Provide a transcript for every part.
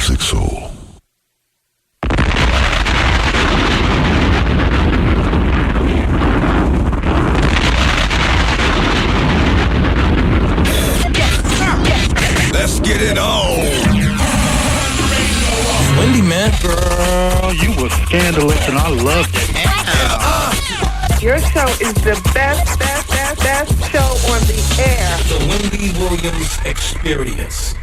Music Soul. Let's get it on. Wendy, man. Girl, you were scandalous and I loved it. Your show is the best show on the air. The Wendy Williams Experience.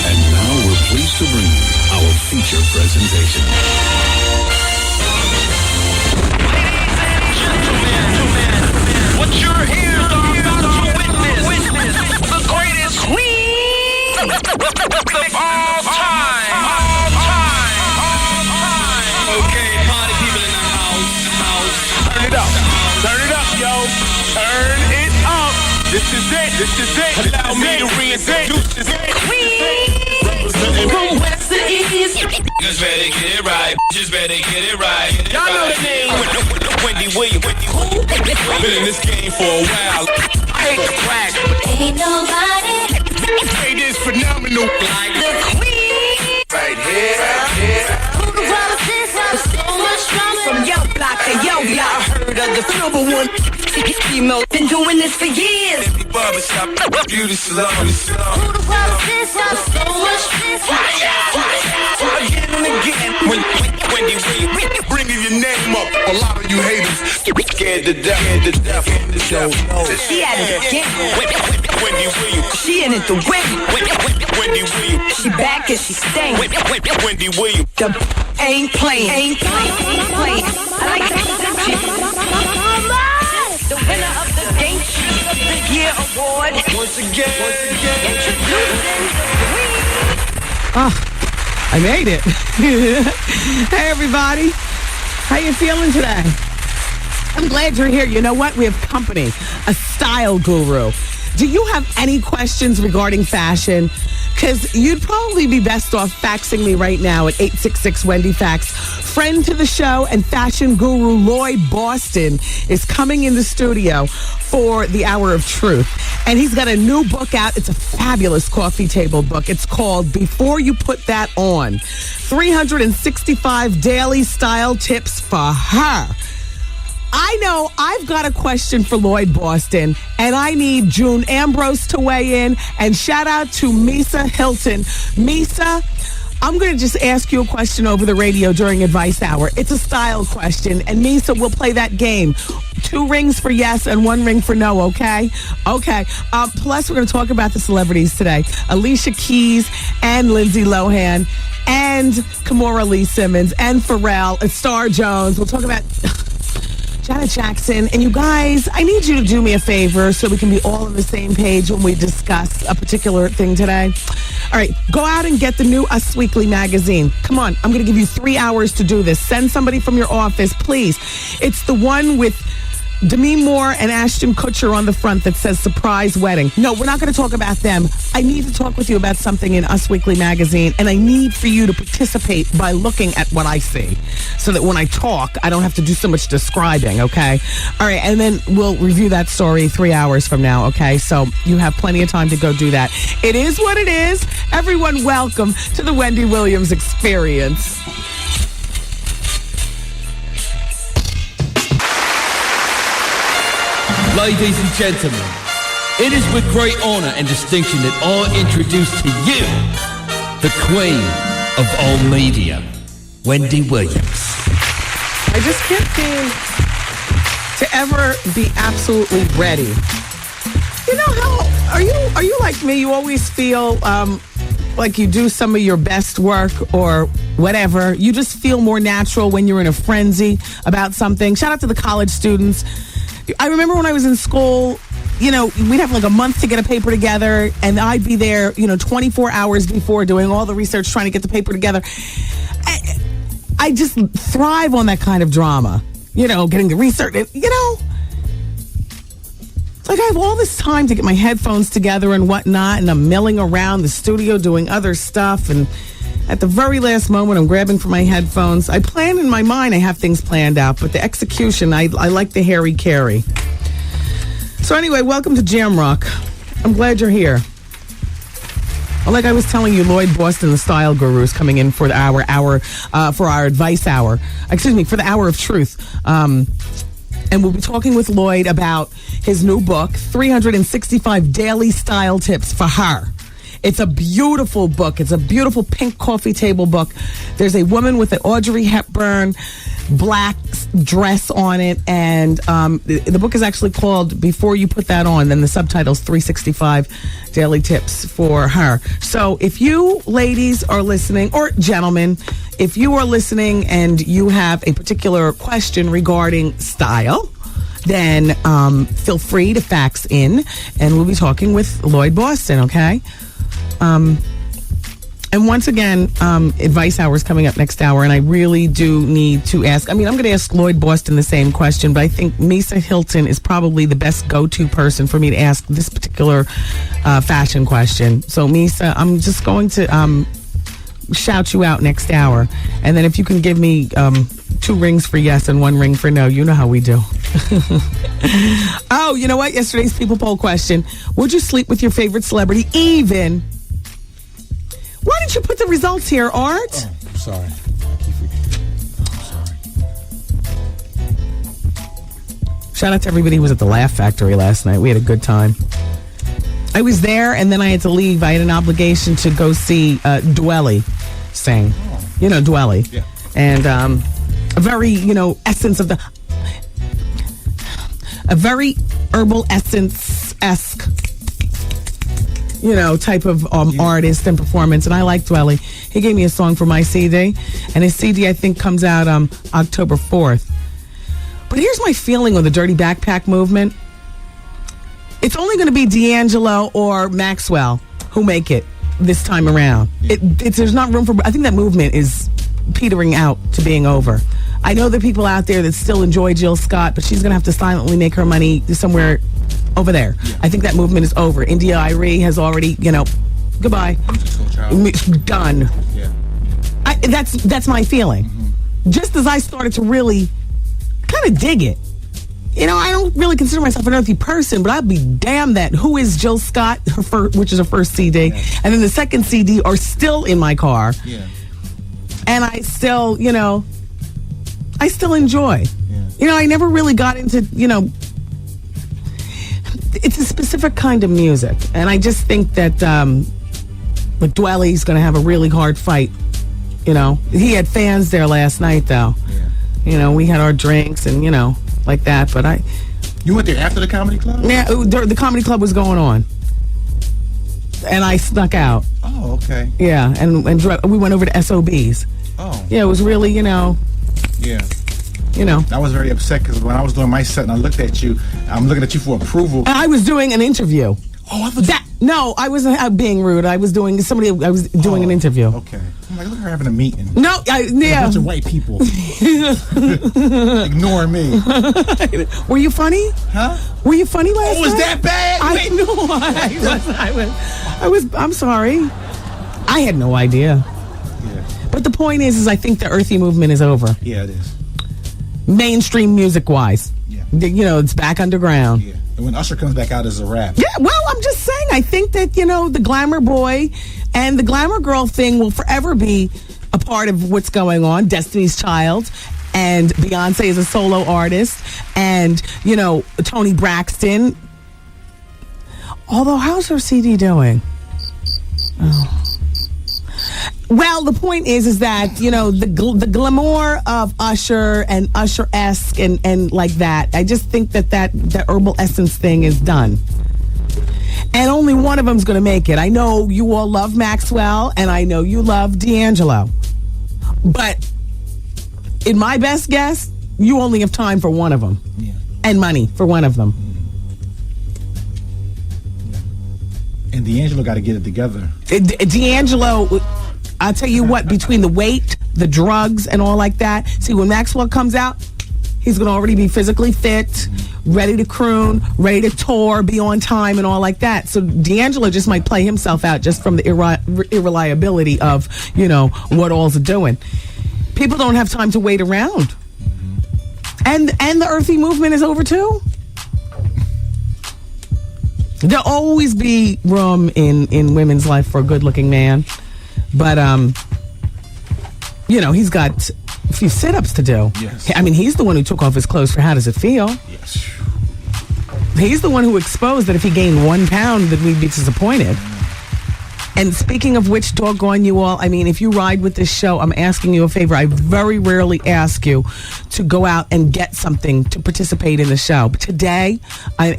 And now we're pleased to bring you our feature presentation. What you're here are about to witness the greatest queen of all time. Okay, party people in the house. Turn it up, yo. Turn it up. This is it. Allow me to reintroduce this queen. From west to east. Just better get it right. Y'all know the name. Wendy Williams. Been in this game for a while. I hate to brag, but Ain't nobody it is phenomenal. like the queen. Right here. who can promise this with so much drama. From yo block to yo block, heard of the number one female. Been doing this for years. Barbershop, beauty salon. Who can promise this with so much this. Again and again. Wendy Williams. Bringing your name up. A lot of you haters scared to death. She at it again. Wendy Williams. She in it the win. Wendy Williams. She back and she staying. Wendy Williams. The ain't playing. I like that. The winner of the Game of the Year award. Once again. Introducing the queen. I made it. Hey, everybody. How you feeling today? I'm glad you're here. You know what? We have company, a style guru. Do you have any questions regarding fashion? Because you'd probably be best off faxing me right now at 866-WendyFax. Friend to the show and fashion guru Lloyd Boston is coming in the studio for the Hour of Truth. And he's got a new book out. It's a fabulous coffee table book. It's called Before You Put That On, 365 Daily Style Tips for Her. I know I've got a question for Lloyd Boston, and I need June Ambrose to weigh in. And shout out to Misa Hilton. Misa, I'm going to just ask you a question over the radio during Advice Hour. It's a style question, and Misa will play that game. 2 rings for yes and 1 ring for no, okay? Okay. Plus, we're going to talk about the celebrities today. Alicia Keys and Lindsay Lohan and Kimora Lee Simmons and Pharrell and Star Jones. We'll talk about Janet Jackson. And you guys, I need you to do me a favor so we can be all on the same page when we discuss a particular thing today. All right, go out and get the new Us Weekly magazine. Come on, I'm going to give you 3 hours to do this. Send somebody from your office, please. It's the one with Demi Moore and Ashton Kutcher on the front that says surprise wedding. No, we're not going to talk about them. I need to talk with you about something in Us Weekly magazine, and I need for you to participate by looking at what I see so that when I talk, I don't have to do so much describing, okay? All right, and then we'll review that story 3 hours from now, okay? So you have plenty of time to go do that. It is what it is. Everyone, welcome to the Wendy Williams Experience. Ladies and gentlemen, it is with great honor and distinction that I introduce to you the queen of all media, Wendy Williams. I just can't seem to ever be absolutely ready. You know how are you like me? You always feel like you do some of your best work or whatever. You just feel more natural when you're in a frenzy about something. Shout out to the college students. I remember when I was in school, you know, we'd have like a month to get a paper together, and I'd be there, 24 hours before doing all the research, trying to get the paper together. I just thrive on that kind of drama, getting the research, it's like I have all this time to get my headphones together and whatnot, and I'm milling around the studio doing other stuff, and at the very last moment, I'm grabbing for my headphones. I plan in my mind, I have things planned out, but the execution, I like the hairy carry. So anyway, welcome to Jam Rock. I'm glad you're here. Like I was telling you, Lloyd Boston, the style guru, is coming in for the for our advice hour. Excuse me, for the hour of truth. And we'll be talking with Lloyd about his new book, 365 Daily Style Tips for Her. It's a beautiful book. It's a beautiful pink coffee table book. There's a woman with an Audrey Hepburn black dress on it. And the book is actually called Before You Put That On. Then the subtitle's 365 Daily Tips for Her. So if you ladies are listening, or gentlemen, if you are listening and you have a particular question regarding style, then feel free to fax in, and we'll be talking with Lloyd Boston, okay? And once again, advice hour is coming up next hour, and I really do need to ask. I mean, I'm going to ask Lloyd Boston the same question, but I think Misa Hilton is probably the best go-to person for me to ask this particular fashion question. So, Misa, I'm just going to shout you out next hour, and then if you can give me 2 rings for yes and 1 ring for no, you know how we do. Oh, you know what? Yesterday's People Poll question: would you sleep with your favorite celebrity even? Why didn't you put the results here, Art? Oh, I'm sorry. I'm sorry. Shout out to everybody who was at the Laugh Factory last night. We had a good time. I was there, and then I had to leave. I had an obligation to go see Dwelly sing. Oh. You know Dwelly. Yeah. And a very, essence of the... A very herbal essence-esque, type of artist and performance. And I like Dwelly. He gave me a song for my CD. And his CD, I think, comes out October 4th. But here's my feeling on the Dirty Backpack movement. It's only going to be D'Angelo or Maxwell who make it this time around. There's not room for... I think that movement is petering out to being over. I know there are people out there that still enjoy Jill Scott, but she's going to have to silently make her money somewhere over there. Yeah. I think that movement is over. India Arie has already, goodbye. Done. Yeah. That's my feeling. Mm-hmm. Just as I started to really kind of dig it. I don't really consider myself an earthy person, but I'd be damned that Who Is Jill Scott, which is her first CD, and then the second CD are still in my car. Yeah. And I still, I still enjoy. Yeah. I never really got into, it's a specific kind of music. And I just think that Dwelly's going to have a really hard fight. He had fans there last night, though. Yeah. We had our drinks and, like that. But You went there after the comedy club? Yeah, the comedy club was going on. And I snuck out. Oh, okay. Yeah, and we went over to SOB's. Oh. Yeah, it was really, Yeah. I was very upset because when I was doing my set and I looked at you, I'm looking at you for approval. I was doing an interview. Oh, I thought No, I wasn't being rude. I was doing an interview. Okay. I'm like, look at her having a meeting. No, A bunch of white people. Ignoring me. Were you funny? Huh? Were you funny last night? Was that bad? I know. I'm sorry. I had no idea. Yeah. But the point is I think the earthy movement is over. Yeah, it is. Mainstream music-wise. Yeah. It's back underground. Yeah. And when Usher comes back out as a rap. Yeah, well, I'm just saying, I think that, the glamour boy and the glamour girl thing will forever be a part of what's going on. Destiny's Child, and Beyonce is a solo artist, and, Toni Braxton. Although, how's her CD doing? Oh. Well, the point is that, the glamour of Usher and Usher-esque and like that, I just think that the herbal essence thing is done. And only one of them's going to make it. I know you all love Maxwell, and I know you love D'Angelo. But in my best guess, you only have time for one of them. Yeah. And money for one of them. And D'Angelo got to get it together. D'Angelo... I'll tell you what, between the weight, the drugs, and all like that. See, when Maxwell comes out, He's going to already be physically fit, ready to croon, ready to tour, be on time, and all like that. So D'Angelo just might play himself out just from the irreliability of, what all's doing. People don't have time to wait around. And the earthy movement is over, too. There'll always be room in women's life for a good-looking man. But, he's got a few sit-ups to do. Yes. I mean, he's the one who took off his clothes for How Does It Feel? Yes. He's the one who exposed that if he gained 1 pound, that we'd be disappointed. And speaking of which, doggone you all, I mean, if you ride with this show, I'm asking you a favor. I very rarely ask you to go out and get something to participate in the show. But today, I'm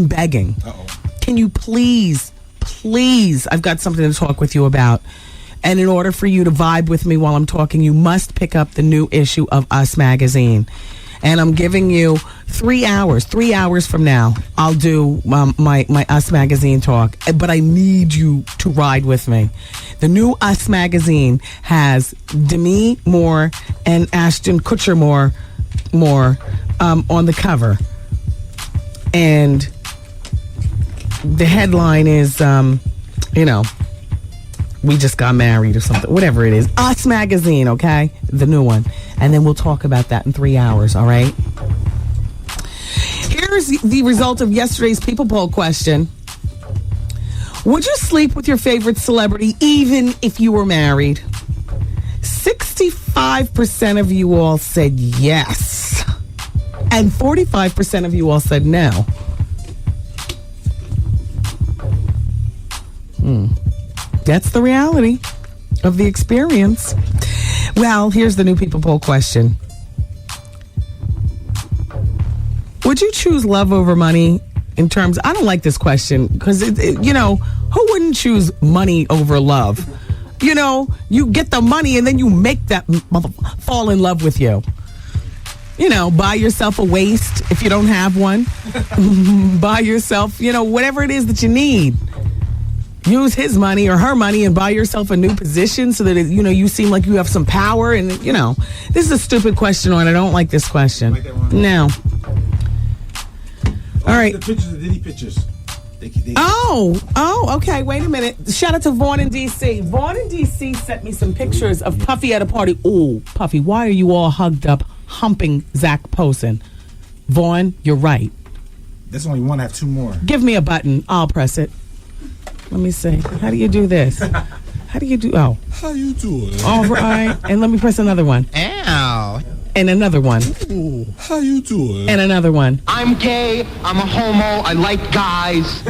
begging. Uh-oh. Can you please, I've got something to talk with you about. And in order for you to vibe with me while I'm talking, you must pick up the new issue of Us Magazine. And I'm giving you 3 hours. 3 hours from now, I'll do my Us Magazine talk. But I need you to ride with me. The new Us Magazine has Demi Moore and Ashton Kutcher Moore on the cover. And the headline is, we just got married or something, whatever it is. Us Magazine, okay? The new one. And then we'll talk about that in 3 hours, all right? Here's the result of yesterday's People Poll question. Would you sleep with your favorite celebrity even if you were married? 65% of you all said yes. And 45% of you all said no. That's the reality of the experience. Well, here's the new People Poll question. Would you choose love over money in terms... I don't like this question because, who wouldn't choose money over love? You get the money and then you make that mother fall in love with you. Buy yourself a waist if you don't have one. Buy yourself, whatever it is that you need. Use his money or her money and buy yourself a new position so that, you seem like you have some power. And, this is a stupid question, and I don't like this question. No. All right. The pictures, the Diddy pictures. Oh, okay. Wait a minute. Shout out to Vaughn in D.C. Vaughn in D.C. sent me some pictures of Puffy at a party. Oh, Puffy, why are you all hugged up, humping Zach Posen? Vaughn, you're right. There's only one. I have 2 more. Give me a button. I'll press it. Let me see. How do you do this? How do you do... Oh. How you doing? All right. And let me press another one. Ow. And another one. Ooh, how you doing? And another one. I'm gay. I'm a homo. I like guys.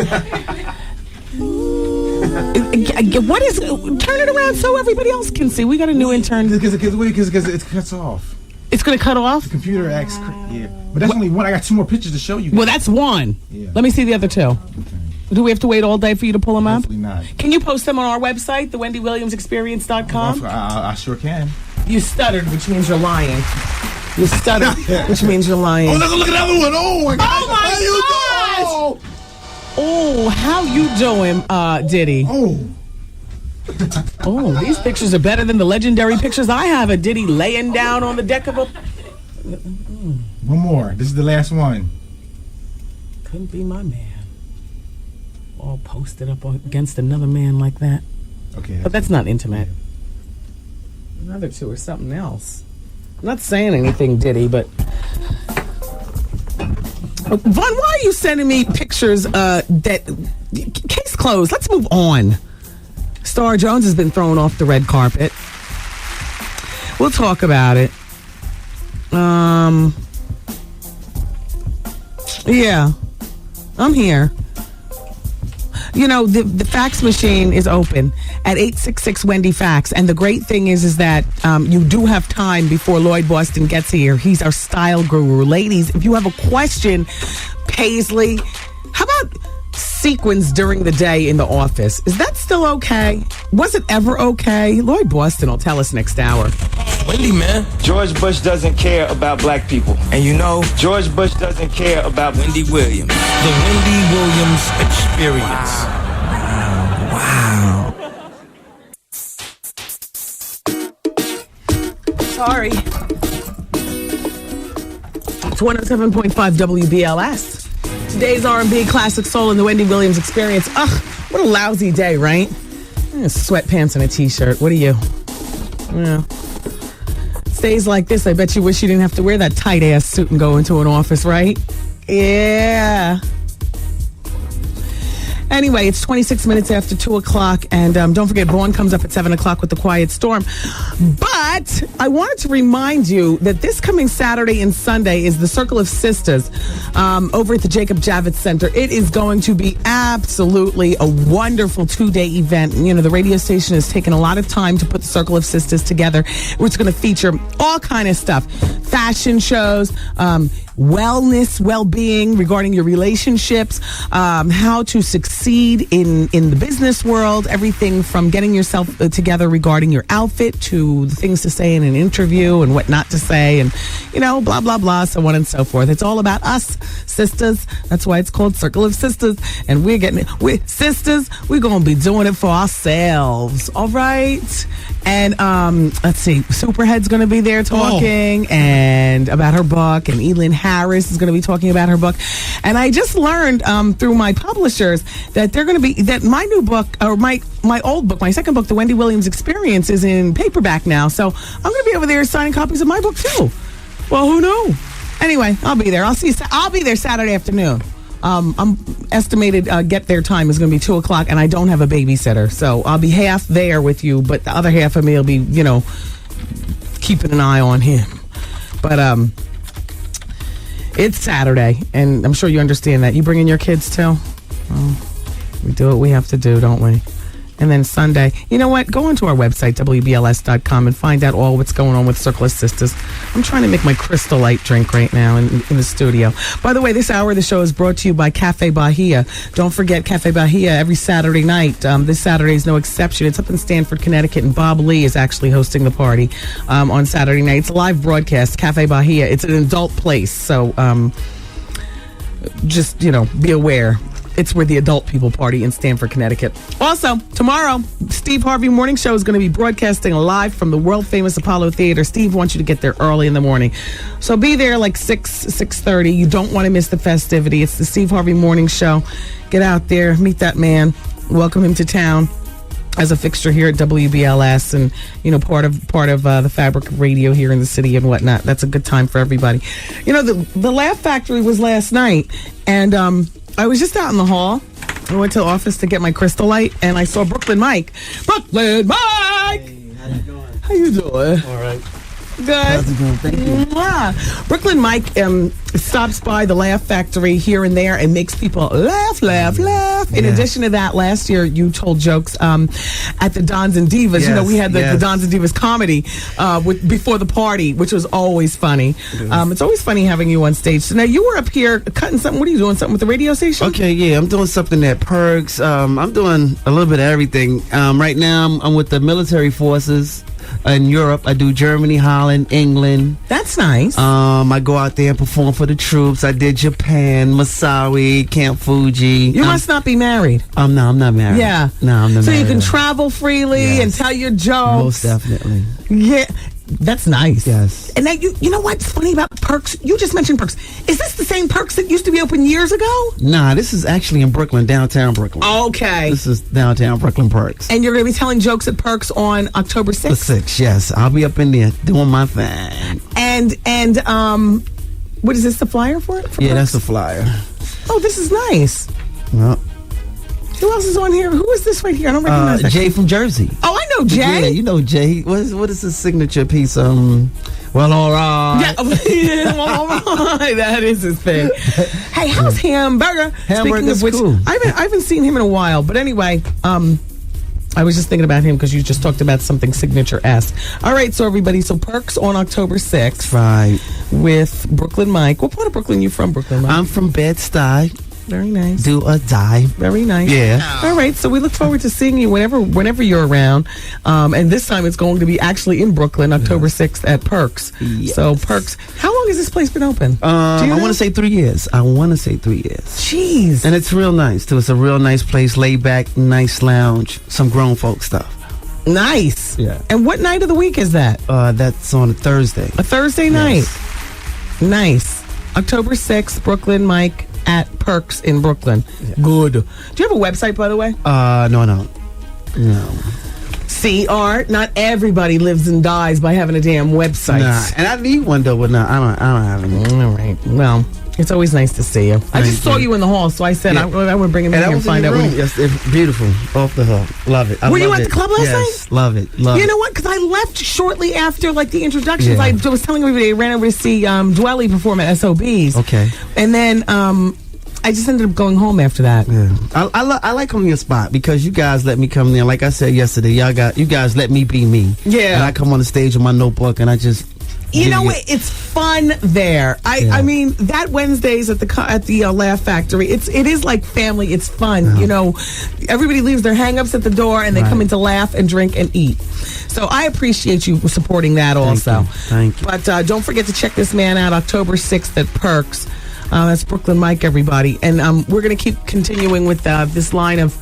What is... Turn it around so everybody else can see. We got a new intern. Because it cuts off. It's going to cut off? The computer acts... Yeah. But that's only one. I got 2 more pictures to show you. Well, that's one. Yeah. Let me see the other 2. Okay. Do we have to wait all day for you to pull them up? Hopefully not. Can you post them on our website, thewendywilliamsexperience.com? I sure can. You stuttered, which means you're lying. You stuttered, which means you're lying. Oh, look at the other one. Oh, my God. Oh, my gosh. Oh, how you doing, Diddy? Oh, these pictures are better than the legendary pictures I have of Diddy laying down on the deck of a... One more. This is the last one. Couldn't be my man. All posted up against another man like that. Okay. But that's not intimate. Another 2 are something else. I'm not saying anything, Diddy, but... Vaughn, why are you sending me pictures that... Case closed. Let's move on. Star Jones has been thrown off the red carpet. We'll talk about it. Yeah. I'm here. The fax machine is open at 866-WENDY-FAX. And the great thing is that you do have time before Lloyd Boston gets here. He's our style guru. Ladies, if you have a question, Paisley, how about sequins during the day in the office? Is that still okay? Was it ever okay? Lloyd Boston will tell us next hour. Wendy, man. George Bush doesn't care about black people. And George Bush doesn't care about Wendy Williams. The Wendy Williams Experience. Wow. Sorry. It's 107.5 WBLS. Today's R&B classic soul in the Wendy Williams Experience. Ugh, what a lousy day, right? Sweatpants and a t-shirt. What are you? Yeah. Days like this, I bet you wish you didn't have to wear that tight-ass suit and go into an office, right? Yeah. Anyway, it's 26 minutes after 2 o'clock, and don't forget, Vaughn comes up at 7 o'clock with The Quiet Storm. But I wanted to remind you that this coming Saturday and Sunday is the Circle of Sisters over at the Jacob Javits Center. It is going to be absolutely a wonderful 2-day event. You know, the radio station has taken a lot of time to put the Circle of Sisters together, which is going to feature all kind of stuff. Fashion shows, wellness, well-being regarding your relationships, how to succeed in the business world, everything from getting yourself together regarding your outfit to the things to say in an interview and what not to say, and, you know, blah, blah, blah, so on and so forth. It's all about us, sisters. That's why it's called Circle of Sisters. And we're sisters, we're going to be doing it for ourselves. All right? And let's see, Superhead's going to be there talking and about her book, and Elin Harris is going to be talking about her book. And I just learned through my publishers that they're going to be, that my new book, or my old book, my second book, The Wendy Williams Experience, is in paperback now. So I'm going to be over there signing copies of my book too. Well, who knew? Anyway, I'll be there. I'll be there Saturday afternoon. I'm estimated get there time is going to be 2 o'clock, and I don't have a babysitter, so I'll be half there with you, but the other half of me will be, you know, keeping an eye on him. But it's Saturday, and I'm sure you understand that. You bringing your kids too? Well, we do what we have to do, don't we? And then Sunday, you know what? Go onto our website, WBLS.com, and find out all what's going on with Circle of Sisters. I'm trying to make my Crystal Light drink right now in the studio. By the way, this hour of the show is brought to you by Cafe Bahia. Don't forget Cafe Bahia every Saturday night. This Saturday is no exception. It's up in Stamford, Connecticut, and Bob Lee is actually hosting the party on Saturday night. It's a live broadcast, Cafe Bahia. It's an adult place, so just, you know, be aware. It's where the adult people party in Stamford, Connecticut. Also, tomorrow, Steve Harvey Morning Show is going to be broadcasting live from the world-famous Apollo Theater. Steve wants you to get there early in the morning. So be there like 6:30. You don't want to miss the festivity. It's the Steve Harvey Morning Show. Get out there, meet that man, welcome him to town as a fixture here at WBLS, and, you know, part of the fabric of radio here in the city and whatnot. That's a good time for everybody. You know, the Laugh Factory was last night, and I was just out in the hall. I went to the office to get my Crystal Light, and I saw Brooklyn Mike. Brooklyn Mike! Hey, how you doing? How you doing? All right. Good. How's it going? Thank you. Mwah. Brooklyn Mike stops by the Laugh Factory here and there and makes people laugh. In addition to that, last year you told jokes at the Dons and Divas. Yes, you know, we had the Dons and Divas comedy before the party, which was always funny. It's always funny having you on stage. So now you were up here cutting something. What are you doing? Something with the radio station? Okay, yeah, I'm doing something at Perks. I'm doing a little bit of everything. Right now I'm with the military forces. In Europe, I do Germany, Holland, England. That's nice. I go out there and perform for the troops. I did Japan, Masawi, Camp Fuji. You must not be married. No, I'm not married. Yeah. No, I'm not so married. So you can travel freely and tell your jokes. Most definitely. Yeah. That's nice. Yes. And now you know what's funny about Perks? You just mentioned Perks. Is this the same Perks that used to be open years ago? Nah, this is actually in Brooklyn, downtown Brooklyn. Okay. This is downtown Brooklyn Perks. And you're going to be telling jokes at Perks on October 6th? The 6th, yes. I'll be up in there doing my thing. And what is this, the flyer for it? Yeah, that's the flyer. Oh, this is nice. Well, who else is on here? Who is this right here? I don't recognize that. Jay from Jersey. Oh, I know Jay. Yeah, you know Jay. What is his signature piece? Well, all right. Yeah, well, all right. That is his thing. Hey, how's Hamburger? Speaking of which, cool. I haven't seen him in a while. But anyway, I was just thinking about him because you just talked about something signature-esque. All right, so everybody, so Perks on October 6th. Right. With Brooklyn Mike. What part of Brooklyn are you from, Brooklyn Mike? I'm from Bed-Stuy. Very nice. Do or die. Very nice. Yeah. All right. So we look forward to seeing you whenever you're around. And this time it's going to be actually in Brooklyn, October 6th at Perks. Yes. So Perks. How long has this place been open? I want to say 3 years. Jeez. And it's real nice too. It's a real nice place, laid back, nice lounge, some grown folk stuff. Nice. Yeah. And what night of the week is that? That's on a Thursday. A Thursday night. Yes. Nice. October 6th, Brooklyn Mike at Perks in Brooklyn. Yeah. Good. Do you have a website, by the way? No. See, Art, not everybody lives and dies by having a damn website. Nah, and I need one though, but no, I don't have any. All right. Well, it's always nice to see you. I just saw you in the hall, so I said I would bring him in here and find out. Yes, it's beautiful. Off the hook. Love it. Were you at the club last night? Yes, love it. You know what? Because I left shortly after the introductions. I was telling everybody I ran over to see Dwelly perform at SOB's. Okay. And then I just ended up going home after that. Yeah. I like coming to your spot because you guys let me come there. Like I said yesterday, you guys let me be me. Yeah. And I come on the stage with my notebook and I just. You know what? It's fun there. I mean, that Wednesdays at the Laugh Factory, it is like family. It's fun. Yeah. You know, everybody leaves their hang-ups at the door and they come in to laugh and drink and eat. So I appreciate you supporting that also. Thank you. But don't forget to check this man out October 6th at Perks. That's Brooklyn Mike, everybody. And we're going to keep continuing with this line of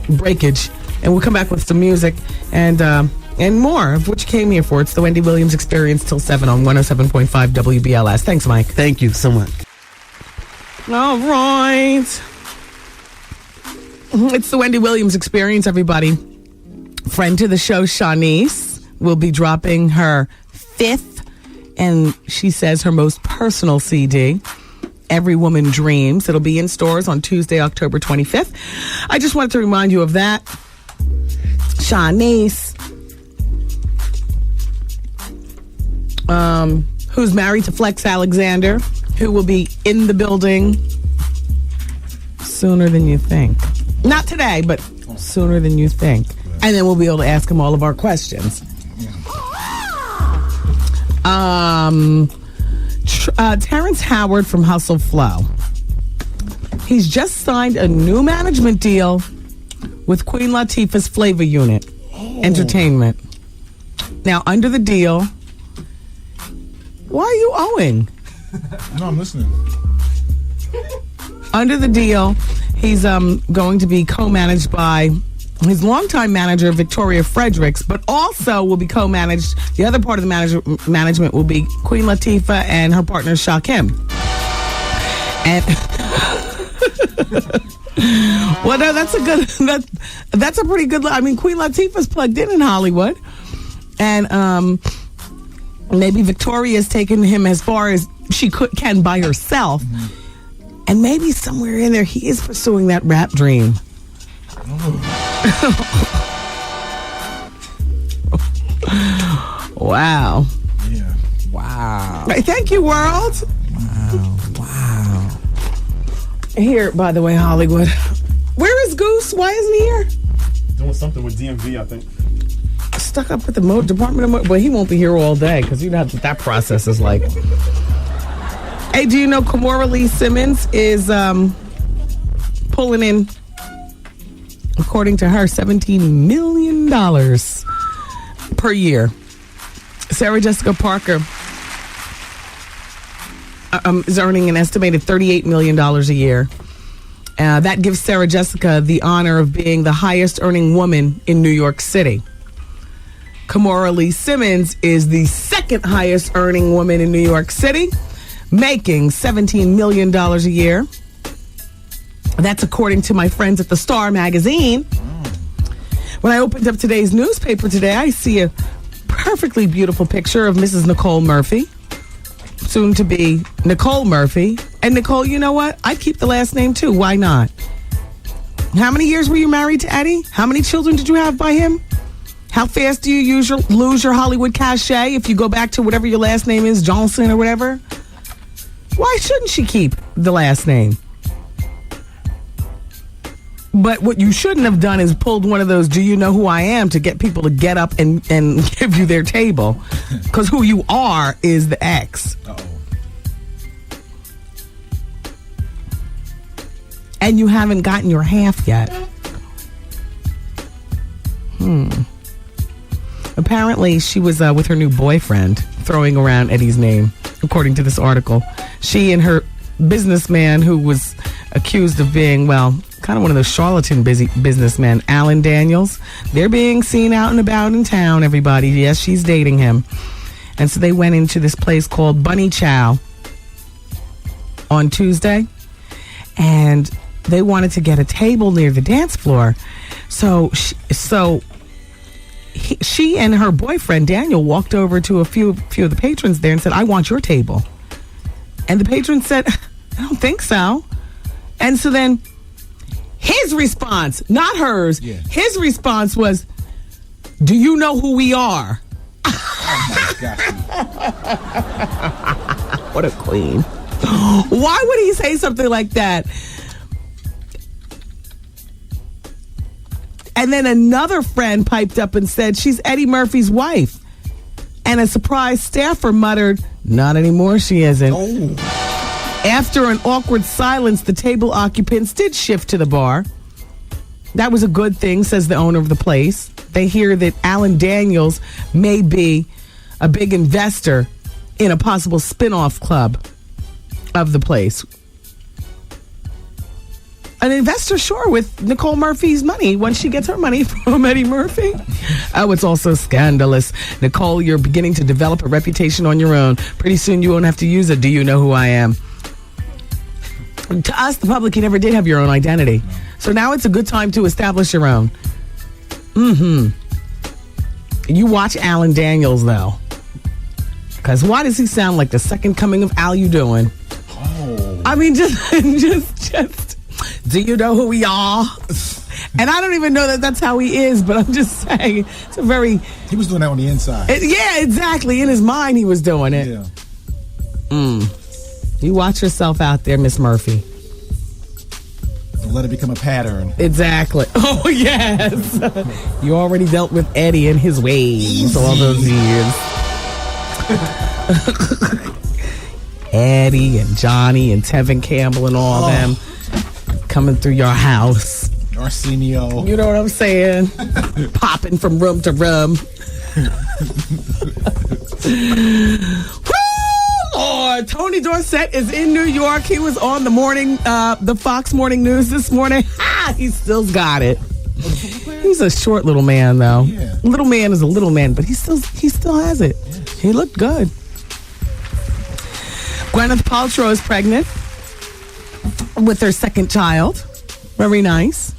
breakage. And we'll come back with some music and more of what you came here for. It's the Wendy Williams Experience till 7 on 107.5 WBLS. Thanks, Mike. Thank you so much. All right. It's the Wendy Williams Experience, everybody. Friend to the show, Shanice, will be dropping her 5th, and she says her most personal CD, Every Woman Dreams. It'll be in stores on Tuesday, October 25th. I just wanted to remind you of that. Shanice, who's married to Flex Alexander, who will be in the building sooner than you think. Not today, but sooner than you think. And then we'll be able to ask him all of our questions. Terrence Howard from Hustle Flow. He's just signed a new management deal with Queen Latifah's Flavor Unit Entertainment. Now, under the deal, why are you owing? No, I'm listening. Under the deal, he's going to be co-managed by his longtime manager, Victoria Fredericks, but also will be co-managed. The other part of the management will be Queen Latifah and her partner, Shakim. And well, no, that's a pretty good. I mean, Queen Latifah's plugged in Hollywood, and maybe Victoria's taken him as far as she can by herself, and maybe somewhere in there he is pursuing that rap dream. Wow. Yeah. Wow. Thank you, world. Wow. Here, by the way, Hollywood. Where is Goose? Why isn't he here? Doing something with DMV, I think. Stuck up with the Department of Motor. Well, he won't be here all day because you know what that process is like. Hey, do you know Kimora Lee Simmons is pulling in, according to her, $17 million per year. Sarah Jessica Parker is earning an estimated $38 million a year. That gives Sarah Jessica the honor of being the highest earning woman in New York City. Kimora Lee Simmons is the second highest earning woman in New York City, making $17 million a year. That's according to my friends at the Star magazine. When I opened up today's newspaper today, I see a perfectly beautiful picture of Mrs. Nicole Murphy, soon to be Nicole Murphy. And Nicole, you know what? I'd keep the last name too. Why not? How many years were you married to Eddie? How many children did you have by him? How fast do you lose your Hollywood cachet if you go back to whatever your last name is, Johnson or whatever? Why shouldn't she keep the last name? But what you shouldn't have done is pulled one of those "do you know who I am" to get people to get up and give you their table. Because who you are is the ex. Uh-oh. And you haven't gotten your half yet. Apparently, she was with her new boyfriend throwing around Eddie's name, according to this article. She and her businessman, who was accused of being, well, kind of one of those charlatan businessmen, Alan Daniels, they're being seen out and about in town, everybody. Yes, she's dating him. And so they went into this place called Bunny Chow on Tuesday, and they wanted to get a table near the dance floor. So she and her boyfriend, Daniel, walked over to a few of the patrons there and said, I want your table. And the patron said, I don't think so. And so then his response, not hers, his response was, do you know who we are? Oh my gosh. What a queen. Why would he say something like that? And then another friend piped up and said, she's Eddie Murphy's wife. And a surprised staffer muttered, not anymore, she isn't. Oh. After an awkward silence, the table occupants did shift to the bar. That was a good thing, says the owner of the place. They hear that Alan Daniels may be a big investor in a possible spin-off club of the place. An investor, sure, with Nicole Murphy's money once she gets her money from Eddie Murphy. Oh, it's also scandalous. Nicole, you're beginning to develop a reputation on your own. Pretty soon you won't have to use it. Do you know who I am? To us, the public, you never did have your own identity. So now it's a good time to establish your own. You watch Alan Daniels, though. Because why does he sound like the second coming of Al You Doing? Oh. I mean, just... Do you know who we are? And I don't even know that that's how he is, but I'm just saying it's a very... He was doing that on the inside. Yeah, exactly. In his mind, he was doing it. Yeah. You watch yourself out there, Miss Murphy. Don't let it become a pattern. Exactly. Oh, yes. You already dealt with Eddie and his ways all those years. Eddie and Johnny and Tevin Campbell and all them coming through your house. Arsenio. You know what I'm saying? Popping from room to room. Woo, Lord. Tony Dorsett is in New York. He was on the Fox Morning News this morning. He still got it. He's a short little man, though. Yeah. Little man is a little man, but he still has it. Yes. He looked good. Gwyneth Paltrow is pregnant with their second child. Very nice.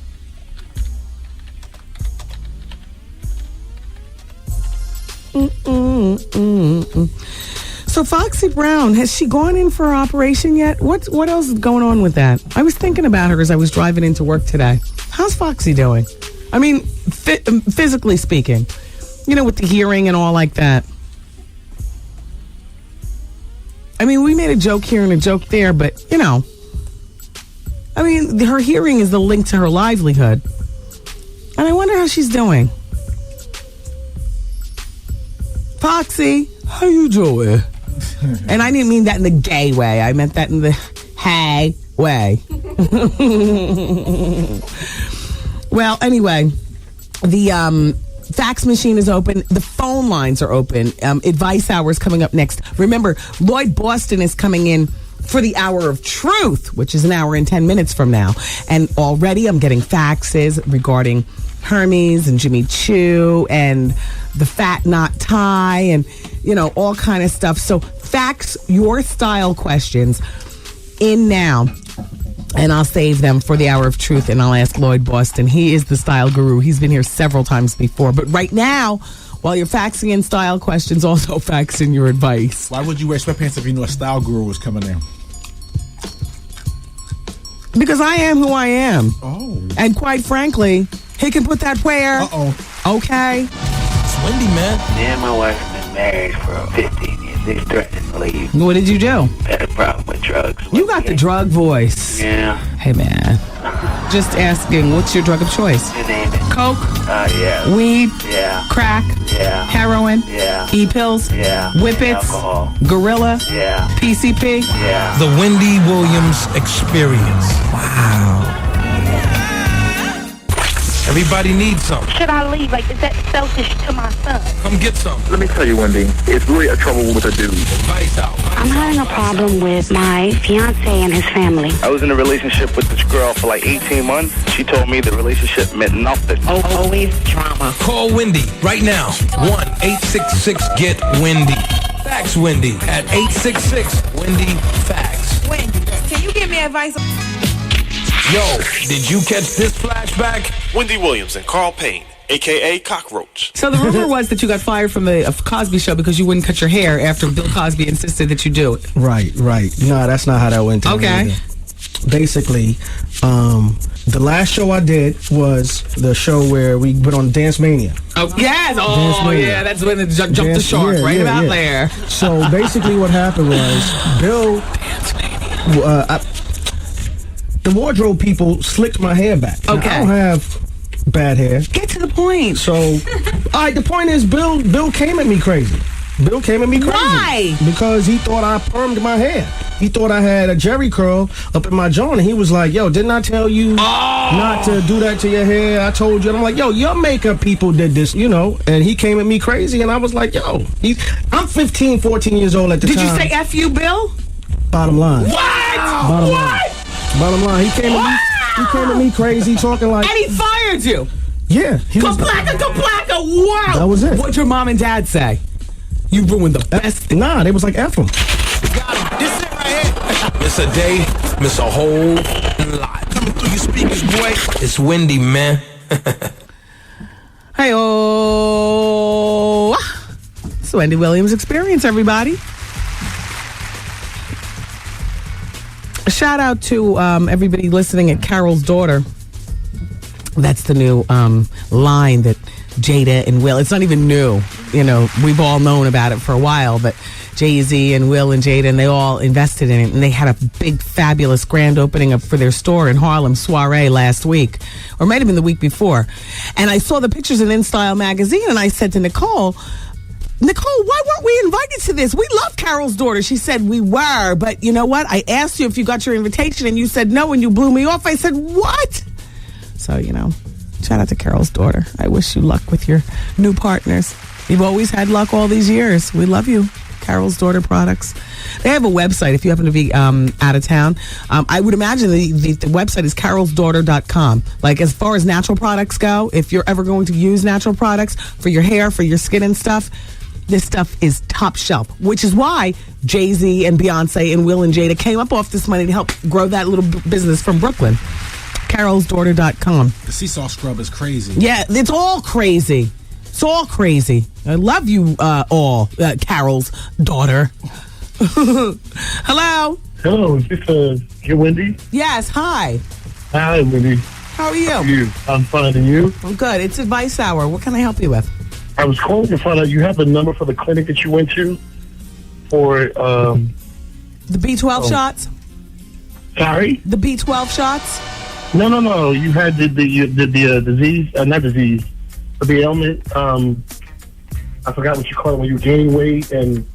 So Foxy Brown, has she gone in for her operation yet? What else is going on with that? I was thinking about her as I was driving into work today. How's Foxy doing? I mean, physically speaking, with the hearing and all like that. I mean, we made a joke here and a joke there, but, I mean, her hearing is the link to her livelihood. And I wonder how she's doing. Foxy, how you doing? And I didn't mean that in the gay way. I meant that in the hey way. Well, anyway, the fax machine is open. The phone lines are open. Advice hour is coming up next. Remember, Lloyd Boston is coming in for the Hour of Truth, which is an hour and 10 minutes from now. And already I'm getting faxes regarding Hermes and Jimmy Choo and the fat knot tie and, all kind of stuff. So fax your style questions in now. And I'll save them for the Hour of Truth, and I'll ask Lloyd Boston. He is the style guru. He's been here several times before. But right now, while you're faxing in style questions, also fax in your advice. Why would you wear sweatpants if you knew a style guru was coming in? Because I am who I am. Oh. And quite frankly, he can put that where? Uh-oh. Okay. It's Wendy, man. Me and my wife have been married for 15 years. They threatened to leave. What did you do? Had a problem with drugs. You got the drug voice. Yeah. Hey, man. Just asking, what's your drug of choice? You name it. Coke? Yeah. Weed? Yeah. Crack? Yeah. Heroin? Yeah. E-pills? Yeah. Whippets? Alcohol. Gorilla? Yeah. PCP? Yeah. The Wendy Williams Experience. Wow. Everybody needs some. Should I leave? Is that selfish to my son? Come get some. Let me tell you, Wendy, it's really a trouble with a dude. Advice out. I'm having a problem with my fiance and his family. I was in a relationship with this girl for like 18 months. She told me the relationship meant nothing. Always drama. Call Wendy right now. 1-866-GET-WENDY. Fax Wendy at 866-WENDY-FAX. Wendy. me advice. Yo, did you catch this flashback? Wendy Williams and Carl Payne, a.k.a. Cockroach. So the rumor was that you got fired from the Cosby Show because you wouldn't cut your hair after Bill Cosby insisted that you do it. Right. No, that's not how that went down. Okay. Basically, the last show I did was the show where we went on Dance Mania. Oh, yes. Oh, yeah. That's when it jumped the shark about there. So basically what happened was Bill... Dance Mania. The wardrobe people slicked my hair back. Okay. Now, I don't have bad hair. Get to the point. So, all right, the point is Bill came at me crazy. Why? Because he thought I permed my hair. He thought I had a jerry curl up in my jaw, and he was like, yo, didn't I tell you not to do that to your hair? I told you. And I'm like, yo, your makeup people did this, and he came at me crazy, and I was like, yo, I'm 15, 14 years old at the time. Did you say F you, Bill? Bottom line. What? Bottom line, he came at me crazy, talking like... And he fired you? Yeah. Kaplaka, wow. That was it. What'd your mom and dad say? You ruined the best thing. Nah, they was like, F him. This it right here. Miss a day, miss a whole lot. Coming through your speakers, boy. It's Wendy, man. Hey-oh. It's Wendy Williams Experience, everybody. A shout out to everybody listening at Carol's Daughter. That's the new line that Jada and Will, it's not even new. We've all known about it for a while, but Jay-Z and Will and Jada, and they all invested in it, and they had a big, fabulous grand opening for their store in Harlem, Soiree, last week, or might have been the week before. And I saw the pictures in InStyle magazine, and I said to Nicole, why weren't we invited to this? We love Carol's Daughter. She said, we were, but you know what? I asked you if you got your invitation, and you said no, and you blew me off. I said, what? So, shout out to Carol's Daughter. I wish you luck with your new partners. You've always had luck all these years. We love you. Carol's Daughter Products. They have a website if you happen to be out of town. I would imagine the website is carolsdaughter.com. Like, as far as natural products go, if you're ever going to use natural products for your hair, for your skin and stuff, this stuff is top shelf, which is why Jay-Z and Beyonce and Will and Jada came up off this money to help grow that little business from Brooklyn. carolsdaughter.com. The seesaw scrub is crazy. Yeah, it's all crazy. It's all crazy. I love you all, Carol's Daughter. Hello? Hello, is this Wendy? Yes, hi. Hi, Wendy. How are you? How are you? I'm fine, and you? I'm good. It's Advice Hour. What can I help you with? I was calling to find out, you have the number for the clinic that you went to for... the B12 shots? Sorry? The B12 shots? No. You had the disease, not disease, but the ailment. I forgot what you called it when you were gaining weight and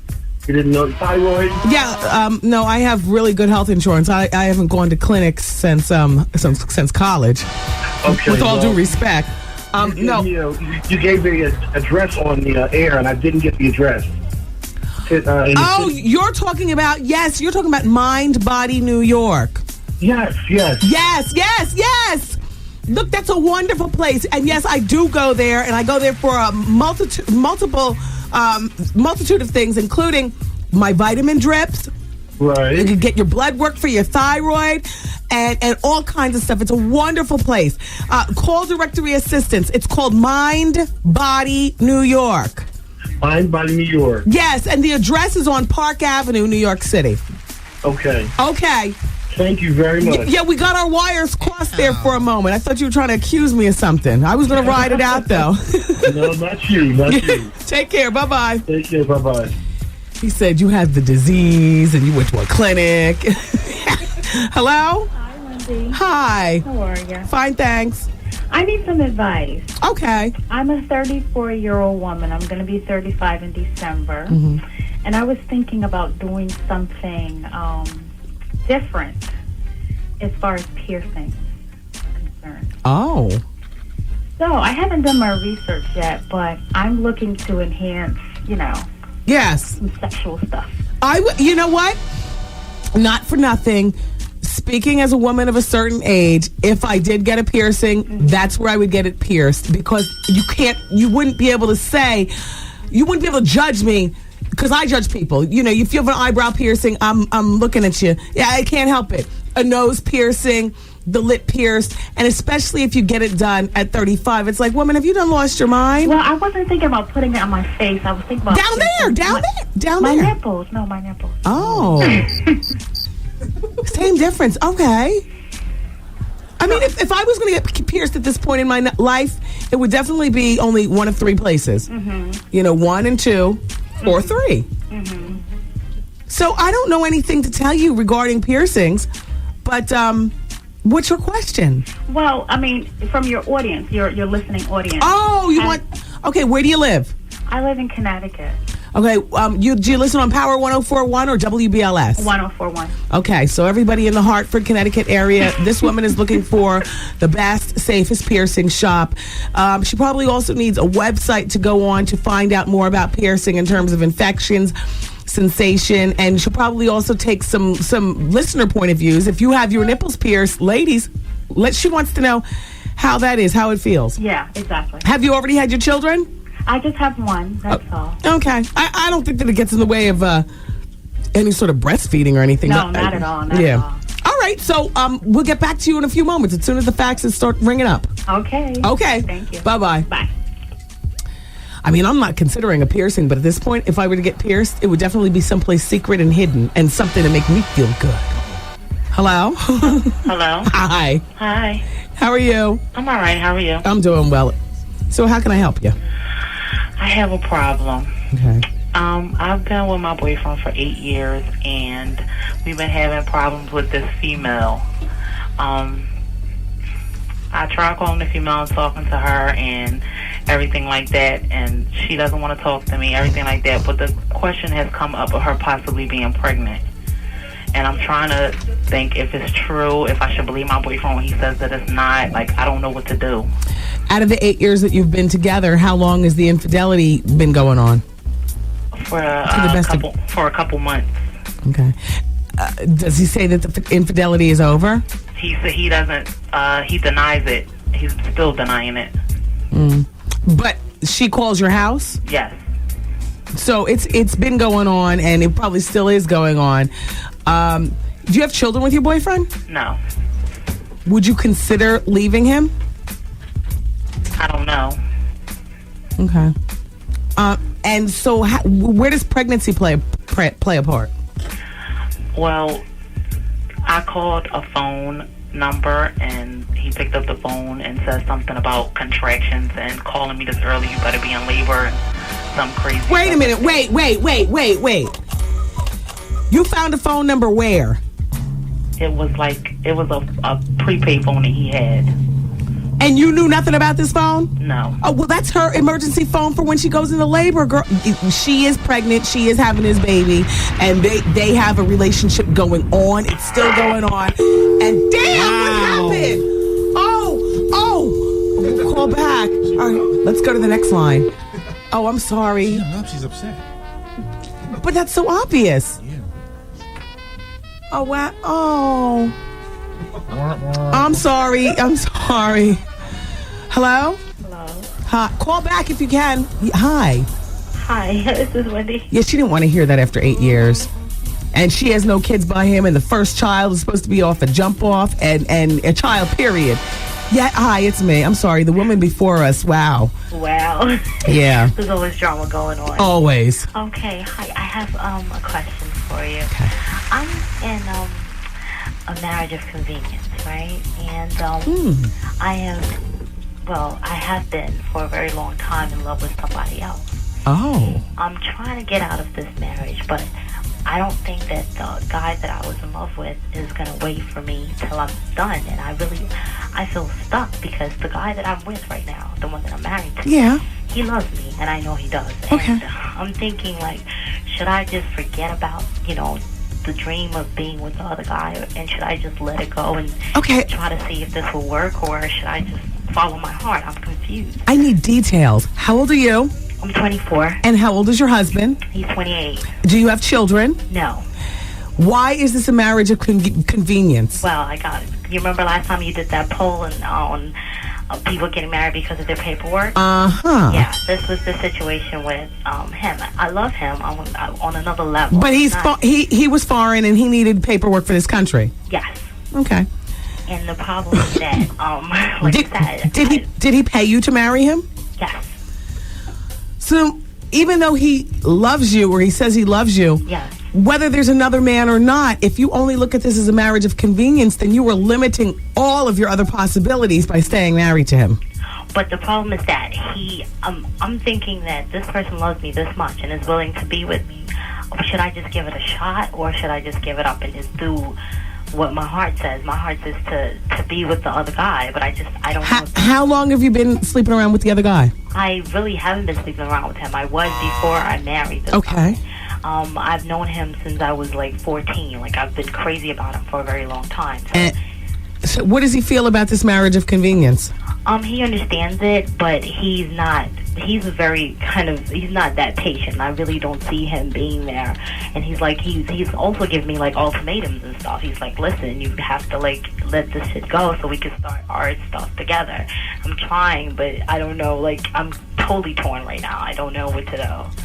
you didn't know thyroid. Yeah, no, I have really good health insurance. I haven't gone to clinics since college. Okay. With all due respect. No. You gave the address on the air, and I didn't get the address. You're talking about Mind Body New York. Yes. Look, that's a wonderful place. And yes, I do go there, and I go there for a multitude of things, including my vitamin drips. Right. You can get your blood work for your thyroid and all kinds of stuff. It's a wonderful place. Call directory assistance. It's called Mind Body New York. Mind Body New York. Yes, and the address is on Park Avenue, New York City. Okay. Thank you very much. Yeah, we got our wires crossed there for a moment. I thought you were trying to accuse me of something. I was going to ride it out, though. No, not you. Take care. Bye-bye. Take care. Bye-bye. He said you had the disease and you went to a clinic. Hello? Hi, Wendy. Hi. How are you? Fine, thanks. I need some advice. Okay. I'm a 34-year-old woman. I'm going to be 35 in December. Mm-hmm. And I was thinking about doing something different as far as piercings are concerned. Oh. So I haven't done my research yet, but I'm looking to enhance, yes, some sexual stuff. You know what? Not for nothing. Speaking as a woman of a certain age, if I did get a piercing, that's where I would get it pierced, because you wouldn't be able to judge me, because I judge people. If you have an eyebrow piercing, I'm looking at you. Yeah, I can't help it. a nose piercing, the lip pierced, and especially if you get it done at 35. It's like, woman, have you done lost your mind? Well, I wasn't thinking about putting it on my face. I was thinking about down my there. nipples. No, my nipples. Oh. Same difference. Okay. I mean, if I was going to get pierced at this point in my life, it would definitely be only one of three places. Mm-hmm. 1 and 2 or 3. Mm-hmm. So I don't know anything to tell you regarding piercings, but what's your question? Well, I mean, from your audience, your listening audience. Oh, okay, where do you live? I live in Connecticut. Okay, do you listen on Power 104.1 or WBLS? 104.1. Okay, so everybody in the Hartford, Connecticut area, this woman is looking for the best, safest piercing shop. She probably also needs a website to go on to find out more about piercing in terms of infections, sensation, and she'll probably also take some listener point of views. If you have your nipples pierced, ladies, she wants to know how that is, how it feels. Yeah, exactly. Have you already had your children? I just have one, that's all. Okay. I don't think that it gets in the way of any sort of breastfeeding or anything. No, not at all. Not at all. All right, so we'll get back to you in a few moments as soon as the faxes start ringing up. Okay. Thank you. Bye-bye. Bye. I mean, I'm not considering a piercing, but at this point, if I were to get pierced, it would definitely be someplace secret and hidden and something to make me feel good. Hello? Hello? Hi. Hi. How are you? I'm all right. How are you? I'm doing well. So how can I help you? I have a problem. Okay. I've been with my boyfriend for 8 years, and we've been having problems with this female. I try calling the female and talking to her and everything like that, and she doesn't want to talk to me, everything like that. But the question has come up of her possibly being pregnant. And I'm trying to think if it's true, if I should believe my boyfriend when he says that it's not. Like, I don't know what to do. Out of the 8 years that you've been together, how long has the infidelity been going on? For a couple months. Okay. Does he say that the infidelity is over? He said he doesn't. He denies it. He's still denying it. But she calls your house? Yes. So it's been going on, and it probably still is going on. Do you have children with your boyfriend? No. Would you consider leaving him? I don't know. Okay. And so where does pregnancy play a part? Well, I called a phone number, and he picked up the phone and said something about contractions and calling me this early. You better be in labor and some crazy. Wait a minute. Wait. You found a phone number where? It was a prepaid phone that he had. And you knew nothing about this phone? No. Oh, well, that's her emergency phone for when she goes into labor, girl. She is pregnant. She is having his baby. And they have a relationship going on. It's still going on. And damn, what happened? Oh. Call back. All right, let's go to the next line. Oh, I'm sorry. She's upset. But that's so obvious. Yeah. Oh, wow. Oh. I'm sorry. Hello? Hello. Hi. Call back if you can. Hi. Hi, this is Wendy. Yeah, she didn't want to hear that after 8 years. And she has no kids by him, and the first child is supposed to be off a jump off and a child, period. Yeah, hi, it's me. I'm sorry. The woman before us, wow. Wow. Yeah. There's always drama going on. Always. Okay, hi. I have a question for you. Okay. I'm in a marriage of convenience, right? And I have been for a very long time in love with somebody else. Oh. I'm trying to get out of this marriage, but I don't think that the guy that I was in love with is going to wait for me till I'm done. And I feel stuck because the guy that I'm with right now, the one that I'm married to, yeah, he loves me, and I know he does. Okay. And I'm thinking, like, should I just forget about, the dream of being with the other guy, and should I just let it go and try to see if this will work, or should I just follow my heart? I'm confused. I need details. How old are you? I'm 24. And how old is your husband? He's 28. Do you have children? No. Why is this a marriage of convenience? Well, you remember last time you did that poll on people getting married because of their paperwork? Uh-huh. Yeah, this was the situation with him. I love him on another level. But he was foreign and he needed paperwork for this country. Yes. Okay. And the problem is that, like I said, did he pay you to marry him? Yes. So even though he loves you, or he says he loves you, yes. Whether there's another man or not, if you only look at this as a marriage of convenience, then you are limiting all of your other possibilities by staying married to him. But the problem is that I'm thinking that this person loves me this much and is willing to be with me. Should I just give it a shot, or should I just give it up and just do what my heart says? My heart says to be with the other guy, but I don't know. How long have you been sleeping around with the other guy? I really haven't been sleeping around with him. I was before I married this Okay. guy. I've known him since I was like 14. Like, I've been crazy about him for a very long time. So what does he feel about this marriage of convenience? He understands it, but he's not that patient. I really don't see him being there. And he's also giving me like ultimatums and stuff. He's like, listen, you have to like let this shit go so we can start our stuff together. I'm trying, but I don't know. Like, I'm totally torn right now. I don't know what to do.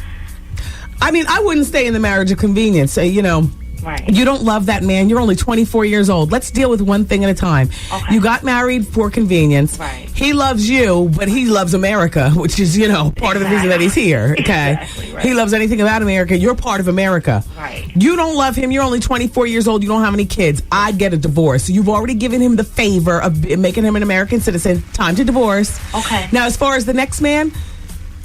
I mean, I wouldn't stay in the marriage of convenience. Right. You don't love that man. You're only 24 years old. Let's deal with one thing at a time. Okay. You got married for convenience. Right. He loves you, but he loves America, which is, part of the reason that he's here. Okay. Exactly, right. He loves anything about America. You're part of America. Right. You don't love him. You're only 24 years old. You don't have any kids. I'd get a divorce. You've already given him the favor of making him an American citizen. Time to divorce. Okay. Now, as far as the next man,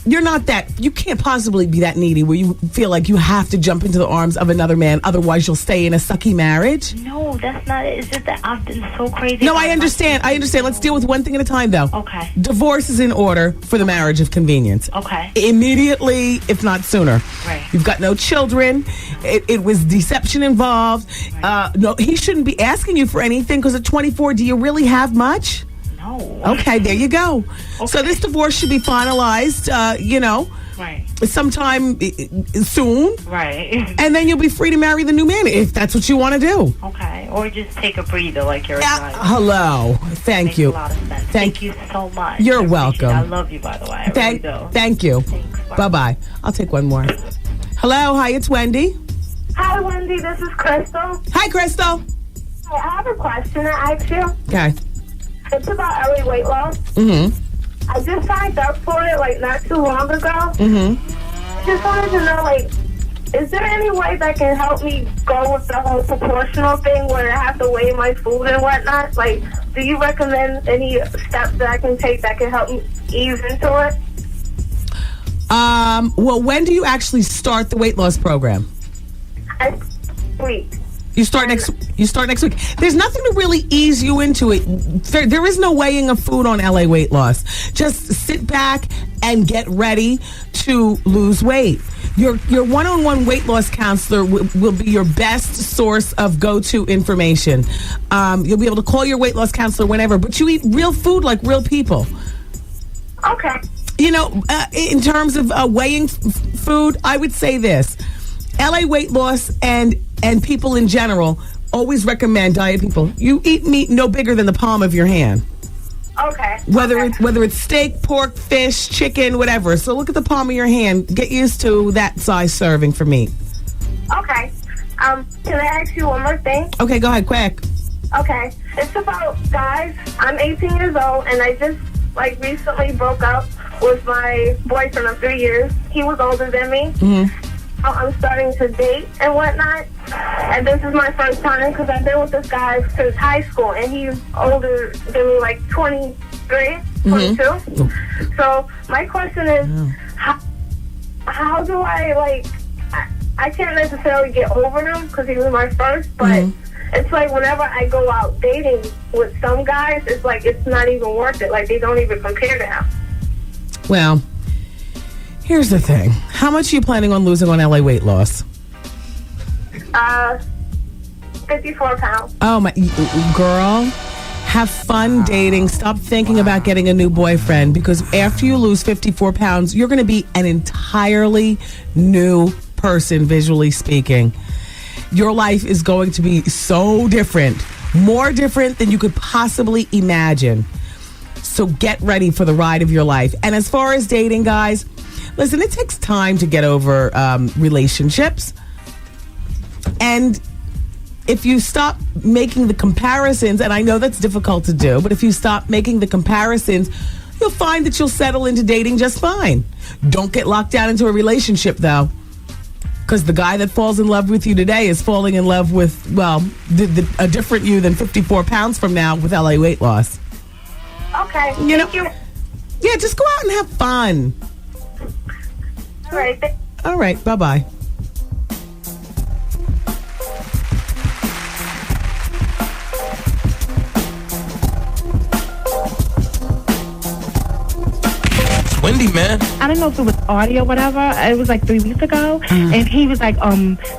you can't possibly be that needy where you feel like you have to jump into the arms of another man, otherwise you'll stay in a sucky marriage. No, that's not it. It's just that I've been so crazy. No, I understand. Let's deal with one thing at a time, though. Okay. Divorce is in order for the marriage of convenience. Okay. Immediately, if not sooner. Right. You've got no children. It was deception involved. Right. No, he shouldn't be asking you for anything, because at 24, do you really have much? No. Okay, there you go. Okay. So this divorce should be finalized, right. sometime soon. Right. And then you'll be free to marry the new man if that's what you want to do. Okay. Or just take a breather like you're hello. Thank you. Makes a lot of sense. Thank you so much. You're welcome. I love you, by the way. I really do. Thank you. Thanks. Bye-bye. I'll take one more. Hello. Hi, it's Wendy. Hi, Wendy. This is Crystal. Hi, Crystal. I have a question to ask you. Okay. It's about early weight loss. Mm-hmm. I just signed up for it, not too long ago. Mm-hmm. I just wanted to know, is there any way that can help me go with the whole proportional thing where I have to weigh my food and whatnot? Do you recommend any steps that I can take that can help me ease into it? Well, when do you actually start the weight loss program? Next week. You start next week. There's nothing to really ease you into it. There is no weighing of food on LA Weight Loss. Just sit back and get ready to lose weight. Your one-on-one weight loss counselor will be your best source of go-to information. You'll be able to call your weight loss counselor whenever, but you eat real food like real people. Okay. In terms of weighing food, I would say this. LA Weight Loss and people in general always recommend diet people. You eat meat no bigger than the palm of your hand. Okay. Whether it's steak, pork, fish, chicken, whatever. So look at the palm of your hand. Get used to that size serving for meat. Okay. Can I ask you one more thing? Okay, go ahead, quick. Okay. It's about guys. I'm 18 years old, and I just recently broke up with my boyfriend of 3 years. He was older than me. Mm-hmm. I'm starting to date and whatnot, and this is my first time because I've been with this guy since high school, and he's older than me, 23, 22. Mm-hmm. So my question is, how do I I can't necessarily get over him because he was my first, but it's whenever I go out dating with some guys, it's it's not even worth it. They don't even compare to him. Well, here's the thing. How much are you planning on losing on LA Weight Loss? 54 pounds. Oh, my girl. Have fun dating. Stop thinking about getting a new boyfriend, because after you lose 54 pounds, you're going to be an entirely new person, visually speaking. Your life is going to be so different, more different than you could possibly imagine. So get ready for the ride of your life. And as far as dating, guys, listen, it takes time to get over relationships. And if you stop making the comparisons, and I know that's difficult to do, but if you stop making the comparisons, you'll find that you'll settle into dating just fine. Don't get locked down into a relationship, though, because the guy that falls in love with you today is falling in love with, well, a different you than 54 pounds from now with LA weight loss. Okay. Thank you. Yeah, just go out and have fun. All right. All right. Bye-bye. Wendy, man. I don't know if it was audio or whatever. It was like 3 weeks ago. And he was like,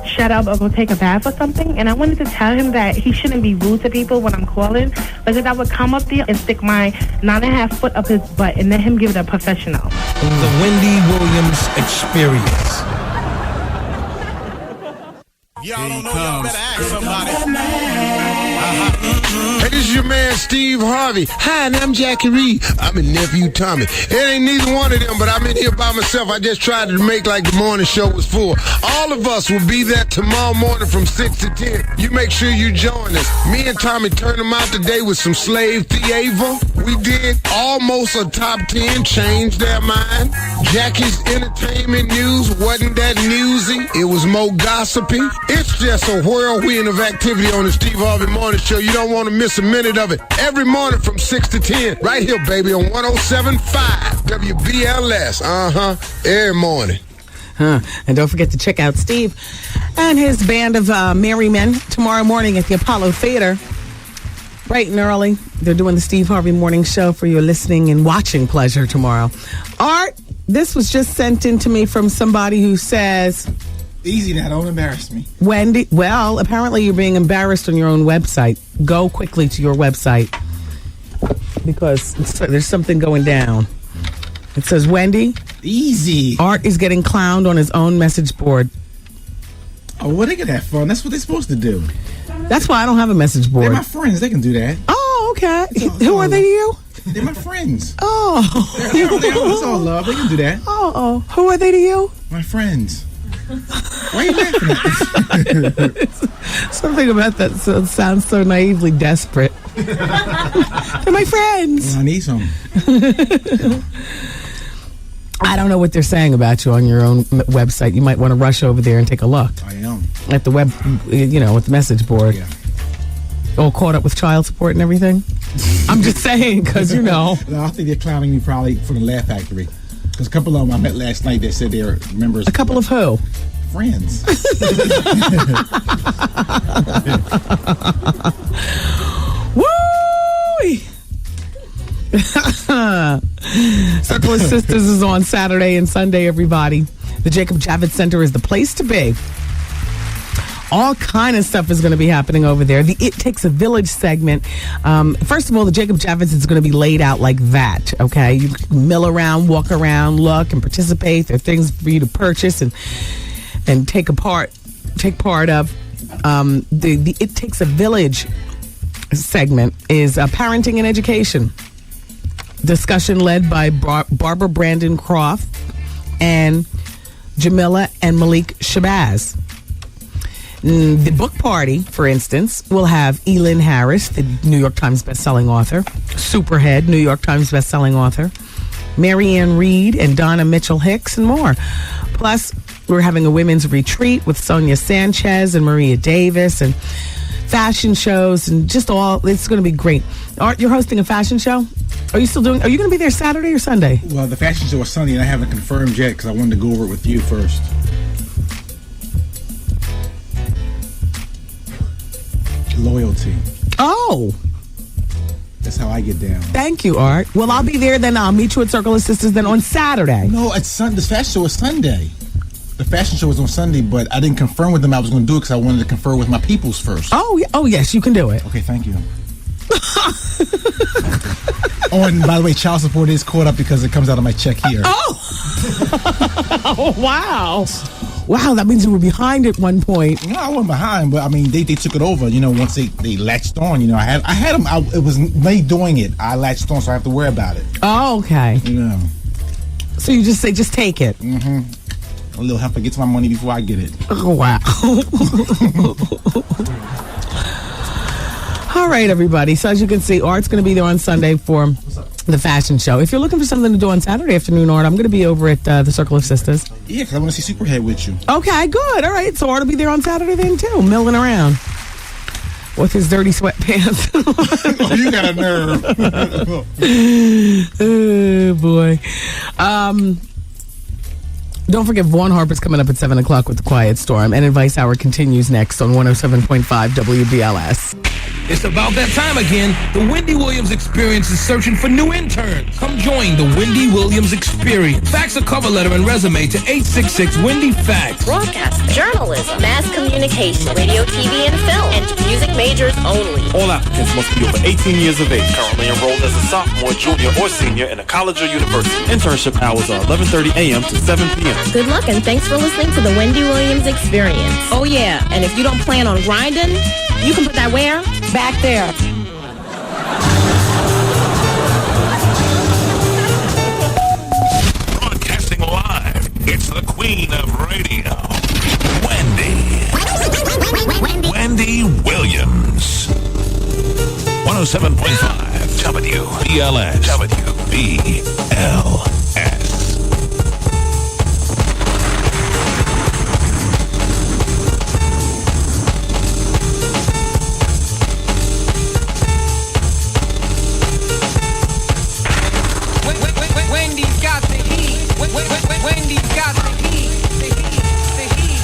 shut up or go take a bath or something. And I wanted to tell him that he shouldn't be rude to people when I'm calling. Because I would come up there and stick my 9.5 foot up his butt and let him give it a professional. The Wendy Williams Experience. Y'all don't know, y'all better ask somebody. Hey, this is your man Steve Harvey. Hi, and I'm Jackie Reed. I'm a nephew Tommy. It ain't neither one of them, but I'm in here by myself. I just tried to make like the morning show was full. All of us will be there tomorrow morning from 6 to 10. You make sure you join us. Me and Tommy turned them out today with some slave theater. We did almost a top 10, changed their mind. Jackie's entertainment news wasn't that newsy. It was more gossipy. It's just a whirlwind of activity on the Steve Harvey Morning Show. You don't want to miss a minute of it. Every morning from 6 to 10. Right here, baby, on 107.5 WBLS. Every morning. And don't forget to check out Steve and his band of merry men tomorrow morning at the Apollo Theater. Bright and early. They're doing the Steve Harvey Morning Show for your listening and watching pleasure tomorrow. Art, this was just sent in to me from somebody who says... Easy now, don't embarrass me. Wendy, well, apparently you're being embarrassed on your own website. Go quickly to your website because there's something going down. It says, Wendy. Easy. Art is getting clowned on his own message board. Oh, well, they can have fun. That's what they're supposed to do. That's why I don't have a message board. They're my friends. They can do that. Oh, okay. Who are they to you? They're my friends. Oh. It's all love. They can do that. Oh. Who are they to you? My friends. Why are you laughing at this? Something about that sounds so naively desperate. They're my friends. Well, I need some. I don't know what they're saying about you on your own website. You might want to rush over there and take a look. I am. At the web, at the message board. Yeah. All caught up with child support and everything? I'm just saying, because No, I think they're clowning me probably from the Laugh Factory. Because a couple of them I met last night that said they're members. A couple of who? Friends. Woo! Circle of Sisters is on Saturday and Sunday, everybody. The Jacob Javits Center is the place to be. All kind of stuff is going to be happening over there. The It Takes a Village segment. First of all, the Jacob Javits is going to be laid out like that, okay? You can mill around, walk around, look, and participate. There are things for you to purchase and take part of. The It Takes a Village segment is parenting and education. Discussion led by Barbara Brandon Croft and Jamila and Malik Shabazz. The book party, for instance, will have Elin Harris, the New York Times bestselling author, Superhead, New York Times bestselling author, Marianne Reed and Donna Mitchell-Hicks, and more. Plus, we're having a women's retreat with Sonia Sanchez and Maria Davis, and fashion shows, and just all. It's going to be great. Art, you're hosting a fashion show? Are you going to be there Saturday or Sunday? Well, the fashion show is Sunday, and I haven't confirmed yet because I wanted to go over it with you first. Loyalty. Oh. That's how I get down. Thank you, Art. Well, I'll be there then. I'll meet you at Circle of Sisters then on Saturday. No, it's Sunday. The fashion show is Sunday. The fashion show is on Sunday, but I didn't confirm with them I was going to do it because I wanted to confer with my peoples first. Oh, yes, you can do it. Okay, thank you. Oh, and by the way, child support is caught up because it comes out of my check here. Oh, wow. Wow, that means you were behind at one point. No, I wasn't behind, but I mean, they took it over, once they latched on, I had them, it was me doing it. I latched on, so I have to worry about it. Oh, okay. So you just say, just take it. Mm-hmm. A little heifer gets my money before I get it. Oh, wow. All right, everybody. So as you can see, Art's going to be there on Sunday for the fashion show. If you're looking for something to do on Saturday afternoon, Art, I'm going to be over at the Circle of Sisters. Yeah, because I want to see Superhead with you. Okay, good. All right. So Art will be there on Saturday then, too, milling around with his dirty sweatpants. Oh, you got a nerve. Oh, boy. Don't forget, Vaughn Harper's coming up at 7 o'clock with The Quiet Storm. And Advice Hour continues next on 107.5 WBLS. It's about that time again. The Wendy Williams Experience is searching for new interns. Come join the Wendy Williams Experience. Fax a cover letter and resume to 866-WendyFax. Broadcast, journalism, mass communication, radio, TV, and film, and music majors only. All applicants must be over 18 years of age. Currently enrolled as a sophomore, junior, or senior in a college or university. Internship hours are 11:30 a.m. to 7 p.m. Good luck and thanks for listening to the Wendy Williams Experience. Oh yeah, and if you don't plan on grinding, you can put that where? Back there. Broadcasting live, it's the queen of radio, Wendy Williams. 107.5 WBLS. WBLS. Wendy's got the heat. Wendy's got the heat. The heat.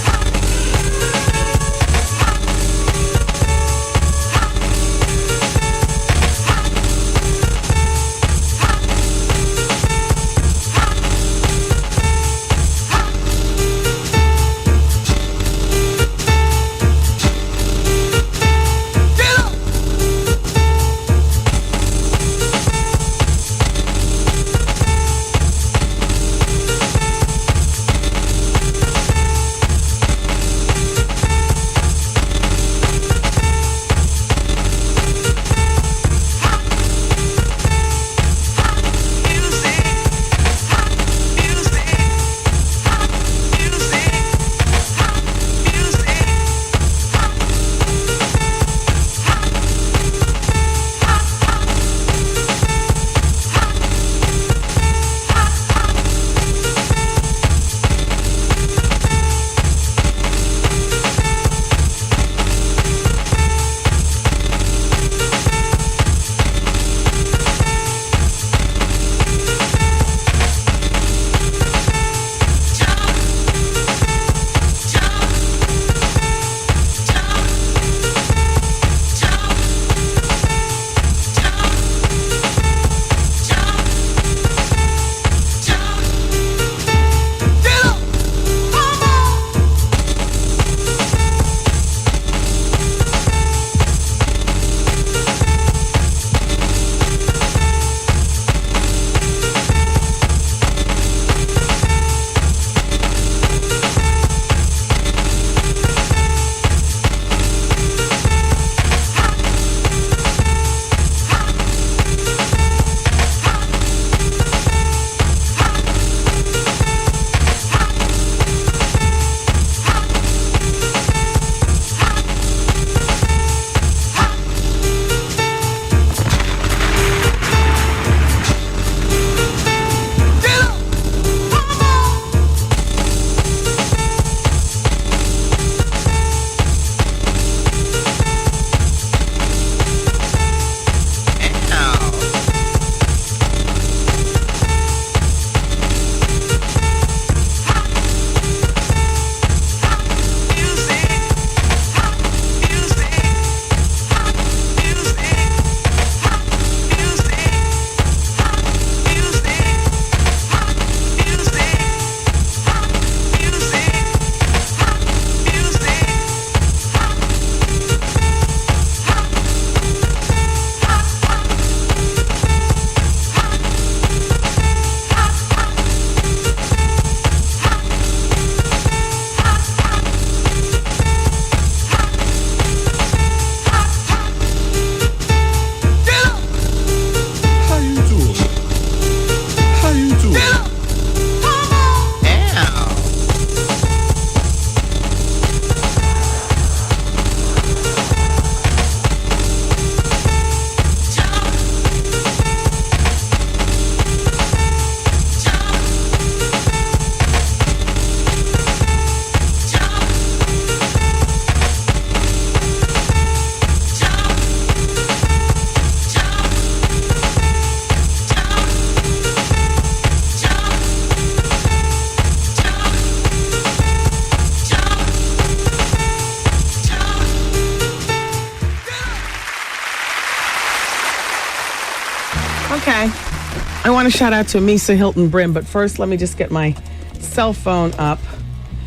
want to shout out to Misa Hilton Brim, but first let me just get my cell phone up.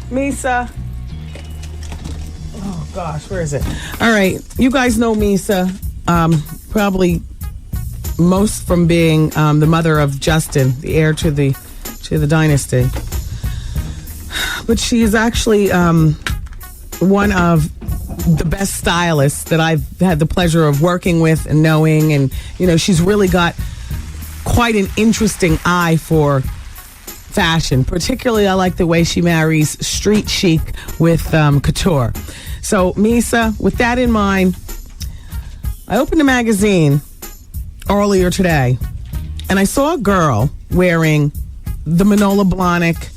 Misa. Oh, gosh, where is it? All right. You guys know Misa, probably most from being the mother of Justin, the heir to the dynasty. But she is actually one of the best stylists that I've had the pleasure of working with and knowing. And, you know, she's really got quite an interesting eye for fashion. Particularly, I like the way she marries street chic with couture. So, Misa, with that in mind, I opened a magazine earlier today, and I saw a girl wearing the Manolo Blahnik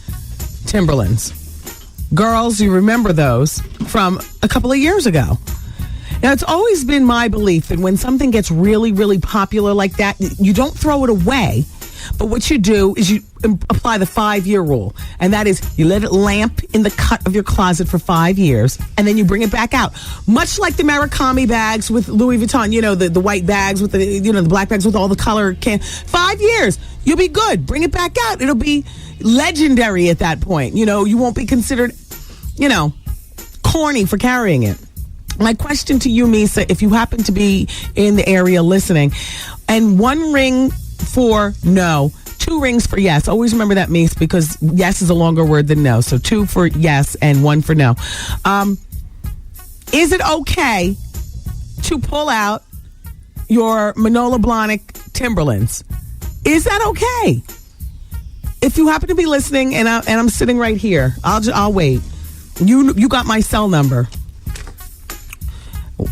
Timberlands. Girls, you remember those from a couple of years ago. Now, it's always been my belief that when something gets really, really popular like that, you don't throw it away. But what you do is you apply the 5-year rule. And that is you let it lamp in the cut of your closet for 5 years, and then you bring it back out. Much like the Murakami bags with Louis Vuitton, you know, the white bags with the, you know, the black bags with all the color. 5 years, you'll be good. Bring it back out. It'll be legendary at that point. You know, you won't be considered, you know, corny for carrying it. My question to you, Misa, if you happen to be in the area listening, and 1 ring for no, 2 rings for yes. Always remember that, Misa, because yes is a longer word than no. So 2 for yes and 1 for no. Is it okay to pull out your Manolo Blahnik Timberlands? Is that okay? If you happen to be listening and I'm sitting right here, I'll wait. You got my cell number.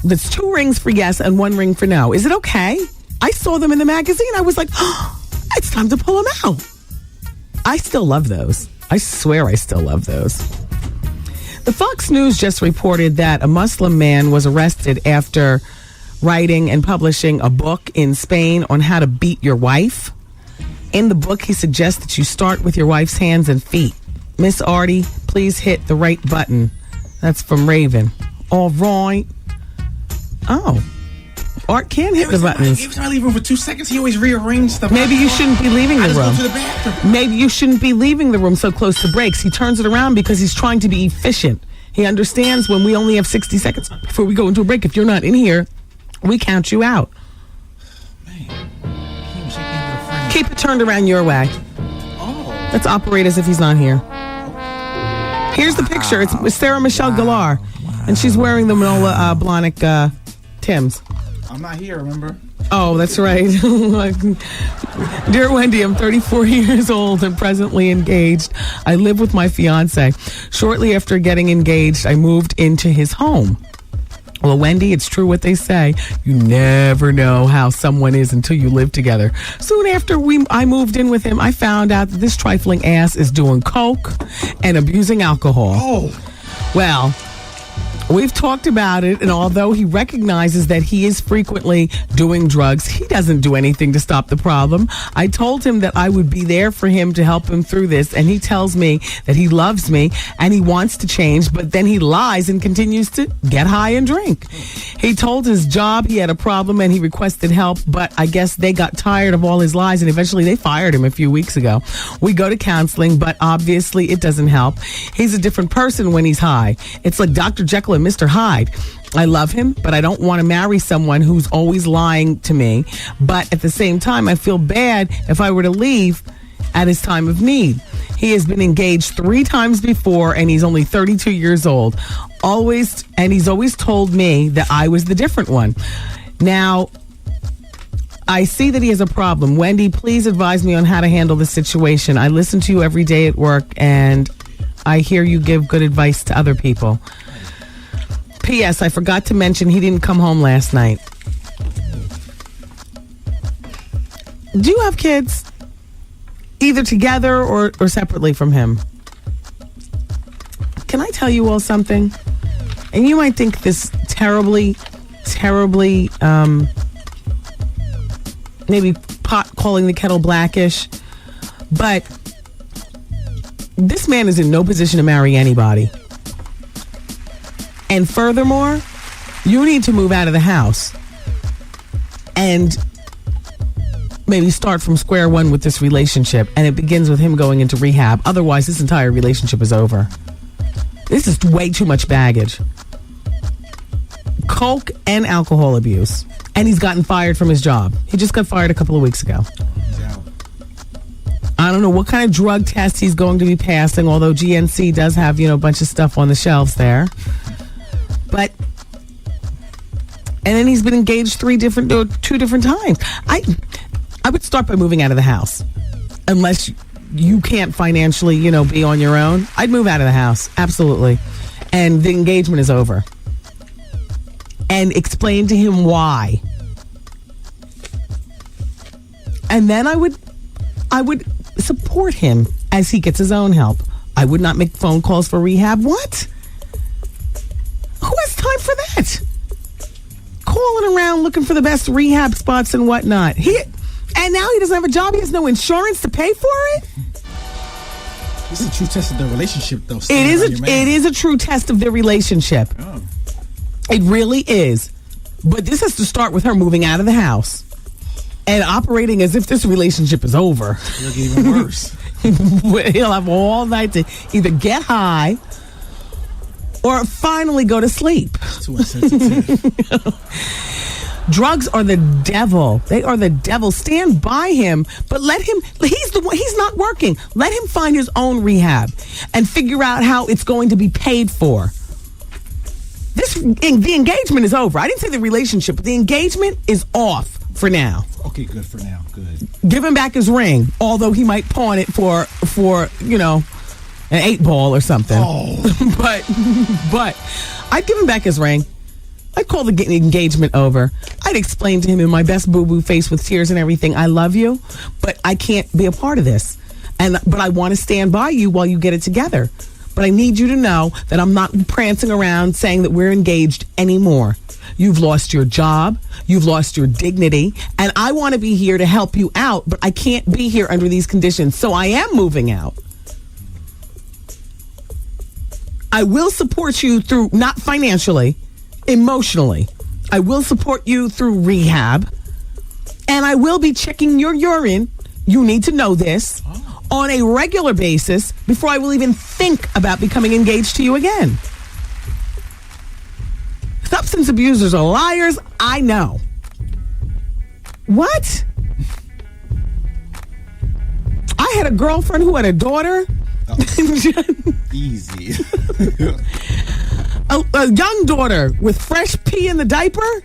That's 2 rings for yes and 1 ring for no. Is it okay? I saw them in the magazine. I was like, oh, it's time to pull them out. I still love those. I swear I still love those. The Fox News just reported that a Muslim man was arrested after writing and publishing a book in Spain on how to beat your wife. In the book, he suggests that you start with your wife's hands and feet. Miss Artie, please hit the right button. That's from Raven. All right. Oh. Art can hit the buttons. Every time I leave room for 2 seconds, he always rearranges stuff. Maybe you shouldn't be leaving the room. I just go to the bathroom. Maybe you shouldn't be leaving the room so close to breaks. He turns it around because he's trying to be efficient. He understands when we only have 60 seconds before we go into a break. If you're not in here, we count you out. Man. Keep it turned around your way. Oh. Let's operate as if he's not here. Here's the picture. It's Sarah Michelle Gellar. Wow. And she's wearing the Manolo Blahnik Tims. I'm not here, remember? Oh, that's right. Dear Wendy, I'm 34 years old and presently engaged. I live with my fiance. Shortly after getting engaged, I moved into his home. Well, Wendy, it's true what they say. You never know how someone is until you live together. Soon after I moved in with him, I found out that this trifling ass is doing coke and abusing alcohol. Oh. Well, we've talked about it, and although he recognizes that he is frequently doing drugs, he doesn't do anything to stop the problem. I told him that I would be there for him to help him through this, and he tells me that he loves me and he wants to change, but then he lies and continues to get high and drink. He told his job he had a problem and he requested help, but I guess they got tired of all his lies and eventually they fired him a few weeks ago. We go to counseling, but obviously it doesn't help. He's a different person when he's high. It's like Dr. Jekyll and Mr. Hyde. I love him, but I don't want to marry someone who's always lying to me. But at the same time, I feel bad if I were to leave at his time of need. He has been engaged 3 times before, and he's only 32 years old. He's always told me that I was the different one. Now, I see that he has a problem. Wendy, please advise me on how to handle the situation. I listen to you every day at work, and I hear you give good advice to other people. P.S. I forgot to mention he didn't come home last night. Do you have kids? Either together or separately from him? Can I tell you all something? And you might think this terribly, maybe pot calling the kettle blackish, but this man is in no position to marry anybody. And furthermore, you need to move out of the house and maybe start from square one with this relationship, and it begins with him going into rehab. Otherwise, this entire relationship is over. This is way too much baggage. Coke and alcohol abuse. And he's gotten fired from his job. He just got fired a couple of weeks ago. I don't know what kind of drug test he's going to be passing, although GNC does have, a bunch of stuff on the shelves there. But, and then he's been engaged two different times. I would start by moving out of the house. Unless you can't financially, be on your own. I'd move out of the house. Absolutely. And the engagement is over. And explain to him why. And then I would support him as he gets his own help. I would not make phone calls for rehab. What? Who has time for that? Calling around looking for the best rehab spots and whatnot. And now he doesn't have a job. He has no insurance to pay for it. This is a true test of their relationship, though. It is a true test of their relationship. Oh. It really is. But this has to start with her moving out of the house and operating as if this relationship is over. It'll get even worse. He'll have all night to either get high or finally go to sleep. Too insensitive. Drugs are the devil. They are the devil. Stand by him, but let him, he's not working. Let him find his own rehab and figure out how it's going to be paid for. The engagement is over. I didn't say the relationship, but the engagement is off for now. Okay, good for now. Good. Give him back his ring, although he might pawn it for an 8-ball or something. Oh. but I'd give him back his ring. I'd call the engagement over. I'd explain to him in my best boo-boo face with tears and everything, I love you, but I can't be a part of this. But I want to stand by you while you get it together. But I need you to know that I'm not prancing around saying that we're engaged anymore. You've lost your job. You've lost your dignity. And I want to be here to help you out, but I can't be here under these conditions. So I am moving out. I will support you through, not financially, emotionally. I will support you through rehab. And I will be checking your urine. You need to know this. On a regular basis before I will even think about becoming engaged to you again. Substance abusers are liars. I know. What? I had a girlfriend who had a daughter. Easy. a young daughter with fresh pee in the diaper.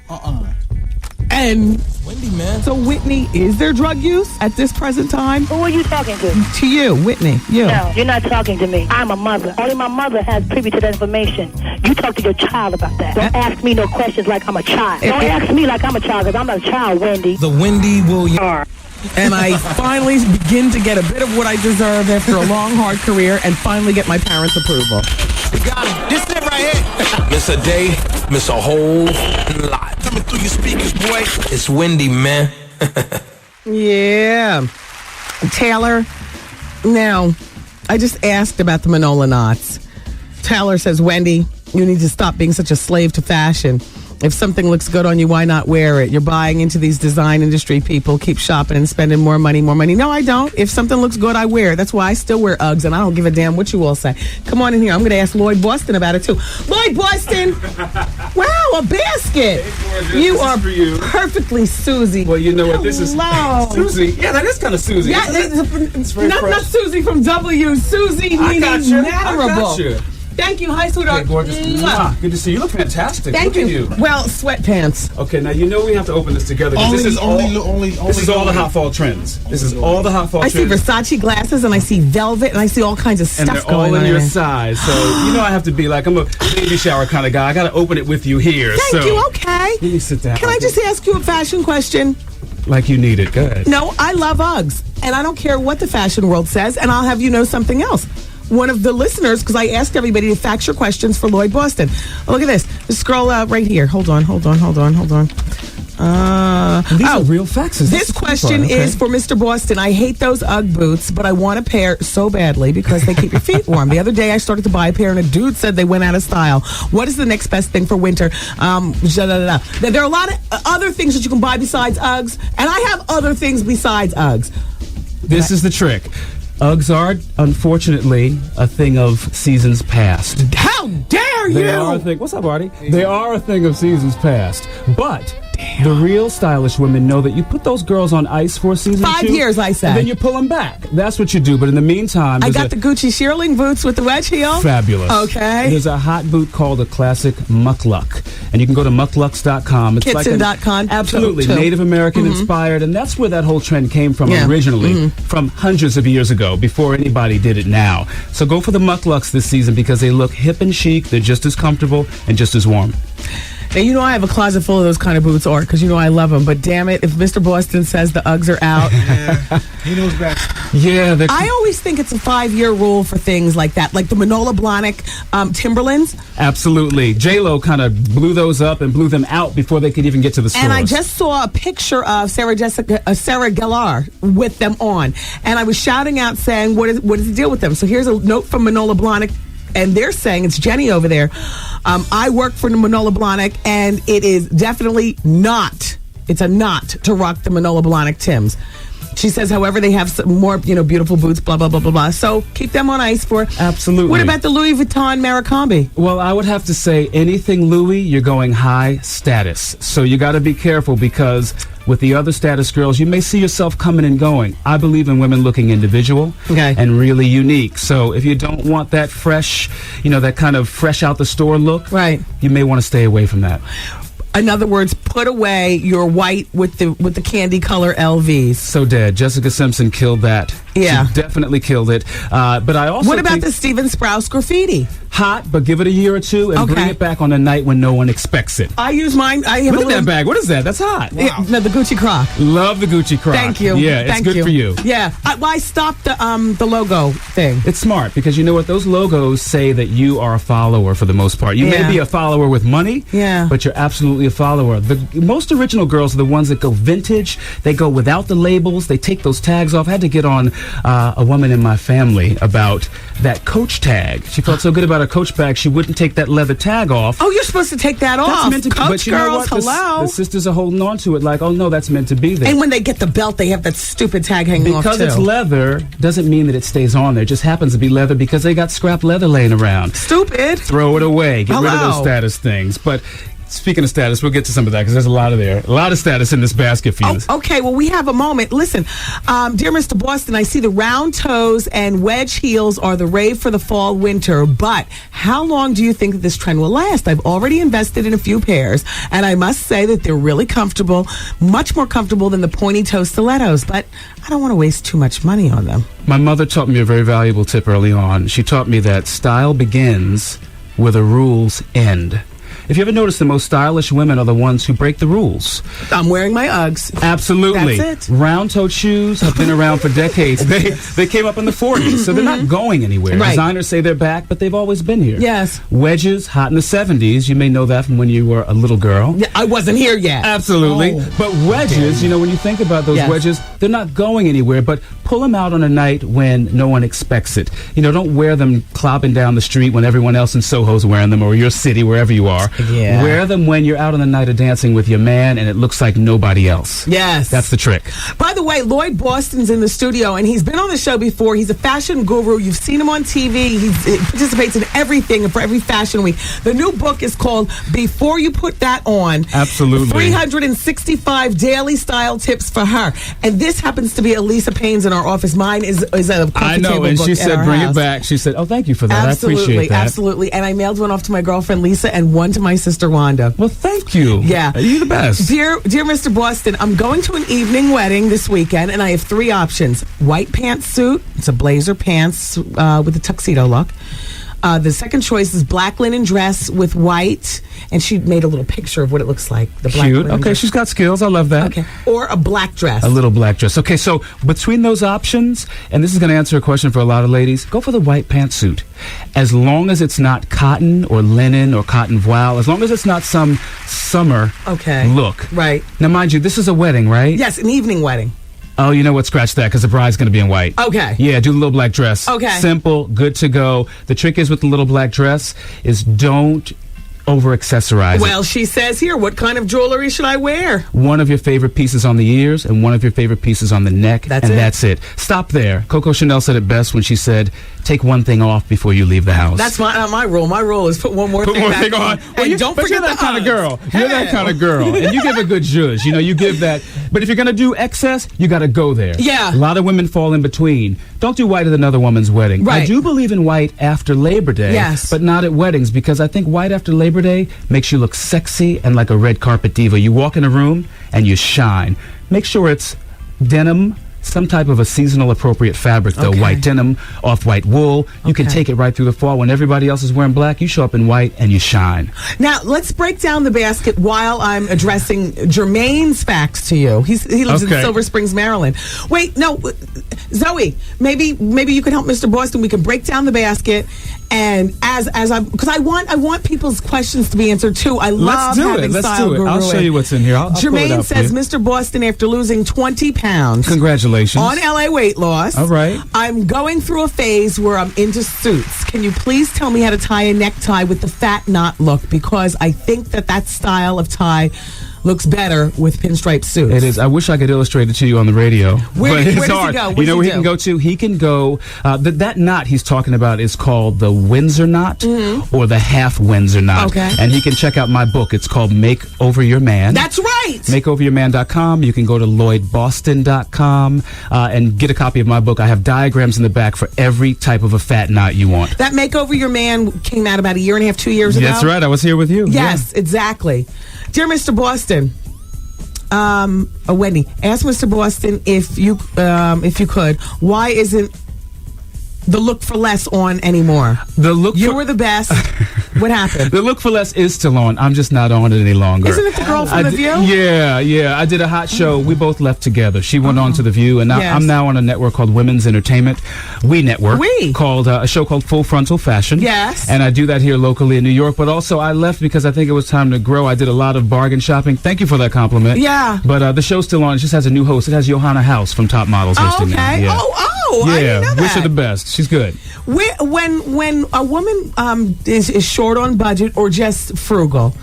And Wendy, man. So, Whitney, is there drug use at this present time? Who are you talking to? To you, Whitney. You. No, you're not talking to me. I'm a mother. Only my mother has privy to that information. You talk to your child about that. Don't ask me no questions like I'm a child. Don't ask me like I'm a child, because I'm not a child, Wendy. The Wendy Williams. And I finally begin to get a bit of what I deserve after a long, hard career and finally get my parents' approval. You got it. This is it right here. Miss a day, miss a whole lot. Coming through your speakers, boy. It's Wendy, man. Yeah. Taylor, now, I just asked about the Manola knots. Taylor says, Wendy, you need to stop being such a slave to fashion. If something looks good on you, why not wear it? You're buying into these design industry people. Keep shopping and spending more money. No, I don't. If something looks good, I wear it. That's why I still wear Uggs, and I don't give a damn what you all say. Come on in here. I'm going to ask Lloyd Boston about it, too. Lloyd Boston! Wow, a basket! You are perfectly Susie. Well, you know what? This is Hello. Susie. Yeah, that is kind of Susie. Yeah, not Susie from W. Susie I got you. Memorable. I got you. Thank you, hi, sweetheart. Okay, gorgeous. Good to see you. You look fantastic. Thank look you. At you. Well, sweatpants. Okay, now you know we have to open this together. This is all the hot fall trends. This is all the hot fall trends. I see Versace glasses, and I see velvet, and I see all kinds of stuff going on. And they're all in your size. So, you know I have to be like, I'm a baby shower kind of guy. I got to open it with you here. Thank you, okay. Let me sit down. Can I just ask you a fashion question? Like you need it. Go ahead. No, I love Uggs, and I don't care what the fashion world says, and I'll have you know something else. One of the listeners, because I asked everybody to fax your questions for Lloyd Boston. Oh, look at this. Just scroll out right here. Hold on. These are real facts. This question is for Mr. Boston. I hate those Ugg boots, but I want a pair so badly because they keep your feet warm. The other day I started to buy a pair and a dude said they went out of style. What is the next best thing for winter? There are a lot of other things that you can buy besides Uggs, and I have other things besides Uggs. This is the trick. Uggs are, unfortunately, a thing of seasons past. How dare you! They are a thing. What's up, Artie? They are a thing of seasons past. But the real stylish women know that you put those girls on ice for a season or 5 two, years, I said. and then you pull them back. That's what you do. But in the meantime, I got the Gucci shearling boots with the wedge heel. Fabulous. Okay. There's a hot boot called a classic muckluck, and you can go to mucklux.com. It's Kitson.com. Absolutely Native American inspired, and that's where that whole trend came from originally, from hundreds of years ago, before anybody did it now. So go for the mucklucks this season because they look hip and chic. They're just as comfortable and just as warm. Now, you know I have a closet full of those kind of boots, Art, because you know I love them. But damn it, if Mr. Boston says the Uggs are out. He knows best. Yeah. I always think it's a 5-year rule for things like that, like the Manola Blahnik Timberlands. Absolutely. J-Lo kind of blew those up and blew them out before they could even get to the stores. And I just saw a picture of Sarah Gellar with them on. And I was shouting out saying, what is the deal with them? So here's a note from Manola Blahnik. And they're saying, it's Jenny over there, I work for Manola Blahnik, and it is definitely not, it's a not to rock the Manola Blahnik Tims. She says, however, they have some more, beautiful boots, blah, blah, blah, blah, blah. So keep them on ice for... Absolutely. What about the Louis Vuitton Maricombi? Well, I would have to say anything Louis, you're going high status. So you got to be careful because with the other status girls, you may see yourself coming and going. I believe in women looking individual and really unique. So if you don't want that fresh, that kind of fresh out the store look, you may want to stay away from that. In other words, put away your white with the candy color LVs. So dead. Jessica Simpson killed that. Yeah. She definitely killed it. But I also What about the Steven Sprouse graffiti? Hot, but give it a year or two and bring it back on a night when no one expects it. I use mine. Look at that bag. What is that? That's hot. Wow. No, the Gucci Croc. Love the Gucci Croc. Thank you. Yeah, it's good for you. Yeah. I stopped the logo thing. It's smart because you know what? Those logos say that you are a follower for the most part. You may be a follower with money, but you're absolutely a follower. The most original girls are the ones that go vintage. They go without the labels. They take those tags off. I had to get on a woman in my family about that Coach tag. She felt so good about her Coach bag, she wouldn't take that leather tag off. Oh, you're supposed to take that off. That's meant to be. Coach But you know girls, what? hello. The sisters are holding on to it like, oh, no, that's meant to be there. And when they get the belt, they have that stupid tag hanging off, Because too. it's leather doesn't mean that it stays on there. It just happens to be leather because they got scrap leather laying around. Stupid. Throw it away. Get rid of those status things. But speaking of status, we'll get to some of that because there's a lot of status in this basket for you. Oh, okay, well, we have a moment. Listen, dear Mr. Boston, I see the round toes and wedge heels are the rave for the fall, winter, but how long do you think that this trend will last? I've already invested in a few pairs, and I must say that they're really comfortable, much more comfortable than the pointy toe stilettos, but I don't want to waste too much money on them. My mother taught me a very valuable tip early on. She taught me that style begins where the rules end. If you ever notice, the most stylish women are the ones who break the rules. I'm wearing my Uggs. Absolutely. That's it. Round-toed shoes have been around for decades. They came up in the 40s, so they're not going anywhere. Right. Designers say they're back, but they've always been here. Yes. Wedges, hot in the 70s. You may know that from when you were a little girl. Yeah, I wasn't here yet. Absolutely. Oh. But wedges, when you think about those wedges, they're not going anywhere, but pull them out on a night when no one expects it. Don't wear them clopping down the street when everyone else in Soho's wearing them, or your city, wherever you are. Yeah. Wear them when you're out on the night of dancing with your man and it looks like nobody else. Yes. That's the trick. By the way, Lloyd Boston's in the studio, and he's been on the show before. He's a fashion guru. You've seen him on TV. He participates in everything for every fashion week. The new book is called Before You Put That On. Absolutely. 365 daily style tips for her. And this happens to be Elisa Payne's in our office. Mine is a coffee I know, table and book she at said, our bring house. it back. She said, oh, thank you for that. Absolutely, I appreciate that. absolutely. And I mailed one off to my girlfriend Lisa and one to my sister Wanda. Well, thank you. Yeah. You're the best. Dear Mr. Boston, I'm going to an evening wedding this weekend, and I have three options. White pantsuit. It's a blazer pants with a tuxedo look. The second choice is black linen dress with white, and she made a little picture of what it looks like. The black Cute. linen Okay, dress. she's got skills. I love that. Okay. Or a black dress. A little black dress. Okay, so between those options, and this is going to answer a question for a lot of ladies, go for the white pantsuit. As long as it's not cotton or linen or cotton voile, as long as it's not some summer look. Right. Now, mind you, this is a wedding, right? Yes, an evening wedding. Oh, you know what? Scratch that, because the bride's going to be in white. Okay. Yeah, do the little black dress. Okay. Simple, good to go. The trick is with the little black dress is don't over-accessorize Well, she says here, what kind of jewelry should I wear? one of your favorite pieces on the ears and one of your favorite pieces on the neck. That's it. Stop there. Coco Chanel said it best when she said, take one thing off before you leave the house. That's not my rule. My rule is put one more thing back on. Well, And don't but forget you're that the kind of girl. Uggs. You're that kind of girl. And you give a good zhuzh. You know, you give that. But if you're going to do excess, you got to go there. Yeah. A lot of women fall in between. Don't do white at another woman's wedding. Right. I do believe in white after Labor Day. Yes. But not at weddings, because I think white after Labor Day makes you look sexy and like a red carpet diva. You walk in a room and you shine. Make sure it's denim, some type of a seasonal appropriate fabric, though. Okay. White denim, off-white wool. You can take it right through the fall. When everybody else is wearing black, you show up in white and you shine. Now, let's break down the basket while I'm addressing Jermaine's facts to you. He lives in Silver Springs, Maryland. Wait, no, Zoe, maybe you could help Mr. Boston. We can break down the basket, and because I want people's questions to be answered too. I love having style guru. I'll show you what's in here. I'll pull it Jermaine out for says, you. Mr. Boston, after losing 20 pounds. Congratulations. On LA weight loss. All right. I'm going through a phase where I'm into suits. Can you please tell me how to tie a necktie with the fat knot look? Because I think that style of tie looks better with pinstripe suits. It is. I wish I could illustrate it to you on the radio. Where but it's does he hard. go? You know where he can go to? He can go. That knot he's talking about is called the Windsor knot or the half Windsor knot. Okay. And he can check out my book. It's called Make Over Your Man. That's right. MakeOverYourMan.com. You can go to LloydBoston.com and get a copy of my book. I have diagrams in the back for every type of a fat knot you want. That Make Over Your Man came out about a year and a half, 2 years ago. That's right. I was here with you. Yes, exactly. Dear Mr. Boston, Wendy, ask Mr. Boston if you could, why isn't the Look for Less on anymore? You were the best. What happened? The Look for Less is still on. I'm just not on it any longer. Isn't it the girl from The View? Yeah. I did a hot show. We both left together. She went on to The View, and now I'm now on a network called Women's Entertainment. We Network. Called a show called Full Frontal Fashion. Yes. And I do that here locally in New York. But also, I left because I think it was time to grow. I did a lot of bargain shopping. Thank you for that compliment. Yeah. But the show's still on. It just has a new host. It has Johanna House from Top Models hosting now. Okay. Yeah. I didn't know that. Wish her the best. She's good. When a woman is short on budget or just frugal,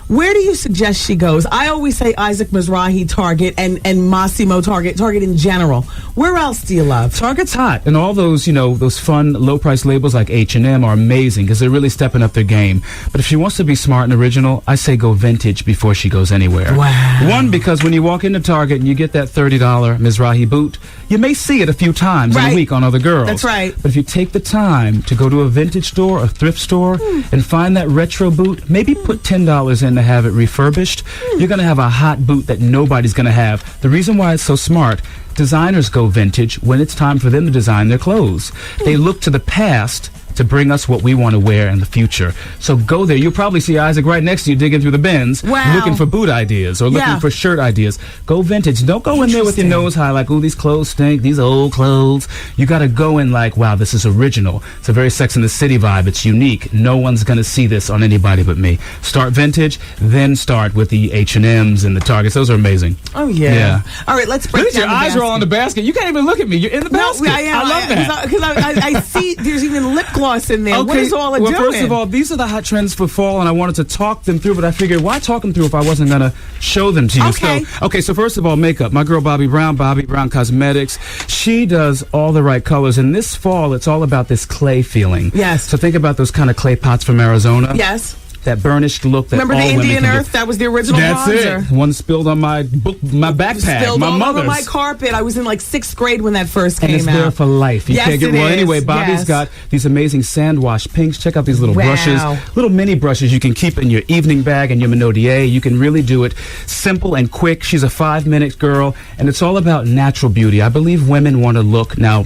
where do you suggest she goes? I always say Isaac Mizrahi Target and Massimo Target in general. Where else do you love? Target's hot, and all those those fun low price labels like H&M are amazing because they're really stepping up their game. But if she wants to be smart and original, I say go vintage before she goes anywhere. Wow. One, because when you walk into Target and you get that $30 Mizrahi boot, you may see it a few times in a week on other girls. That's right. But if you take the time to go to a vintage store, a thrift store, and find that retro boot, maybe put $10 in to have it refurbished, you're going to have a hot boot that nobody's going to have. The reason why it's so smart, designers go vintage when it's time for them to design their clothes. They look to the past to bring us what we want to wear in the future. So go there. You'll probably see Isaac right next to you digging through the bins, looking for boot ideas or looking for shirt ideas. Go vintage. Don't go in there with your nose high like, ooh, these clothes stink, these are old clothes. You got to go in like, wow, this is original. It's a very Sex and the City vibe. It's unique. No one's going to see this on anybody but me. Start vintage, then start with the H&Ms and the Targets. Those are amazing. Oh, yeah. All right, let's break down your eyes are all in the basket. You can't even look at me. You're in the basket. No, I am. I love that. Because I see there's even lip gloss in there. Okay. What is all it doing? First of all, these are the hot trends for fall, and I wanted to talk them through, but I figured why talk them through if I wasn't going to show them to you? Okay. So first of all, makeup. My girl Bobby Brown Cosmetics, she does all the right colors, and this fall, it's all about this clay feeling. Yes. So think about those kind of clay pots from Arizona. Yes. That burnished look that Remember all the women Indian can Earth? get. That was the original That's bronzer. it. One spilled on my backpack. Spilled my all mother's. over my carpet. I was in like 6th grade when that first came And it's out. there for life. You Yes, can't get it well. is. Anyway, Bobby's Yes. got these amazing sand wash pinks. Check out these little brushes, little mini brushes you can keep in your evening bag and your Minaudier. You can really do it simple and quick. She's a 5-minute girl, and it's all about natural beauty. I believe women want to look now.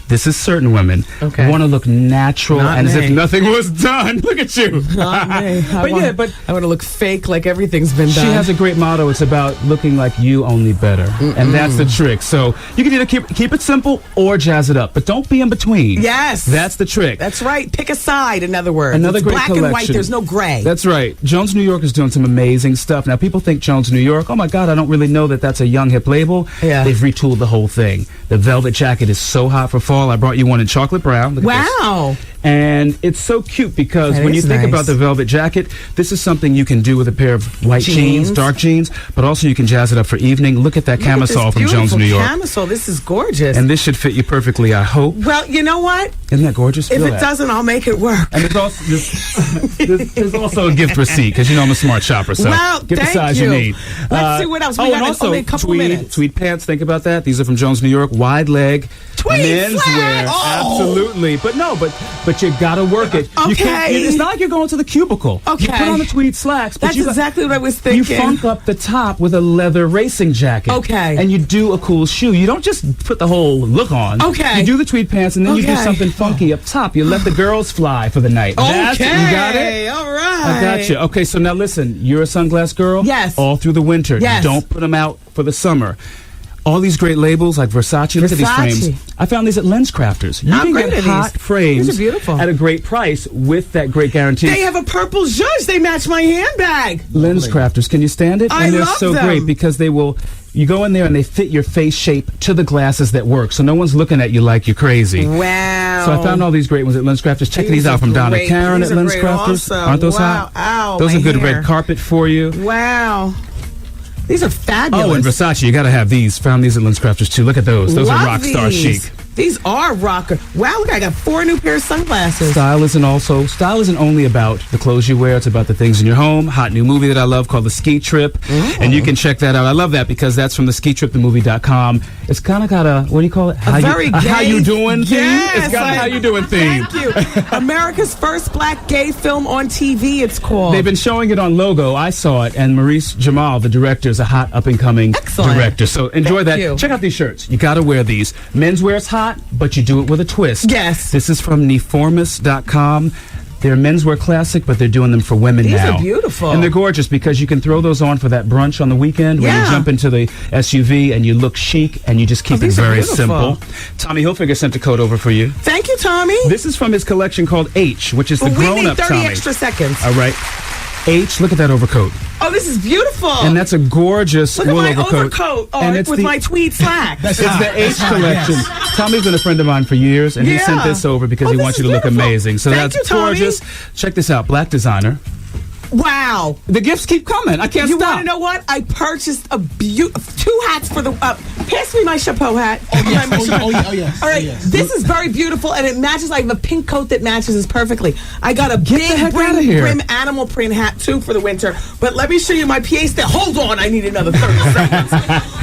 this is certain women, want to look natural and as if nothing was done. Look at you. Not me. But I want to look fake like everything's been done. She has a great motto. It's about looking like you, only better. And that's the trick. So you can either keep it simple or jazz it up, but don't be in between. Yes. That's the trick. That's right. Pick a side, in other words. Another it's great black collection. and white. There's no gray. That's right. Jones New York is doing some amazing stuff. Now, people think Jones New York, oh my God, I don't really know that that's a young hip label. Yeah. They've retooled the whole thing. The velvet jacket is so hot for fall. I brought you one in chocolate brown. Look at wow. this. And it's so cute because when you think about the velvet jacket, this is something you can do with a pair of white jeans, dark jeans, but also you can jazz it up for evening. Look at that camisole from Jones New York. Camisole. This is gorgeous. And this should fit you perfectly, I hope. Well, you know what? Isn't that gorgeous? If it doesn't, I'll make it work. And there's also, there's also a gift receipt because you know I'm a smart shopper, so get the size you need. Let's see what else. We got also only a couple minutes. Tweed pants. Think about that. These are from Jones New York. Wide leg. Menswear. Absolutely. But you gotta work it. Okay. You can't, it's not like you're going to the cubicle. Okay. You put on the tweed slacks. But That's exactly what I was thinking. You funk up the top with a leather racing jacket. Okay. And you do a cool shoe. You don't just put the whole look on. Okay. You do the tweed pants and then you do something funky up top. You let the girls fly for the night. Okay. You got it? All right. I got you. Okay, so now listen. You're a sunglass girl? Yes. All through the winter. Yes. Don't put them out for the summer. All these great labels like Versace. Look at these frames. I found these at Lens Crafters. You can get hot frames These are beautiful. at a great price with that great guarantee. They have a purple zhuzh. They match my handbag. Lens Crafters. Can you stand it? I and they're love so them. great because they will. You go in there and they fit your face shape to the glasses that work. So no one's looking at you like you're crazy. Wow. So I found all these great ones at Lens Crafters. Check these out from Donna Karen at Lens Crafters. Aren't those hot? Ow, those my are good hair. red carpet for you. Wow. These are fabulous. Oh, and Versace, you got to have these. Found these at Lens Crafters too. Look at those. Those are rock star chic. These are rocker. Wow, look, I got 4 new pairs of sunglasses. Style isn't only about the clothes you wear. It's about the things in your home. Hot new movie that I love called The Ski Trip. And you can check that out. I love that because that's from the skitripthemovie.com. It's kind of got a, what do you call it? How you doing theme? Yes, It's got a how you doing theme. Thank you. America's first black gay film on TV, it's called. They've been showing it on Logo. I saw it. And Maurice Jamal, the director, is a hot up-and-coming director. So enjoy that. Check out these shirts. You got to wear these. Menswear is hot, but you do it with a twist. Yes. This is from Neformus.com. They're menswear classic, but they're doing them for women now. These are beautiful. And they're gorgeous because you can throw those on for that brunch on the weekend where you jump into the SUV and you look chic and you just keep it very simple. Tommy Hilfiger sent a code over for you. Thank you, Tommy. This is from his collection called H, which is the grown-up We need 30 Tommy. extra seconds. All right. H, look at that overcoat. Oh, this is beautiful. And that's a gorgeous Look at wool my overcoat. and it's with my tweed slacks. It's the H collection. Tommy's been a friend of mine for years, and he sent this over because he wants you to look amazing. So Thank that's you, Tommy. gorgeous. Check this out. Black designer. Wow. The gifts keep coming. I can't You stop. want to know what? I purchased 2 hats for the... pass me my chapeau hat. Yes. All right. This is very beautiful, and it matches. I have a pink coat that matches this perfectly. I got a big brim animal print hat, too, for the winter. But let me show you my PA stand. Hold on. I need another 30 seconds.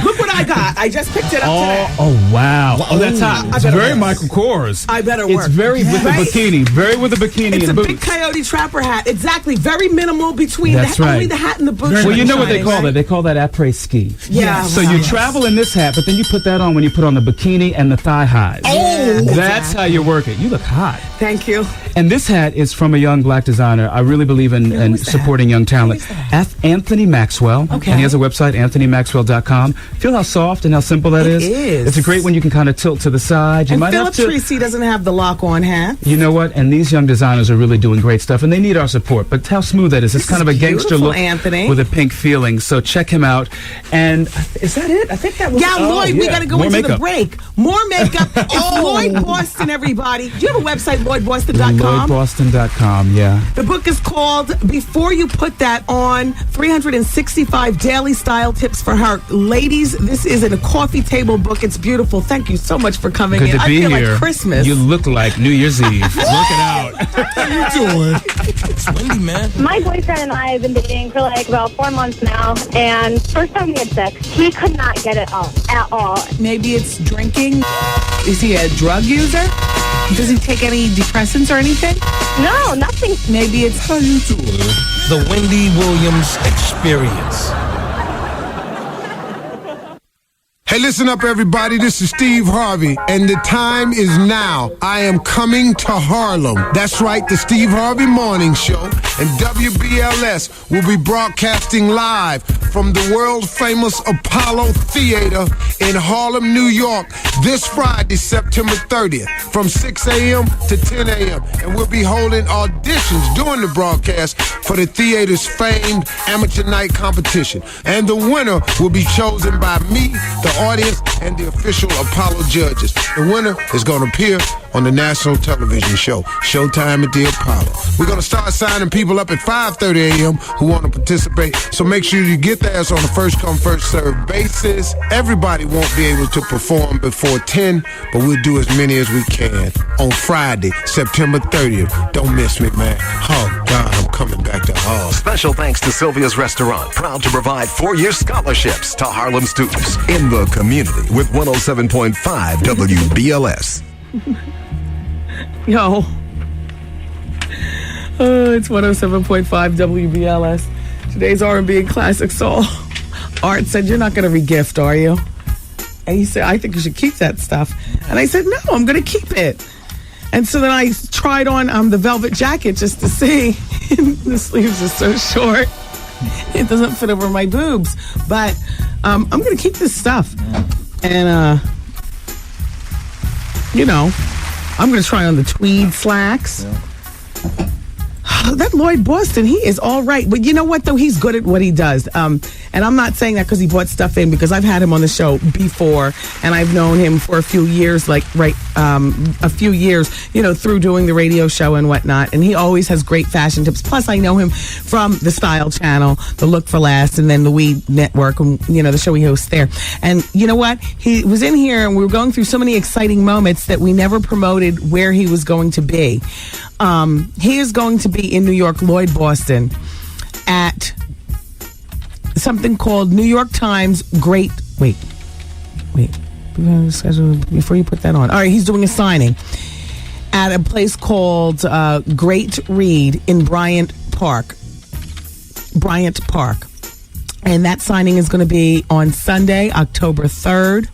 Look what I got. I just picked it up today. Oh, wow. Oh, that's hot. It's very Michael Kors. I better work. It's very with the bikini. Very with the bikini It's and a boots. big coyote trapper hat. Exactly. Very minimal between That's right. only the hat and the boots. Well, you know what they call that? They call that après ski. Yeah. So you travel in this hat, but then you put that on when you put on the bikini and the thigh highs. Oh, that's how you work it. You look hot. Thank you. And this hat is from a young black designer. I really believe in supporting young talent. Anthony Maxwell. Okay. And he has a website, anthonymaxwell.com. Feel how soft and how simple that is? It is. It's a great one you can kind of tilt to the side. You And might Philip have to. Treacy doesn't have the lock-on hat. You know what? And these young designers are really doing great stuff, and they need our support. But how smooth that is. It's kind of a gangster beautiful, look Anthony. with a pink feeling. So check him out. And is that it? I think that was Lloyd, we got to go More into makeup. the break. More makeup. It's Lloyd Boston, everybody. Do you have a website, lloydboston.com? LloydBoston.com, yeah. The book is called Before You Put That On, 365 Daily Style Tips for Her. Ladies, this is a coffee table book. It's beautiful. Thank you so much for coming Good in. to be I feel here. like Christmas. You look like New Year's Eve. Work it out. How you doing? It's Wendy, man. My boyfriend and I have been dating for like about 4 months now, and first time we had sex, he could not get it up at all. Maybe it's drinking. Is he a drug user? Does he take any depressants or anything? No, nothing. Maybe it's... How you doing? The Wendy Williams Experience. Hey, listen up, everybody. This is Steve Harvey, and the time is now. I am coming to Harlem. That's right, the Steve Harvey Morning Show and WBLS will be broadcasting live from the world-famous Apollo Theater in Harlem, New York, this Friday, September 30th, from 6 a.m. to 10 a.m. And we'll be holding auditions during the broadcast for the theater's famed amateur night competition. And the winner will be chosen by me, the audience, and the official Apollo judges. The winner is going to appear on the national television show, Showtime at the Apollo. We're going to start signing people up at 5:30 a.m. who want to participate, so make sure you get theirs on a first-come, first-served basis. Everybody won't be able to perform before 10, but we'll do as many as we can on Friday, September 30th. Don't miss me, man. Oh, God, I'm coming back to Harlem. Special thanks to Sylvia's Restaurant, proud to provide 4-year scholarships to Harlem students in the community with 107.5 WBLS. Yo. It's 107.5 WBLS. Today's R&B and classic soul. Art said, "You're not going to regift, are you?" And he said, "I think you should keep that stuff." And I said, "No, I'm going to keep it." And so then I tried on the velvet jacket just to see. The sleeves are so short. It doesn't fit over my boobs. But I'm going to keep this stuff. And, you know, I'm going to try on the tweed slacks. That Lloyd Boston, he is all right. But you know what, though? He's good at what he does. And I'm not saying that because he brought stuff in, because I've had him on the show before, and I've known him for a few years, through doing the radio show and whatnot. And he always has great fashion tips. Plus, I know him from the Style Channel, the Look for Last, and then the Weed Network, and, you know, the show he hosts there. And you know what? He was in here, and we were going through so many exciting moments that we never promoted where he was going to be. He is going to be in New York, Lloyd Boston, at something called New York Times Great. Wait. Before you put that on. All right, he's doing a signing at a place called Great Read in Bryant Park. And that signing is going to be on Sunday, October 3rd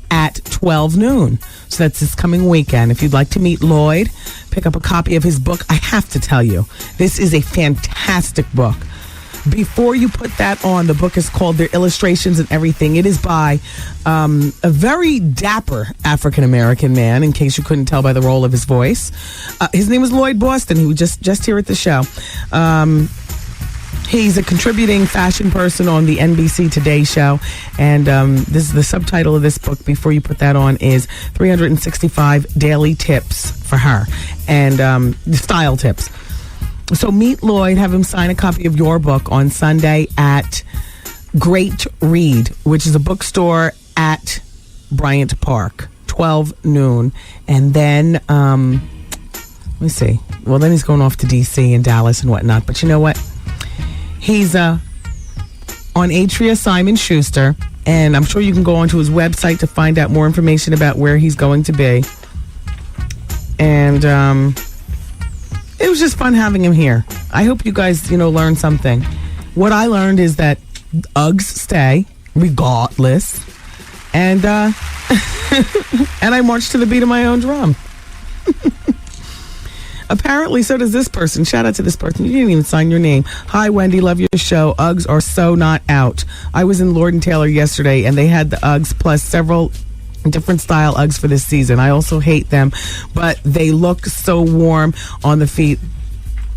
at 12 noon. So that's this coming weekend. If you'd like to meet Lloyd, pick up a copy of his book. I have to tell you, this is a fantastic book. Before you put that on, the book is called Their Illustrations and Everything. It is by a very dapper African-American man, in case you couldn't tell by the roll of his voice. His name is Lloyd Boston, who was just here at the show. He's a contributing fashion person on the NBC Today show. And this is the subtitle of this book, before you put that on, is 365 Daily Tips for Her. And style tips. So meet Lloyd, have him sign a copy of your book on Sunday at Great Read, which is a bookstore at Bryant Park, 12 noon. And then, let me see. Well, then he's going off to D.C. and Dallas and whatnot. But you know what? He's on Atria Simon Schuster, and I'm sure you can go onto his website to find out more information about where he's going to be. And it was just fun having him here. I hope you guys, learned something. What I learned is that Uggs stay regardless, and and I march to the beat of my own drum. Apparently, so does this person. Shout out to this person. You didn't even sign your name. Hi, Wendy. Love your show. Uggs are so not out. I was in Lord & Taylor yesterday, and they had the Uggs plus several different style Uggs for this season. I also hate them, but they look so warm on the feet.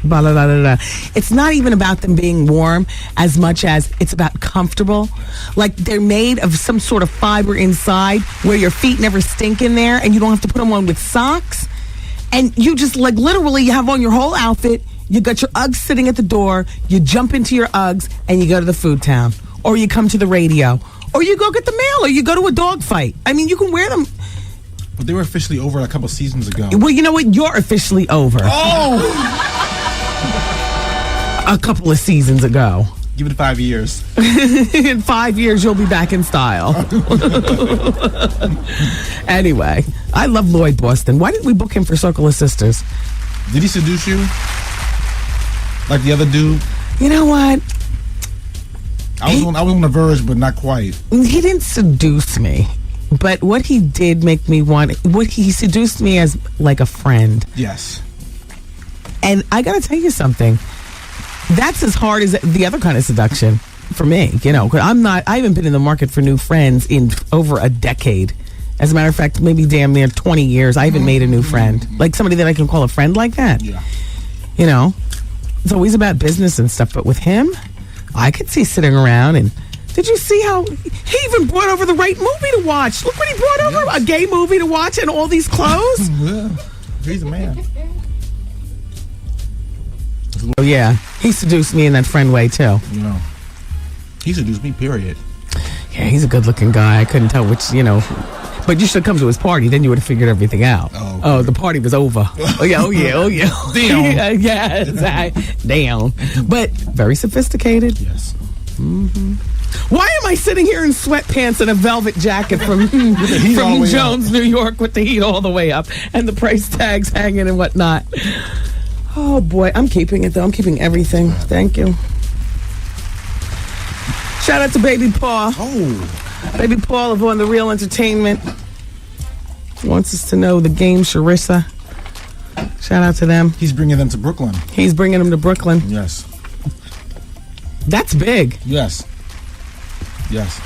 Blah, blah, blah, blah, blah. It's not even about them being warm as much as it's about comfortable. Like they're made of some sort of fiber inside where your feet never stink in there, and you don't have to put them on with socks. And you just literally you have on your whole outfit. You got your Uggs sitting at the door. You jump into your Uggs and you go to the food town, or you come to the radio, or you go get the mail, or you go to a dog fight. I mean, you can wear them. But they were officially over a couple seasons ago. Well, you know what? You're officially over. Oh! A couple of seasons ago. Give it 5 years. In 5 years, you'll be back in style. Anyway, I love Lloyd Boston. Why didn't we book him for Circle of Sisters? Did he seduce you? Like the other dude? You know what? I was on the verge, but not quite. He didn't seduce me, but what he did make me want. He seduced me as like a friend. Yes. And I got to tell you something. That's as hard as the other kind of seduction for me. You know, 'cause I haven't been in the market for new friends in over a decade. As a matter of fact, maybe damn near 20 years. I haven't made a new friend, like somebody that I can call a friend like that. Yeah. You know, it's always about business and stuff. But with him, I could see sitting around and. Did you see how he even brought over the right movie to watch? Look what he brought over, a gay movie to watch and all these clothes. Yeah. He's a man. Oh, yeah. He seduced me in that friend way, too. Yeah. He seduced me, period. Yeah, he's a good-looking guy. I couldn't tell which, you know. But you should have come to his party. Then you would have figured everything out. Oh, the party was over. Oh, yeah. Damn. Damn. But very sophisticated. Yes. Mm-hmm. Why am I sitting here in sweatpants and a velvet jacket from Jones, New York, with the heat all the way up and the price tags hanging and whatnot? Oh, boy. I'm keeping it, though. I'm keeping everything. Thank you. Shout out to Baby Paul. Oh. Baby Paul of On The Real Entertainment. Wants us to know the game, Sharissa. Shout out to them. He's bringing them to Brooklyn. He's bringing them to Brooklyn. Yes. That's big. Yes. Yes.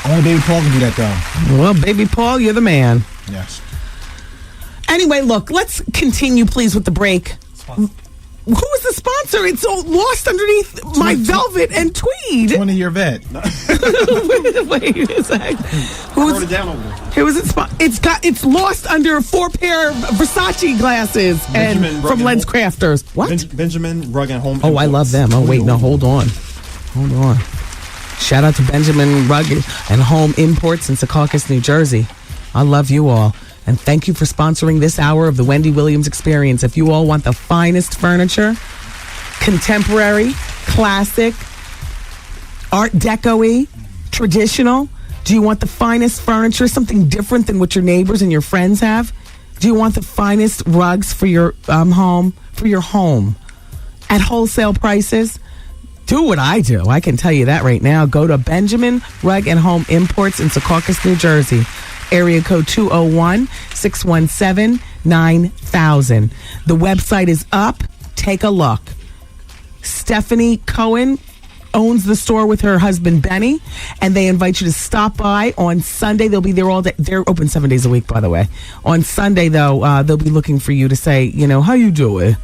Only Baby Paul can do that, though. Well, Baby Paul, you're the man. Yes. Anyway, look, let's continue, please, with the break. Who is the sponsor? It's all lost underneath my velvet and tweed. 20-year vet. Wait a second. Wrote it down over there. Who is it? It's lost under 4 pair of Versace glasses and from Lens Crafters. What? Benjamin Rug and Home. Oh, I love them. Oh, wait, no, hold on. Shout out to Benjamin Rug and Home Imports in Secaucus, New Jersey. I love you all. And thank you for sponsoring this hour of the Wendy Williams Experience. If you all want the finest furniture, contemporary, classic, Art Deco-y, traditional, do you want the finest furniture, something different than what your neighbors and your friends have? Do you want the finest rugs for your home at wholesale prices? Do what I do. I can tell you that right now. Go to Benjamin Rug and Home Imports in Secaucus, New Jersey. Area code 201-617-9000. The website is up. Take a look. Stephanie Cohen owns the store with her husband, Benny, and they invite you to stop by on Sunday. They'll be there all day. They're open 7 days a week, by the way. On Sunday, though, they'll be looking for you to say, you know, how you doing?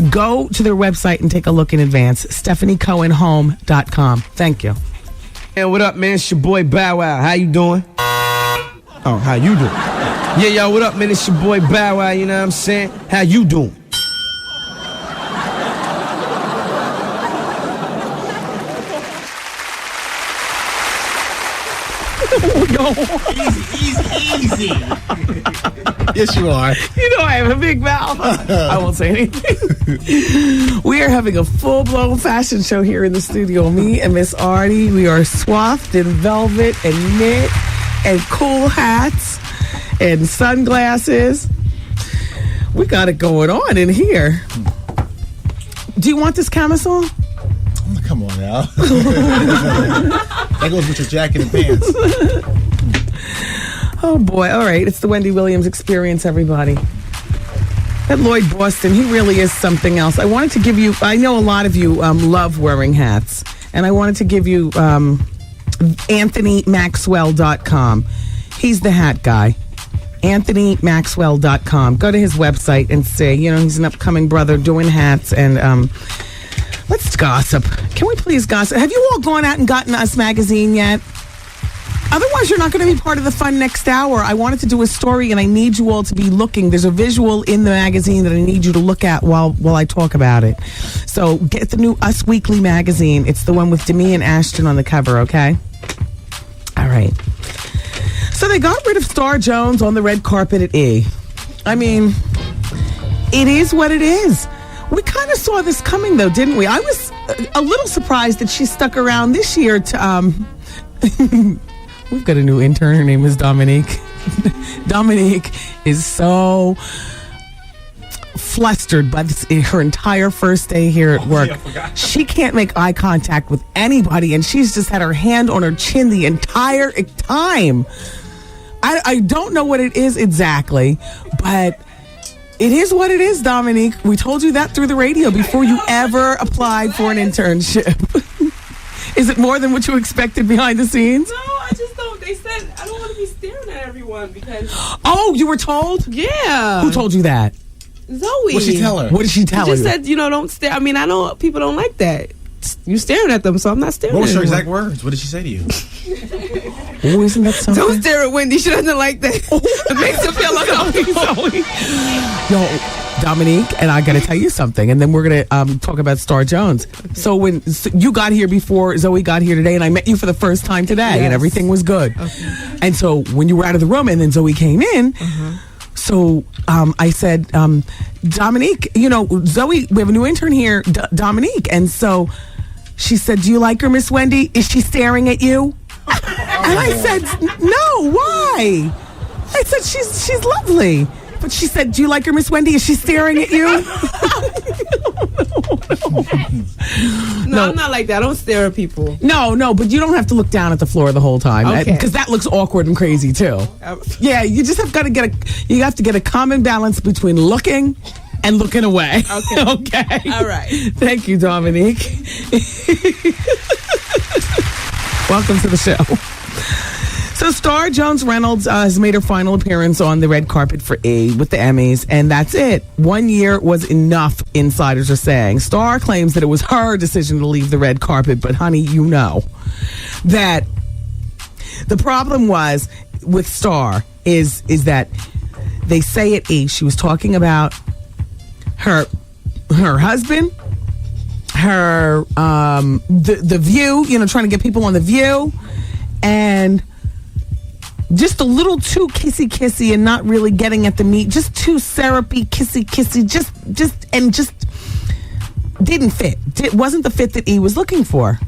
Go to their website and take a look in advance. StephanieCohenHome.com. Thank you. Hey, what up, man? It's your boy Bow Wow. How you doing? Oh, how you doing? Yeah, y'all, what up, man? It's your boy Bow Wow, you know what I'm saying? How you doing? Easy. Yes, you are. You know I have a big mouth. I won't say anything. We are having a full-blown fashion show here in the studio. Me and Miss Artie, we are swathed in velvet and knit and cool hats and sunglasses. We got it going on in here. Do you want this camisole? Come on now. That goes with your jacket and pants. Oh, boy. All right. It's the Wendy Williams Experience, everybody. That Lloyd Boston, he really is something else. I wanted to give you, I know a lot of you love wearing hats, and I wanted to give you AnthonyMaxwell.com. He's the hat guy. AnthonyMaxwell.com. Go to his website and say, you know, he's an upcoming brother doing hats, and let's gossip. Can we please gossip? Have you all gone out and gotten Us Magazine yet? Otherwise, you're not going to be part of the fun next hour. I wanted to do a story, and I need you all to be looking. There's a visual in the magazine that I need you to look at while I talk about it. So get the new Us Weekly magazine. It's the one with Demi and Ashton on the cover, okay? All right. So they got rid of Star Jones on the red carpet at E! I mean, it is what it is. We kind of saw this coming, though, didn't we? I was a little surprised that she stuck around this year to... We've got a new intern. Her name is Dominique. Dominique is so flustered by her entire first day here at work. She can't make eye contact with anybody, and she's just had her hand on her chin the entire time. I don't know what it is exactly, but it is what it is, Dominique. We told you that through the radio before you ever applied for an internship. Is it more than what you expected behind the scenes? No, I just don't. They said I don't want to be staring at everyone because... Oh, you were told? Yeah. Who told you that? Zoe. What'd she tell her? What did she tell She you? just said, don't stare. I mean, I know people don't like that. You staring at them, so I'm not staring What was at her anyone. exact words? What did she say to you? Oh, isn't that something? Don't stare at Wendy. She doesn't like that. It makes her feel uncomfortable. Yo, Dominique, and I got to tell you something, and then we're going to talk about Star Jones. So when you got here before Zoe got here today, and I met you for the first time today, and everything was good. Okay. And so when you were out of the room, and then Zoe came in, so I said, Dominique, Zoe, we have a new intern here, Dominique, and so she said, do you like her, Miss Wendy? Is she staring at you? And I said, no, why? I said, she's lovely. But she said, do you like her, Miss Wendy? Is she staring at you? No, I'm not like that. I don't stare at people. No, but you don't have to look down at the floor the whole time. Okay. Because that looks awkward and crazy, too. Yeah, you just have to get a common balance between looking and looking away. Okay. Okay. All right. Thank you, Dominique. Welcome to the show. So Star Jones Reynolds has made her final appearance on the red carpet for E! With the Emmys, and that's it. 1 year was enough, insiders are saying. Star claims that it was her decision to leave the red carpet, but honey, you know that the problem was with Star is that they say at E! She was talking about her husband, her the View, trying to get people on the View, and just a little too kissy and not really getting at the meat, just too syrupy, kissy, just didn't fit. It wasn't the fit that E! was looking for.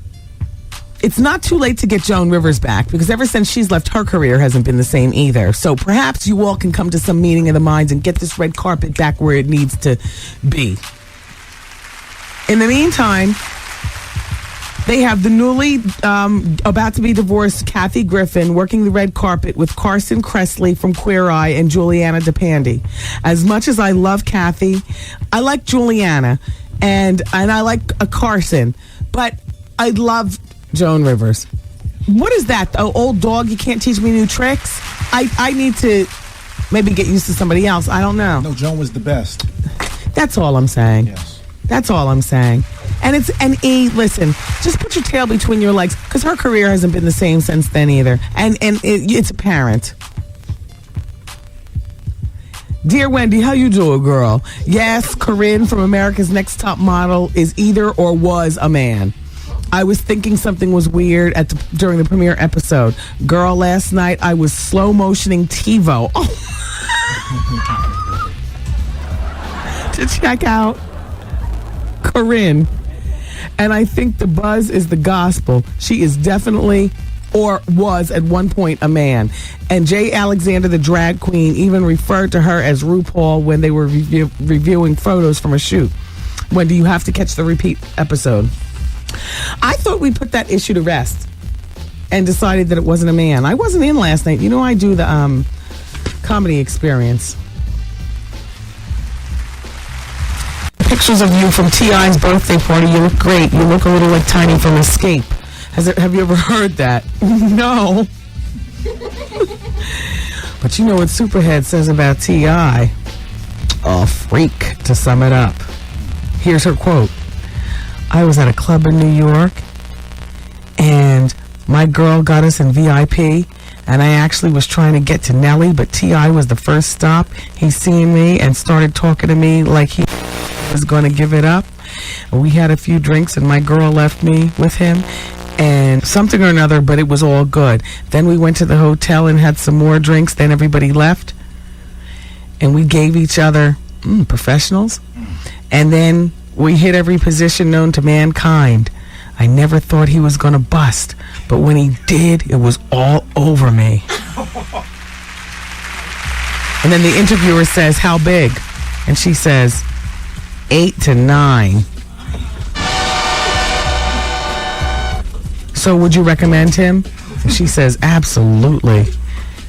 It's not too late to get Joan Rivers back, because ever since she's left, her career hasn't been the same either. So perhaps you all can come to some meeting of the minds and get this red carpet back where it needs to be. In the meantime, they have the newly about to be divorced Kathy Griffin working the red carpet with Carson Kressley from Queer Eye and Juliana DePandy. As much as I love Kathy, I like Juliana and I like Carson, but I love Joan Rivers. What is that? Oh, old dog, you can't teach me new tricks? I need to maybe get used to somebody else. I don't know. No, Joan was the best. That's all I'm saying. Yes. That's all I'm saying. And E! Listen, just put your tail between your legs, because her career hasn't been the same since then either. And it's apparent. Dear Wendy, how you doing, girl? Yes, Corinne from America's Next Top Model is either or was a man. I was thinking something was weird during the premiere episode. Girl, last night I was slow motioning TiVo to check out Corinne, and I think the buzz is the gospel. She is definitely, or was at one point, a man. And Jay Alexander, the drag queen, even referred to her as RuPaul when they were reviewing photos from a shoot. Wendy, you have to catch the repeat episode. I thought we put that issue to rest and decided that it wasn't a man. I wasn't in last night. I do the comedy experience. Pictures of you from T.I.'s birthday party. You look great. You look a little like Tiny from Escape. Have you ever heard that? No. But you know what Superhead says about T.I.? A freak, to sum it up. Here's her quote. I was at a club in New York, and my girl got us in VIP, and I actually was trying to get to Nelly, but T.I. was the first stop. He seen me and started talking to me like he was going to give it up. We had a few drinks, and my girl left me with him, and something or another, but it was all good. Then we went to the hotel and had some more drinks. Then everybody left, and we gave each other professionals, and then we hit every position known to mankind. I never thought he was going to bust, but when he did, it was all over me. And then the interviewer says, how big? And she says, 8 to 9. So would you recommend him? She says, absolutely.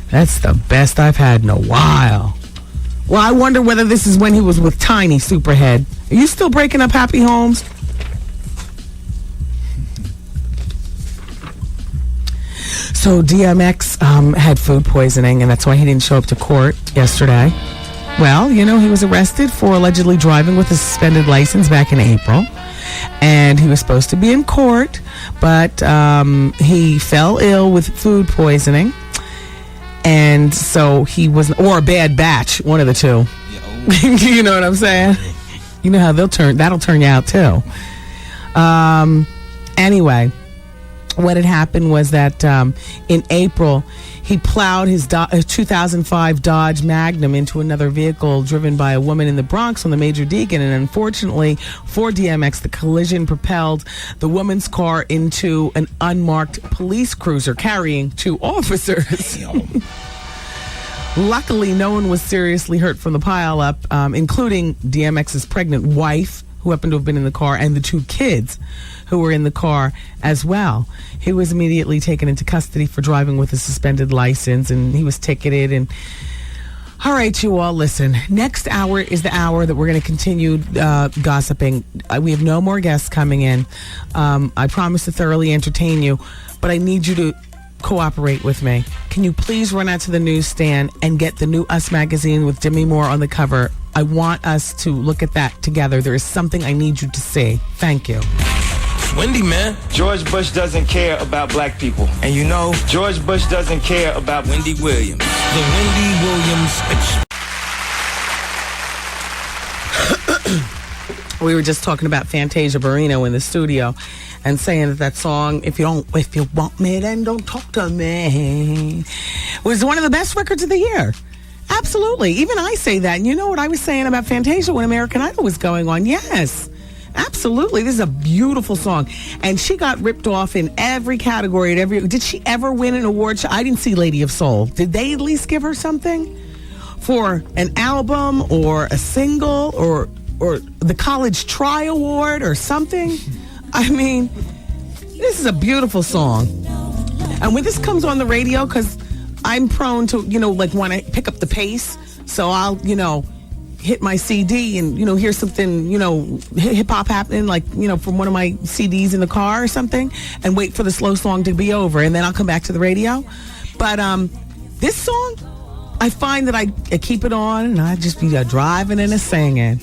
That's the best I've had in a while. Well, I wonder whether this is when he was with Tiny Superhead. Are you still breaking up happy homes? So DMX had food poisoning, and that's why he didn't show up to court yesterday. Well, he was arrested for allegedly driving with a suspended license back in April. And he was supposed to be in court, but he fell ill with food poisoning. And so he was, or a bad batch, one of the two. You know what I'm saying? You know how that'll turn you out too. Anyway, what had happened was that in April, he plowed his 2005 Dodge Magnum into another vehicle driven by a woman in the Bronx on the Major Deacon. And unfortunately for DMX, the collision propelled the woman's car into an unmarked police cruiser carrying 2 officers. Luckily, no one was seriously hurt from the pileup, including DMX's pregnant wife, who happened to have been in the car, and the 2 kids who were in the car as well. He was immediately taken into custody for driving with a suspended license, and he was ticketed. And all right, you all, listen. Next hour is the hour that we're going to continue gossiping. We have no more guests coming in. I promise to thoroughly entertain you, but I need you to cooperate with me. Can you please run out to the newsstand and get the new Us magazine with Demi Moore on the cover? I want us to look at that together. There is something I need you to say. Thank you. Wendy, man. George Bush doesn't care about black people. And George Bush doesn't care about Wendy Williams. The Wendy Williams We were just talking about Fantasia Barrino in the studio and saying that song, if you want me, then don't talk to me, was one of the best records of the year. Absolutely. Even I say that. And you know what I was saying about Fantasia when American Idol was going on? Yes. Absolutely. This is a beautiful song. And she got ripped off in every category. Did she ever win an award? I didn't see Lady of Soul. Did they at least give her something for an album or a single or the College Try Award or something? I mean, this is a beautiful song. And when this comes on the radio, because I'm prone to, want to pick up the pace. So I'll, hit my CD and, hear something, hip-hop happening, from one of my CDs in the car or something, and wait for the slow song to be over, and then I'll come back to the radio. But this song, I find that I keep it on, and I just be driving and singing,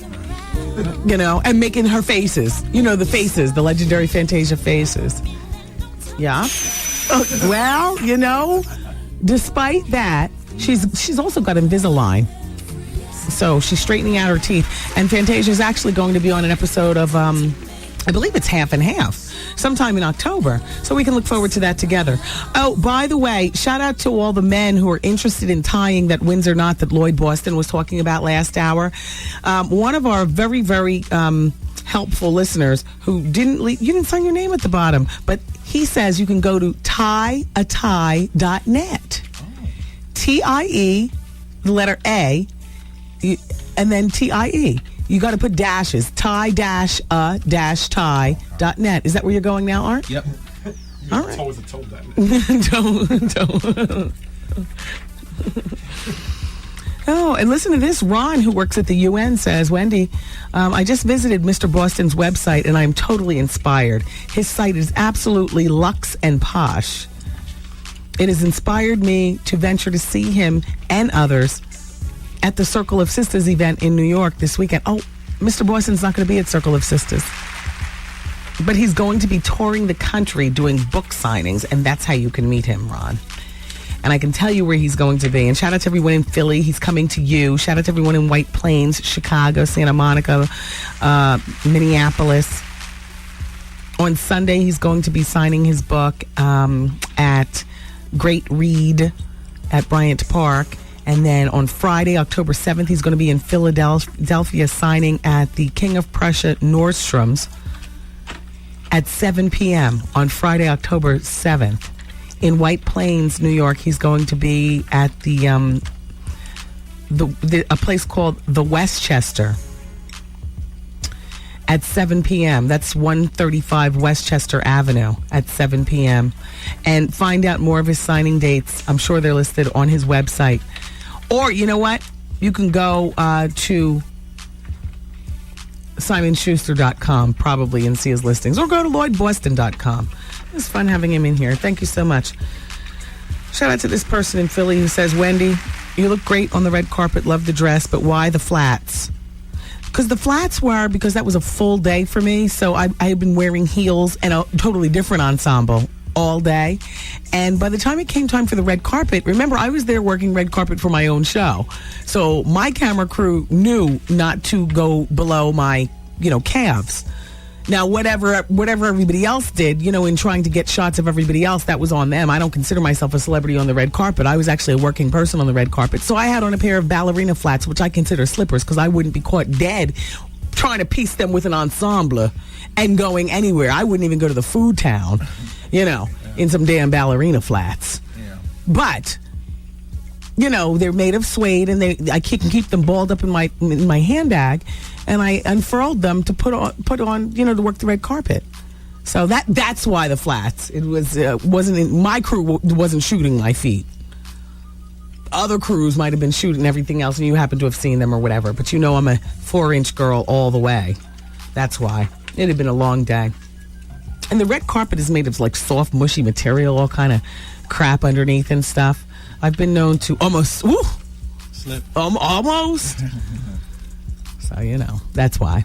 and making her faces. The faces, the legendary Fantasia faces. Yeah. Well, despite that, she's also got Invisalign. So she's straightening out her teeth. And Fantasia is actually going to be on an episode of, I believe it's Half and Half, sometime in October. So we can look forward to that together. Oh, by the way, shout out to all the men who are interested in tying that Windsor knot that Lloyd Boston was talking about last hour. One of our very, very helpful listeners who you didn't sign your name at the bottom, but he says you can go to tieatie.net. TIE, the letter A, and then TIE. You got to put dashes. tie-a-tie.net. Is that where you're going now, Art? Yep. All right. Always told that. Don't. Oh, and listen to this. Ron, who works at the UN, says, Wendy, I just visited Mr. Boston's website, and I'm totally inspired. His site is absolutely luxe and posh. It has inspired me to venture to see him and others at the Circle of Sisters event in New York this weekend. Oh, Mr. Boston's not going to be at Circle of Sisters. But he's going to be touring the country doing book signings, and that's how you can meet him, Ron. And I can tell you where he's going to be. And shout out to everyone in Philly. He's coming to you. Shout out to everyone in White Plains, Chicago, Santa Monica, Minneapolis. On Sunday, he's going to be signing his book at Great Read at Bryant Park. And then on Friday, October 7th, he's going to be in Philadelphia signing at the King of Prussia Nordstrom's at 7 p.m. on Friday, October 7th. In White Plains, New York, he's going to be at a place called the Westchester. at 7 p.m. That's 135 Westchester Avenue at 7 p.m. And find out more of his signing dates. I'm sure they're listed on his website. Or, you know what? You can go to SimonSchuster.com probably and see his listings. Or go to LloydBoston.com. It's fun having him in here. Thank you so much. Shout out to this person in Philly who says, Wendy, you look great on the red carpet. Love the dress, but why the flats? Because the flats were because that was a full day for me. So I had been wearing heels and a totally different ensemble all day. And by the time it came time for the red carpet, remember, I was there working red carpet for my own show. So my camera crew knew not to go below my, calves. Now, whatever everybody else did, in trying to get shots of everybody else, that was on them. I don't consider myself a celebrity on the red carpet. I was actually a working person on the red carpet. So I had on a pair of ballerina flats, which I consider slippers because I wouldn't be caught dead trying to piece them with an ensemble and going anywhere. I wouldn't even go to the food town, in some damn ballerina flats. Yeah. But, they're made of suede and I can keep them balled up in my handbag. And I unfurled them to put on, to work the red carpet. So that's why the flats. It was my crew wasn't shooting my feet. Other crews might have been shooting everything else, and you happen to have seen them or whatever. But I'm a 4-inch girl all the way. That's why. It had been a long day. And the red carpet is made of like soft, mushy material, all kind of crap underneath and stuff. I've been known to almost slip. Almost. So, that's why.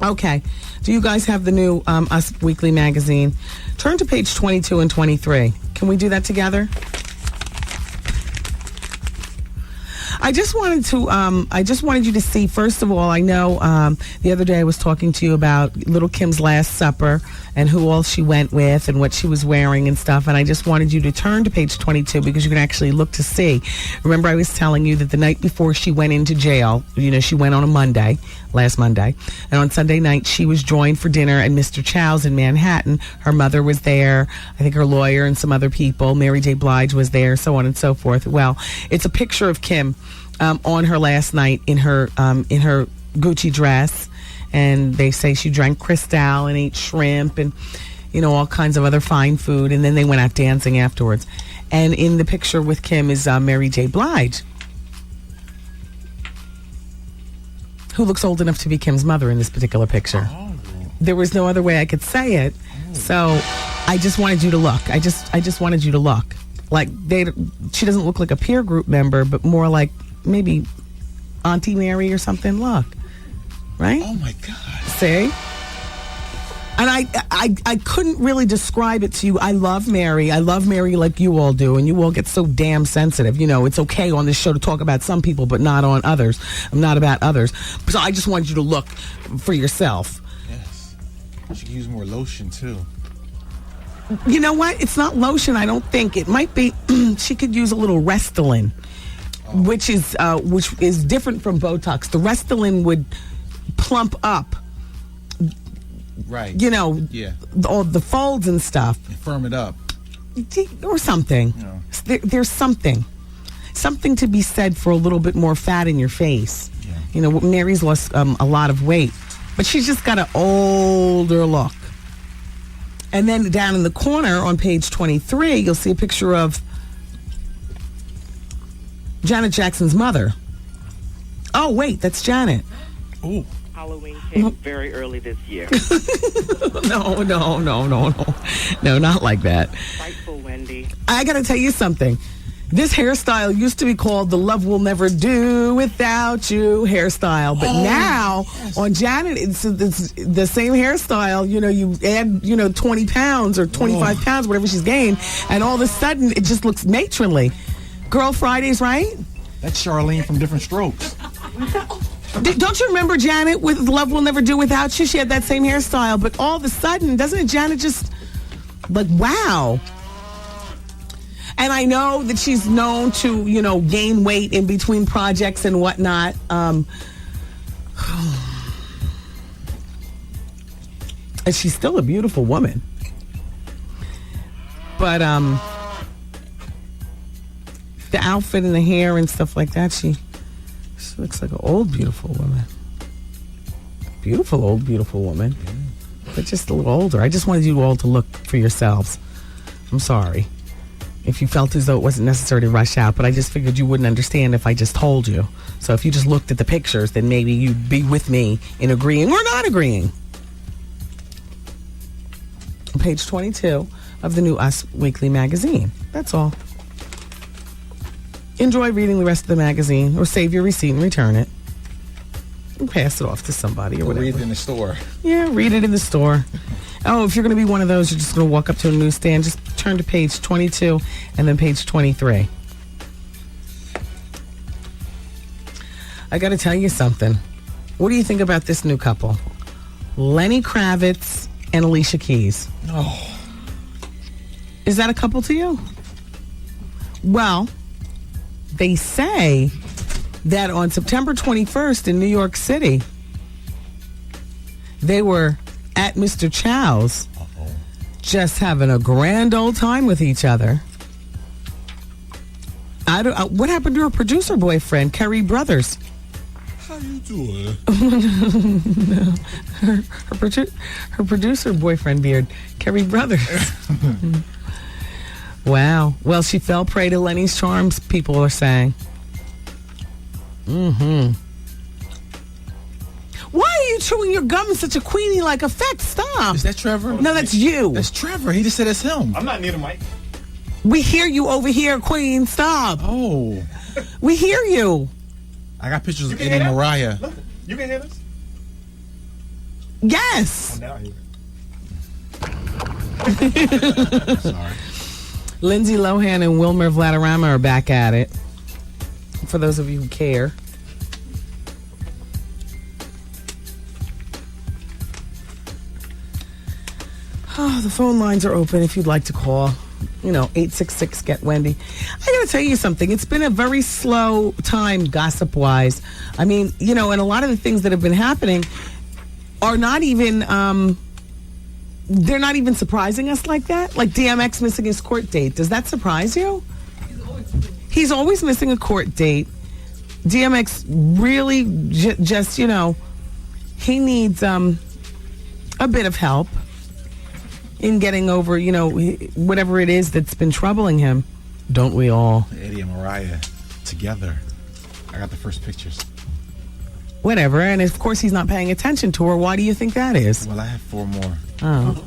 Okay. Do you guys have the new Us Weekly magazine? Turn to page 22 and 23. Can we do that together? I just wanted you to see, first of all, I know the other day I was talking to you about Little Kim's Last Supper and who all she went with and what she was wearing and stuff. And I just wanted you to turn to page 22 because you can actually look to see. Remember, I was telling you that the night before she went into jail, she went on last Monday. And on Sunday night, she was joined for dinner at Mr. Chow's in Manhattan. Her mother was there. I think her lawyer and some other people. Mary J. Blige was there, so on and so forth. Well, it's a picture of Kim on her last night in her Gucci dress. And they say she drank Cristal and ate shrimp and, all kinds of other fine food. And then they went out dancing afterwards. And in the picture with Kim is Mary J. Blige, who looks old enough to be Kim's mother in this particular picture. Oh. There was no other way I could say it. So I just wanted you to look. I just wanted you to look. Like, she doesn't look like a peer group member, but more like maybe Auntie Mary or something. Look. Right? Oh, my God. See? And I couldn't really describe it to you. I love Mary like you all do, and you all get so damn sensitive. It's okay on this show to talk about some people, but not on others. I'm not about others. So I just wanted you to look for yourself. Yes. She could use more lotion, too. You know what? It's not lotion, I don't think. It might be, she could use a little Restylane, which is different from Botox. The Restylane would plump up, right? All the folds and stuff, and firm it up, or something. There's something to be said for a little bit more fat in your face. Yeah. Mary's lost a lot of weight, but she's just got an older look. And then down in the corner on page 23, you'll see a picture of Janet Jackson's mother. Oh, wait, that's Janet. Ooh. Halloween came very early this year. No, not like that. Frightful Wendy. I got to tell you something. This hairstyle used to be called the Love Will Never Do Without You hairstyle. But now, on Janet, it's the same hairstyle. You add, 20 pounds or 25 pounds, whatever she's gained, and all of a sudden, it just looks matronly. Girl Fridays, right? That's Charlene from Different Strokes. Don't you remember Janet with Love Will Never Do Without You? She had that same hairstyle, but all of a sudden, doesn't Janet just, like, wow. And I know that she's known to, gain weight in between projects and whatnot. And she's still a beautiful woman. But the outfit and the hair and stuff like that, she looks like an old, beautiful woman. beautiful woman. But just a little older. I just wanted you all to look for yourselves. I'm sorry if you felt as though it wasn't necessary to rush out, but I just figured you wouldn't understand if I just told you. So if you just looked at the pictures, then maybe you'd be with me in agreeing or not agreeing. Page 22 of the new Us Weekly magazine. That's all. Enjoy reading the rest of the magazine, or save your receipt and return it. And pass it off to somebody or whatever. Read it in the store. Yeah, read it in the store. Oh, if you're going to be one of those, you're just going to walk up to a newsstand, just turn to page 22 and then page 23. I got to tell you something. What do you think about this new couple? Lenny Kravitz and Alicia Keys. Oh. Is that a couple to you? Well, they say that on September 21st in New York City, they were at Mr. Chow's just having a grand old time with each other. What happened to her producer boyfriend, Kerry Brothers? How you doing? her producer boyfriend beard, Kerry Brothers. Wow. Well, she fell prey to Lenny's charms, people are saying. Mm-hmm. Why are you chewing your gum in such a Queenie-like effect? Stop. Is that Trevor? No, that's you. That's Trevor. He just said it's him. I'm not near the mic. We hear you over here, Queen. Stop. Oh. We hear you. I got pictures of Eddie and Mariah. Look, you can hear this? Yes. Oh, now I hear it. Sorry. Lindsay Lohan and Wilmer Valderrama are back at it. For those of you who care. Oh, the phone lines are open if you'd like to call. 866-GET-WENDY. I got to tell you something. It's been a very slow time gossip-wise. I mean, and a lot of the things that have been happening are not even, they're not even surprising us like that. Like DMX missing his court date. Does that surprise you? He's always missing a court date. DMX really just, he needs a bit of help in getting over, whatever it is that's been troubling him. Don't we all? Eddie and Mariah together. I got the first pictures. Whatever. And of course he's not paying attention to her. Why do you think that is? Well, I have 4 more. Oh.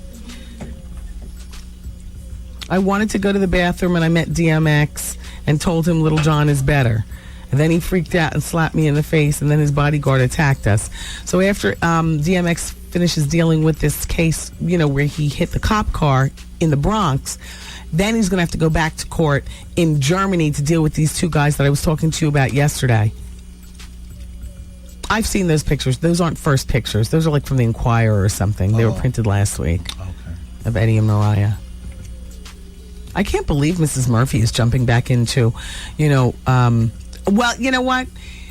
I wanted to go to the bathroom and I met DMX and told him Little John is better. And then he freaked out and slapped me in the face, and then his bodyguard attacked us. So after DMX finishes dealing with this case, where he hit the cop car in the Bronx, then he's going to have to go back to court in Germany to deal with these 2 guys that I was talking to you about yesterday. I've seen those pictures. Those aren't first pictures. Those are like from the Inquirer or something. They were printed last week. Okay. Of Eddie and Mariah. I can't believe Mrs. Murphy is jumping back into, well, you know what?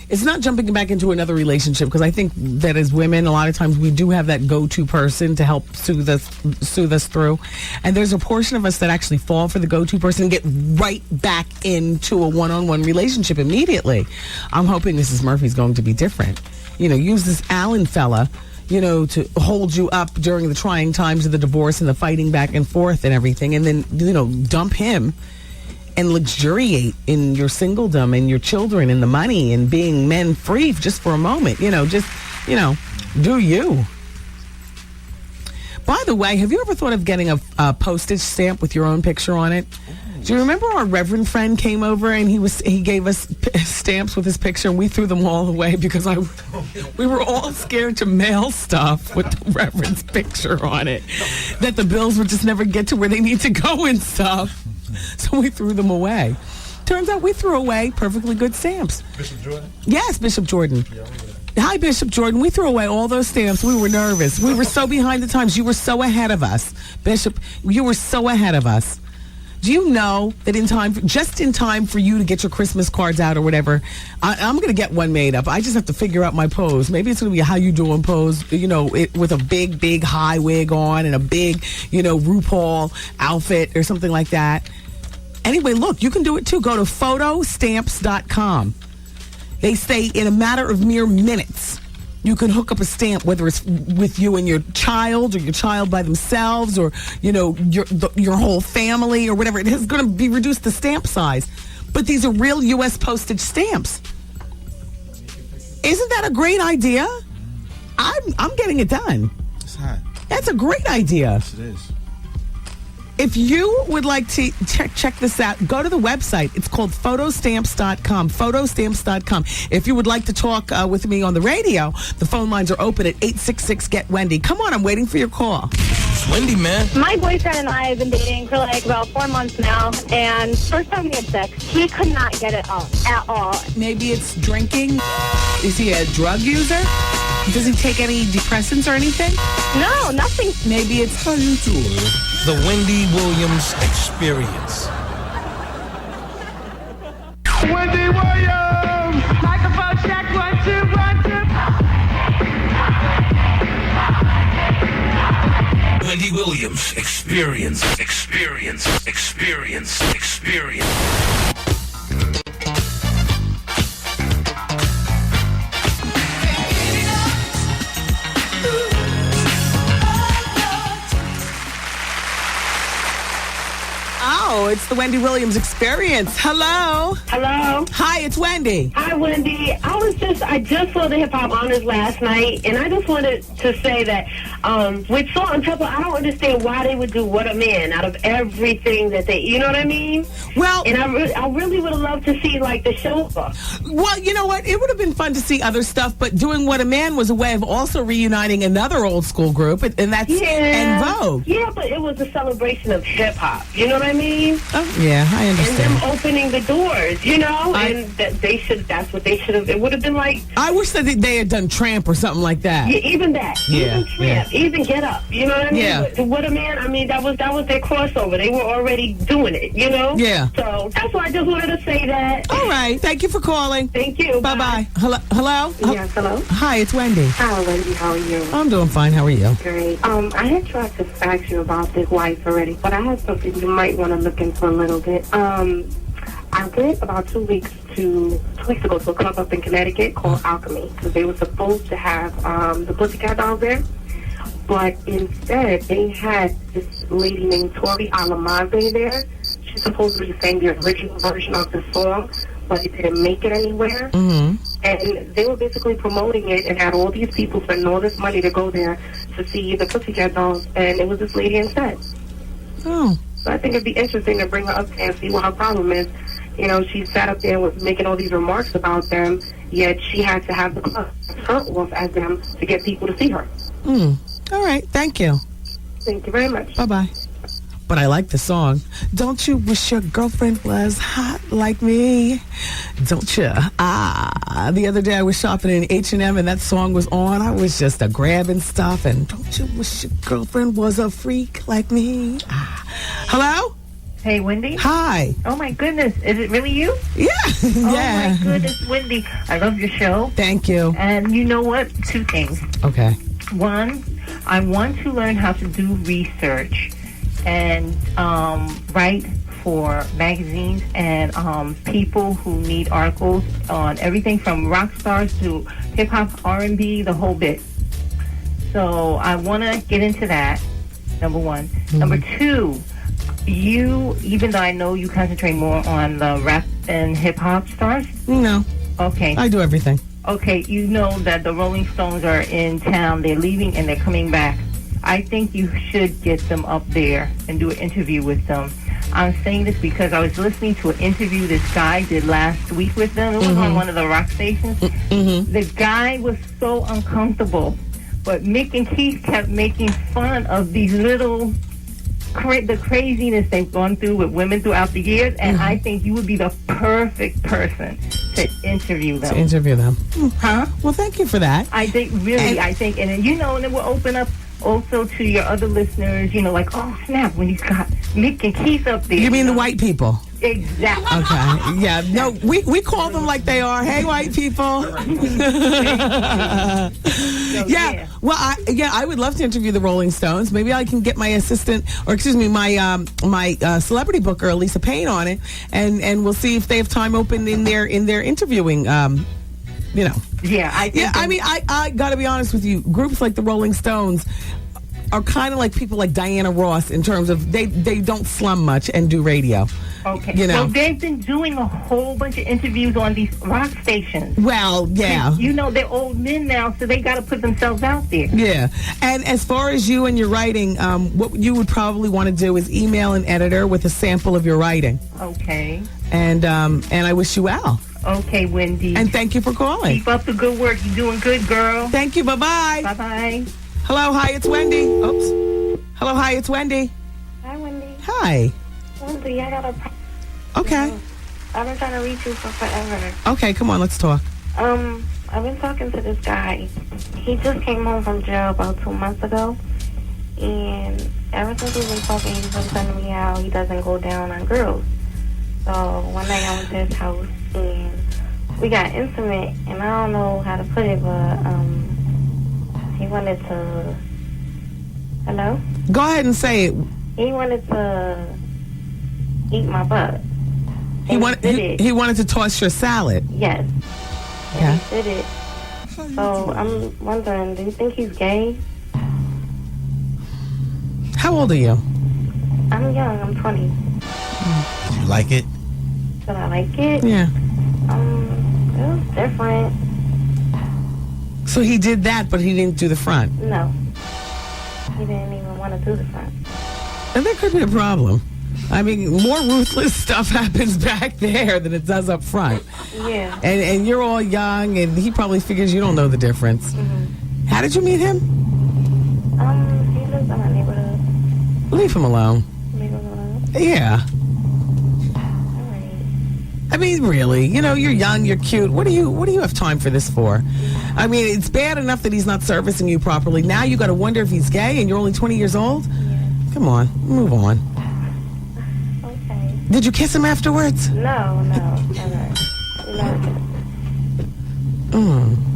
It's not jumping back into another relationship, because I think that as women, a lot of times we do have that go-to person to help soothe us through. And there's a portion of us that actually fall for the go-to person and get right back into a one-on-one relationship immediately. I'm hoping Mrs. Murphy's going to be different. Use this Allen fella, to hold you up during the trying times of the divorce and the fighting back and forth and everything, and then, dump him and luxuriate in your singledom and your children and the money and being men free just for a moment. Do you. By the way, have you ever thought of getting a postage stamp with your own picture on it? Do you remember our Reverend friend came over and he gave us stamps with his picture, and we threw them all away because we were all scared to mail stuff with the Reverend's picture on it, that the bills would just never get to where they need to go and stuff. So we threw them away. Turns out we threw away perfectly good stamps. Bishop Jordan? Yes, Bishop Jordan. Hi, Bishop Jordan. We threw away all those stamps. We were nervous. We were so behind the times. You were so ahead of us. Bishop, you were so ahead of us. Do you know that just in time for you to get your Christmas cards out or whatever, I'm going to get one made up. I just have to figure out my pose. Maybe it's going to be a how you doing pose, with a big, big high wig on and a big, RuPaul outfit or something like that. Anyway, look, you can do it too. Go to photostamps.com. They say in a matter of mere minutes, You can hook up a stamp, whether it's with you and your child, or your child by themselves, or your whole family, or whatever. It is going to be reduced to stamp size. But these are real U.S. postage stamps. Isn't that a great idea? I'm getting it done. It's hot. That's a great idea. Yes, it is. If you would like to check this out, go to the website. It's called photostamps.com. Photostamps.com. If you would like to talk with me on the radio, the phone lines are open at 866-GET-WENDY. Come on, I'm waiting for your call. It's Wendy, man. My boyfriend and I have been dating for like about 4 months now, and first time we had sex, he could not get it up at all. Maybe it's drinking. Is he a drug user? Does he take any depressants or anything? No, nothing. Maybe it's... How you doing? The Wendy Williams Experience. Wendy Williams! Microphone check, 1, 2, 1, 2. Wendy Williams Experience. Experience. Oh, it's the Wendy Williams Experience. Hello. Hello. Hi, it's Wendy. Hi, Wendy. I just saw the Hip Hop Honors last night, and I just wanted to say that with Salt and Pepper, I don't understand why they would do What a Man out of everything that they, you know what I mean? Well, and I really would have loved to see like the show. Well, you know what? It would have been fun to see other stuff, but doing What a Man was a way of also reuniting another old school group, and that's En Vogue. Yeah, but it was a celebration of hip hop. You know what I mean? Oh, yeah, I understand. And them opening the doors, you know, that's what they should have. It would have been like. I wish that they had done Tramp or something like that. Yeah, even that. Yeah, even Tramp. Even Get Up. You know what I mean? Yeah. But What a Man. I mean, that was their crossover. They were already doing it. You know. Yeah. So that's why I just wanted to say that. All right. Thank you for calling. Thank you. Bye-bye. Hello. Yes, hello. Hi, it's Wendy. Hi, Wendy. How are you? I'm doing fine. How are you? Great. I had tried to ask you about this wife already, but I have something you might want to look into a little bit. I went about 2 weeks ago to a club up in Connecticut called Alchemy, because they were supposed to have the Pussycat Dolls there, but instead they had this lady named Tori Alamaze there. She's supposedly sang the original version of the song, but it didn't make it anywhere. Mm-hmm. And they were basically promoting it and had all these people spending all this money to go there to see the Pussycat Dolls, and it was this lady instead. Oh. So I think it'd be interesting to bring her up there and see what her problem is. You know, she sat up there and was making all these remarks about them, yet she had to have the club her off at them to get people to see her. All right. Thank you. Thank you very much. Bye-bye. But I like the song. Don't you wish your girlfriend was hot like me? Don't you? The other day I was shopping in H&M and that song was on. I was just grabbing stuff. And don't you wish your girlfriend was a freak like me? Hello? Hey, Wendy. Hi. Oh, my goodness. Is it really you? Yeah. Oh, my goodness, Wendy. I love your show. Thank you. And you know what? 2 things. Okay. One, I want to learn how to do research and write for magazines and people who need articles on everything from rock stars to hip-hop, R&B, the whole bit. So I want to get into that, number one. Mm-hmm. Number two, you, even though I know you concentrate more on the rap and hip-hop stars? No. Okay. I do everything. Okay, you know that the Rolling Stones are in town. They're leaving and they're coming back. I think you should get them up there and do an interview with them. I'm saying this because I was listening to an interview this guy did last week with them. It was on one of the rock stations. Mm-hmm. The guy was so uncomfortable. But Mick and Keith kept making fun of these little, the craziness they've gone through with women throughout the years. And I think you would be the perfect person to interview them. Huh? Well, thank you for that. I think, and then, you know, and then we'll open up also to your other listeners, you know, like, oh, snap, when he's got Mick and Keith up there. You mean the white people? Exactly. Okay. Yeah. No, we call them like they are. Hey, white people. Yeah. Well, I would love to interview the Rolling Stones. Maybe I can get my assistant, or excuse me, my celebrity booker, Lisa Payne, on it, and we'll see if they have time open in their interviewing you know. Yeah, I mean, I got to be honest with you. Groups like the Rolling Stones are kind of like people like Diana Ross in terms of they don't slum much and do radio. Okay. You know. Well, they've been doing a whole bunch of interviews on these rock stations. Well, yeah. You know, they're old men now, so they got to put themselves out there. Yeah. And as far as you and your writing, what you would probably want to do is email an editor with a sample of your writing. Okay. And I wish you well. Okay, Wendy. And thank you for calling. Keep up the good work. You're doing good, girl. Thank you. Bye-bye. Bye-bye. Hello, hi, it's Wendy. Oops. Hello, hi, it's Wendy. Hi, Wendy. Hi. Wendy, I got a problem. Okay. I've been trying to reach you for forever. Okay, come on, let's talk. I've been talking to this guy. He just came home from jail about 2 months ago. And ever since we've been talking, he's been telling me how he doesn't go down on girls. So one night I went to his house and we got intimate. And I don't know how to put it, but he wanted to... Hello? Go ahead and say it. He wanted to eat my butt. He wanted to toss your salad. Yes. Yeah. And he did it. So I'm wondering, do you think he's gay? How old are you? I'm young. I'm 20. Do you like it? Did I like it? Yeah. It was different. So he did that, but he didn't do the front. No. He didn't even want to do the front. And that could be a problem. I mean, more ruthless stuff happens back there than it does up front. Yeah. And you're all young, and he probably figures you don't know the difference. Mm-hmm. How did you meet him? He lives in my neighborhood. Leave him alone. Leave him alone? Yeah. I mean, really, you know, you're young, you're cute. What do you have time for this for? I mean, it's bad enough that he's not servicing you properly. Now you got to wonder if he's gay and you're only 20 years old? Yeah. Come on, move on. Okay. Did you kiss him afterwards? No, never.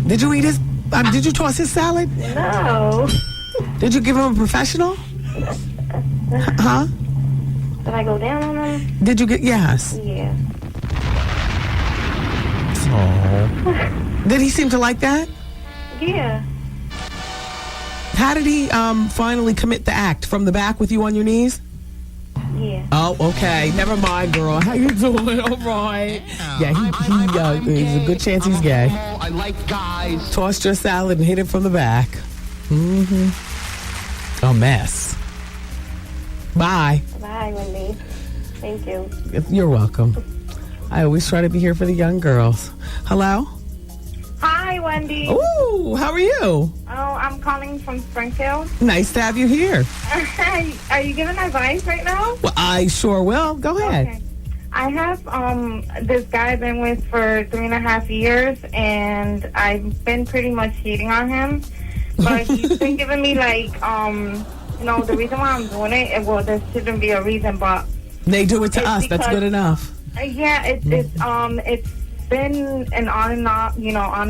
Did you eat his... did you toss his salad? No. Did you give him a professional? Huh? Did I go down on him? Did you get... Yes. Yeah. Oh. Did he seem to like that? Yeah. How did he finally commit the act? From the back with you on your knees? Yeah. Oh, okay. Never mind, girl. How you doing? All right. Yeah, there's a good chance he's gay. I like guys. Tossed your salad and hit it from the back. Mm-hmm. A mess. Bye. Bye, Wendy. Thank you. You're welcome. I always try to be here for the young girls. Hello? Hi, Wendy. Ooh, how are you? Oh, I'm calling from Springfield. Nice to have you here. Are you giving advice right now? Well, I sure will. Go ahead. Okay. I have this guy I've been with for 3.5 years, and I've been pretty much cheating on him. But he's been giving me, like, the reason why I'm doing it, well, there shouldn't be a reason, but... They do it to us. That's good enough. Yeah, it's been an on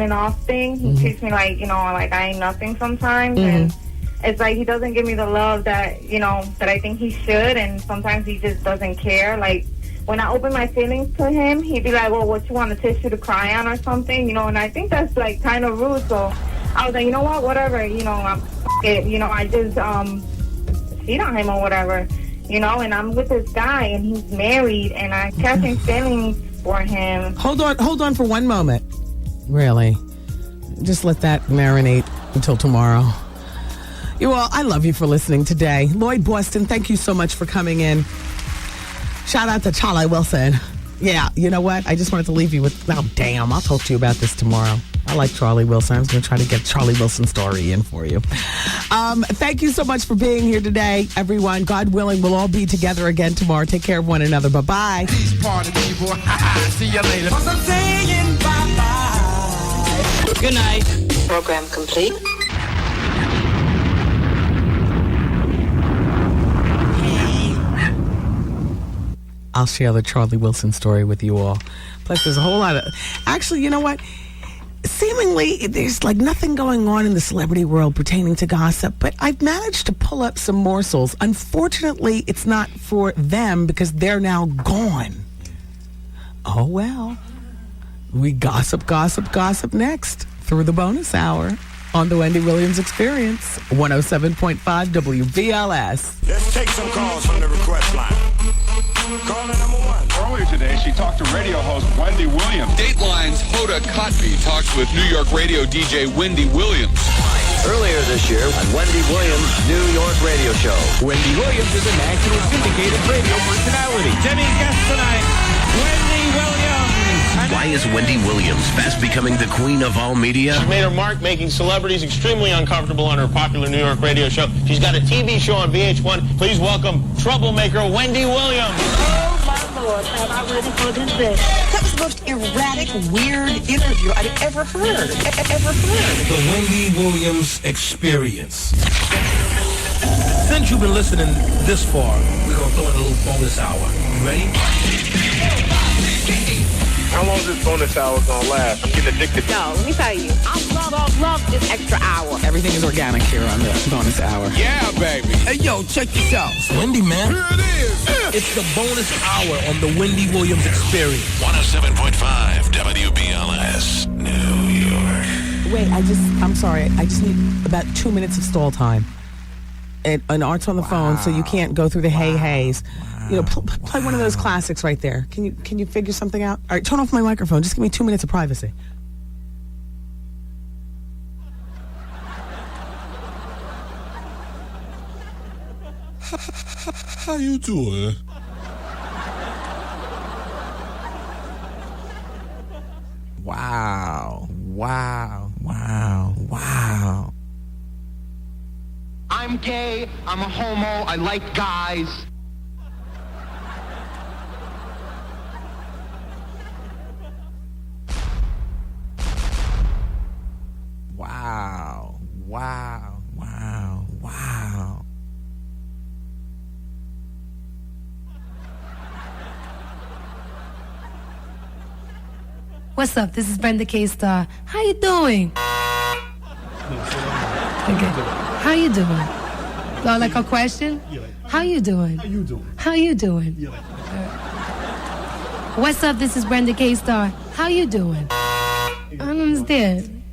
and off thing. He treats me like I ain't nothing sometimes, and it's like he doesn't give me the love that that I think he should, and sometimes he just doesn't care. Like when I open my feelings to him, he'd be like, "Well, what you want, a tissue to cry on or something?" And I think that's like kind of rude. So I was like, you know what, whatever, I'm I just cheat on him or whatever. And I'm with this guy, and he's married, and I'm catching feelings for him. Hold on for one moment. Really? Just let that marinate until tomorrow. I love you for listening today. Lloyd Boston, thank you so much for coming in. Shout out to Charlie Wilson. Yeah, you know what? I just wanted to leave you with, I'll talk to you about this tomorrow. I like Charlie Wilson. I was going to try to get Charlie Wilson's story in for you. Thank you so much for being here today, everyone. God willing, we'll all be together again tomorrow. Take care of one another. Bye-bye. Peace party, people. See you later. I'm saying bye-bye. Good night. Program complete. I'll share the Charlie Wilson story with you all. Plus, there's a whole lot of... Actually, you know what? Seemingly, there's like nothing going on in the celebrity world pertaining to gossip, but I've managed to pull up some morsels. Unfortunately, it's not for them because they're now gone. Oh, well. We gossip next through the bonus hour on the Wendy Williams Experience, 107.5 WBLS. Let's take some calls from the request line. Caller number one. Earlier today, she talked to radio host Wendy Williams. Dateline's Hoda Kotb talks with New York radio DJ Wendy Williams. Earlier this year on Wendy Williams' New York radio show. Wendy Williams is a national syndicated radio personality. Jimmy's guest tonight, Wendy Williams. Why is Wendy Williams fast becoming the queen of all media? She made her mark making celebrities extremely uncomfortable on her popular New York radio show. She's got a TV show on VH1. Please welcome troublemaker Wendy Williams. Oh, my Lord. Am I ready for this day? That was the most erratic, weird interview I'd ever heard. The Wendy Williams Experience. Since you've been listening this far, we're going to throw in a little bonus hour. You ready? How long is this bonus hour gonna last? I'm getting addicted. No, let me tell you, I love this extra hour. Everything is organic here on the bonus hour. Yeah, baby. Hey, yo, check this out. It's Wendy, man. Here it is. It's the bonus hour on the Wendy Williams Experience. 107.5 WBLS, New York. Wait, I'm sorry. I just need about 2 minutes of stall time. And Art's on the phone, so you can't go through the hey-hays. You know, play one of those classics right there. Can you figure something out? All right, turn off my microphone. Just give me 2 minutes of privacy. How you doing? Wow. I'm gay, I'm a homo, I like guys. Wow. What's up? This is Brenda K-Star. How you doing? Okay. How you doing? Oh, like a question? How you doing? How you doing? What's up? This is Brenda K-Star. How you doing? I don't understand.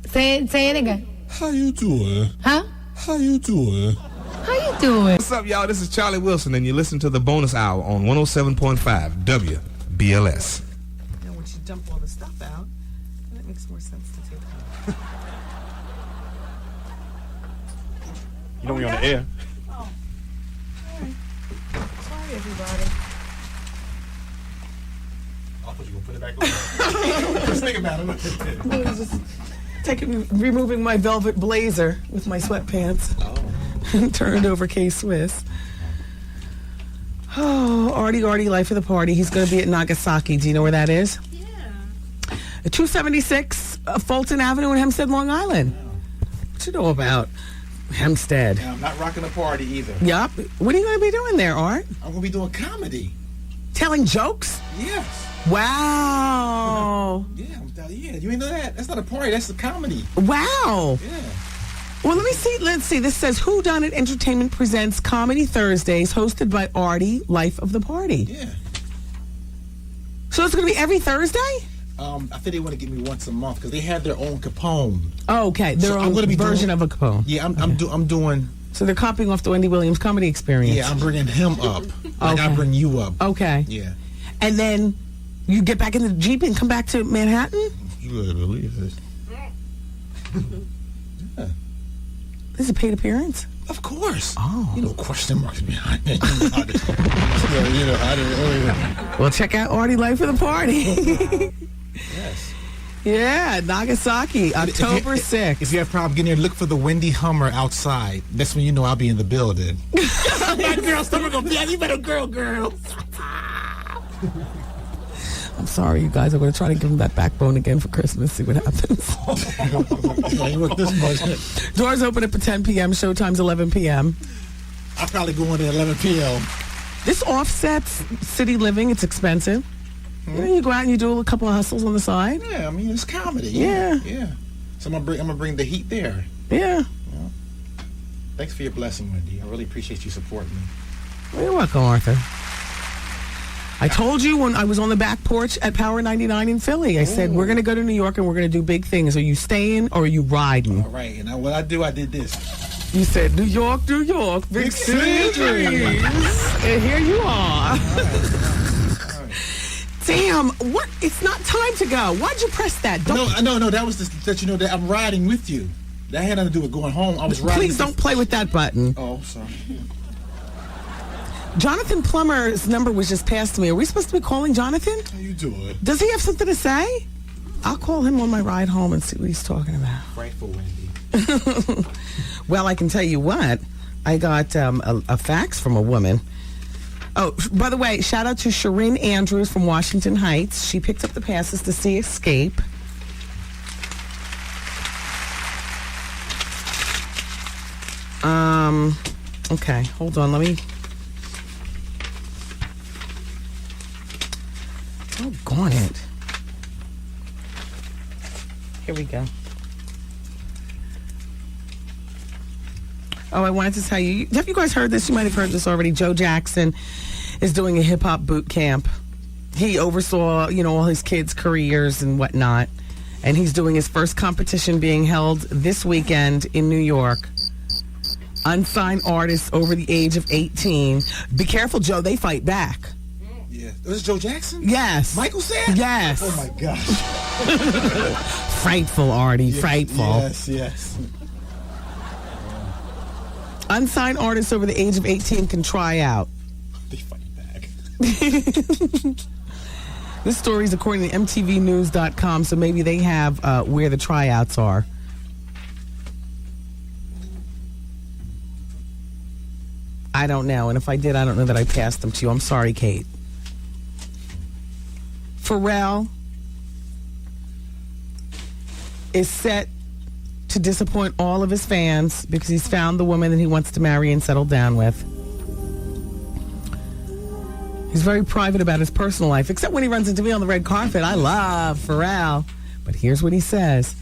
Say it again. How you doing? Huh? How you doing? How you doing? What's up, y'all? This is Charlie Wilson, and you listen to the bonus hour on 107.5 WBLS. Now, once you dump all the stuff out, that makes more sense to take out. You know we're on the air. Oh. All right. Sorry, everybody. I thought you were going to put it back on. Just think about it. Removing my velvet blazer with my sweatpants. And turned over K-Swiss. Oh, Artie, life of the party. He's going to be at Nagasaki. Do you know where that is? Yeah. 276 Fulton Avenue in Hempstead, Long Island. What you know about Hempstead? Yeah, I'm not rocking the party either. Yup. What are you going to be doing there, Art? I'm going to be doing comedy. Telling jokes? Yes. Wow. Yeah, you ain't know that. That's not a party. That's a comedy. Wow. Yeah. Well, let's see. This says Who Done It Entertainment presents Comedy Thursdays, hosted by Artie, life of the party. Yeah. So it's going to be every Thursday? I think they want to give me once a month because they have their own Capone. Oh, okay. Their own version of a Capone. Yeah, I'm doing. So they're copying off the Wendy Williams Comedy Experience. Yeah, I'm bringing him up. Like Okay. I bring you up. Okay. Yeah. And then you get back in the Jeep and come back to Manhattan? You better believe this. Yeah. This is a paid appearance? Of course. Oh. You know, question marks behind it. Well, check out Artie Life of the Party. Yes. Yeah, Nagasaki, October 6th. If you have a problem getting there, look for the Wendy Hummer outside. That's when you know I'll be in the building. That girl's stomach gonna be out. You better girl. I'm sorry, you guys. I'm going to try to give him that backbone again for Christmas. See what happens. Doors open at 10 p.m. Showtime's 11 p.m. I'll probably go in at 11 p.m. This offsets city living. It's expensive. You know, you go out and you do a couple of hustles on the side. Yeah, I mean, it's comedy. Yeah. So I'm gonna bring the heat there. Yeah. Thanks for your blessing, Wendy. I really appreciate you supporting me. You're welcome, Arthur. I told you when I was on the back porch at Power 99 in Philly. I said, we're going to go to New York and we're going to do big things. Are you staying or are you riding? All right. And what I did this. You said, New York, big city of dreams. And here you are. Damn, what? It's not time to go. Why'd you press that? No, that was just that that I'm riding with you. That had nothing to do with going home. I was riding. Please don't play with that button. Oh, sorry. Jonathan Plummer's number was just passed to me. Are we supposed to be calling Jonathan? How you doing? Does he have something to say? I'll call him on my ride home and see what he's talking about. Frightful, Wendy. Well, I can tell you what. I got a fax from a woman. Oh, by the way, shout out to Shireen Andrews from Washington Heights. She picked up the passes to see Escape. Okay, hold on, let me... Doggone it. Here we go. Oh, I wanted to tell you, have you guys heard this? You might have heard this already. Joe Jackson is doing a hip-hop boot camp. He oversaw, all his kids' careers and whatnot. And he's doing his first competition being held this weekend in New York. Unsigned artists over the age of 18. Be careful, Joe. They fight back. Yeah. Was it Joe Jackson? Yes. Michael said? Yes. Oh, my gosh. Frightful, Artie. Yes, frightful. Yes. Unsigned artists over the age of 18 can try out. They fight back. This story is according to MTVnews.com, so maybe they have where the tryouts are. I don't know, and if I did, I don't know that I passed them to you. I'm sorry, Kate. Pharrell is set to disappoint all of his fans because he's found the woman that he wants to marry and settle down with. He's very private about his personal life, except when he runs into me on the red carpet. I love Pharrell. But here's what he says.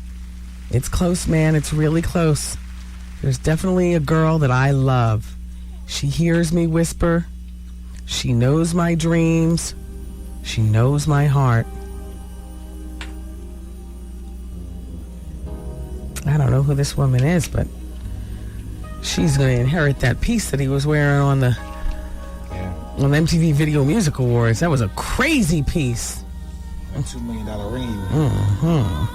It's close, man. It's really close. There's definitely a girl that I love. She hears me whisper. She knows my dreams. She knows my heart. I don't know who this woman is, but she's going to inherit that piece that he was wearing on the MTV Video Music Awards. That was a crazy piece. That $2 million ring. Mm-hmm.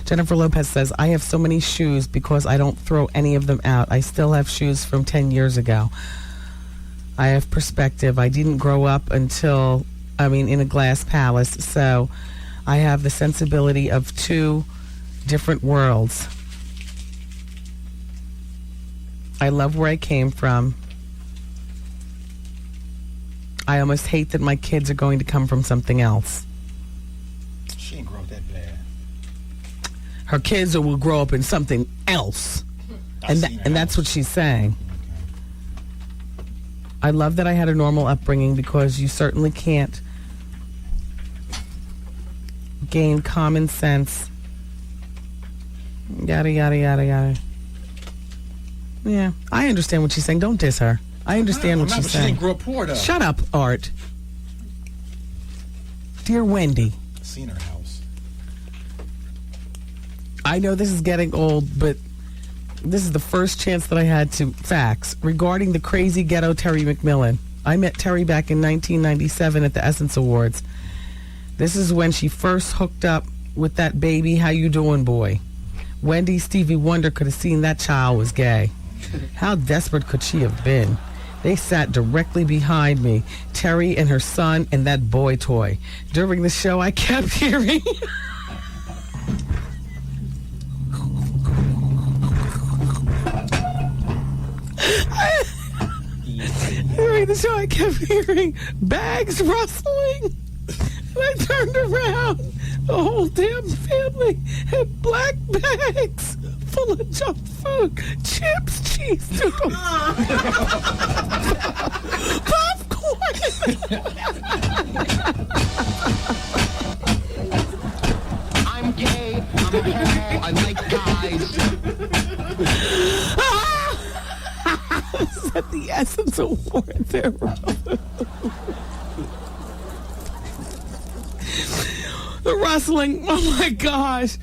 Jennifer Lopez says, I have so many shoes because I don't throw any of them out. I still have shoes from 10 years ago. I have perspective. I didn't grow up in a glass palace, so I have the sensibility of two different worlds. I love where I came from. I almost hate that my kids are going to come from something else. She ain't grow up that bad. Her kids will grow up in something else. And that's what she's saying. I love that I had a normal upbringing because you certainly can't gain common sense. Yada, yada, yada, yada. Yeah, I understand what she's saying. Don't diss her. I understand what she's saying. She didn't grow up poor, though. Shut up, Art. Dear Wendy. I've seen her house. I know this is getting old, but this is the first chance that I had to fax regarding the crazy ghetto Terry McMillan. I met Terry back in 1997 at the Essence Awards. This is when she first hooked up with that baby how you doing boy. Wendy Stevie Wonder could have seen that child was gay. How desperate could she have been? They sat directly behind me, Terry and her son and that boy toy. During the show, I kept hearing... During the show, I kept hearing bags rustling. And I turned around. The whole damn family had black bags full of junk food, chips, cheese doodles, popcorn. I'm gay. I'm a homo. I like guys. Is that the Essence Award there? The rustling. Oh my gosh.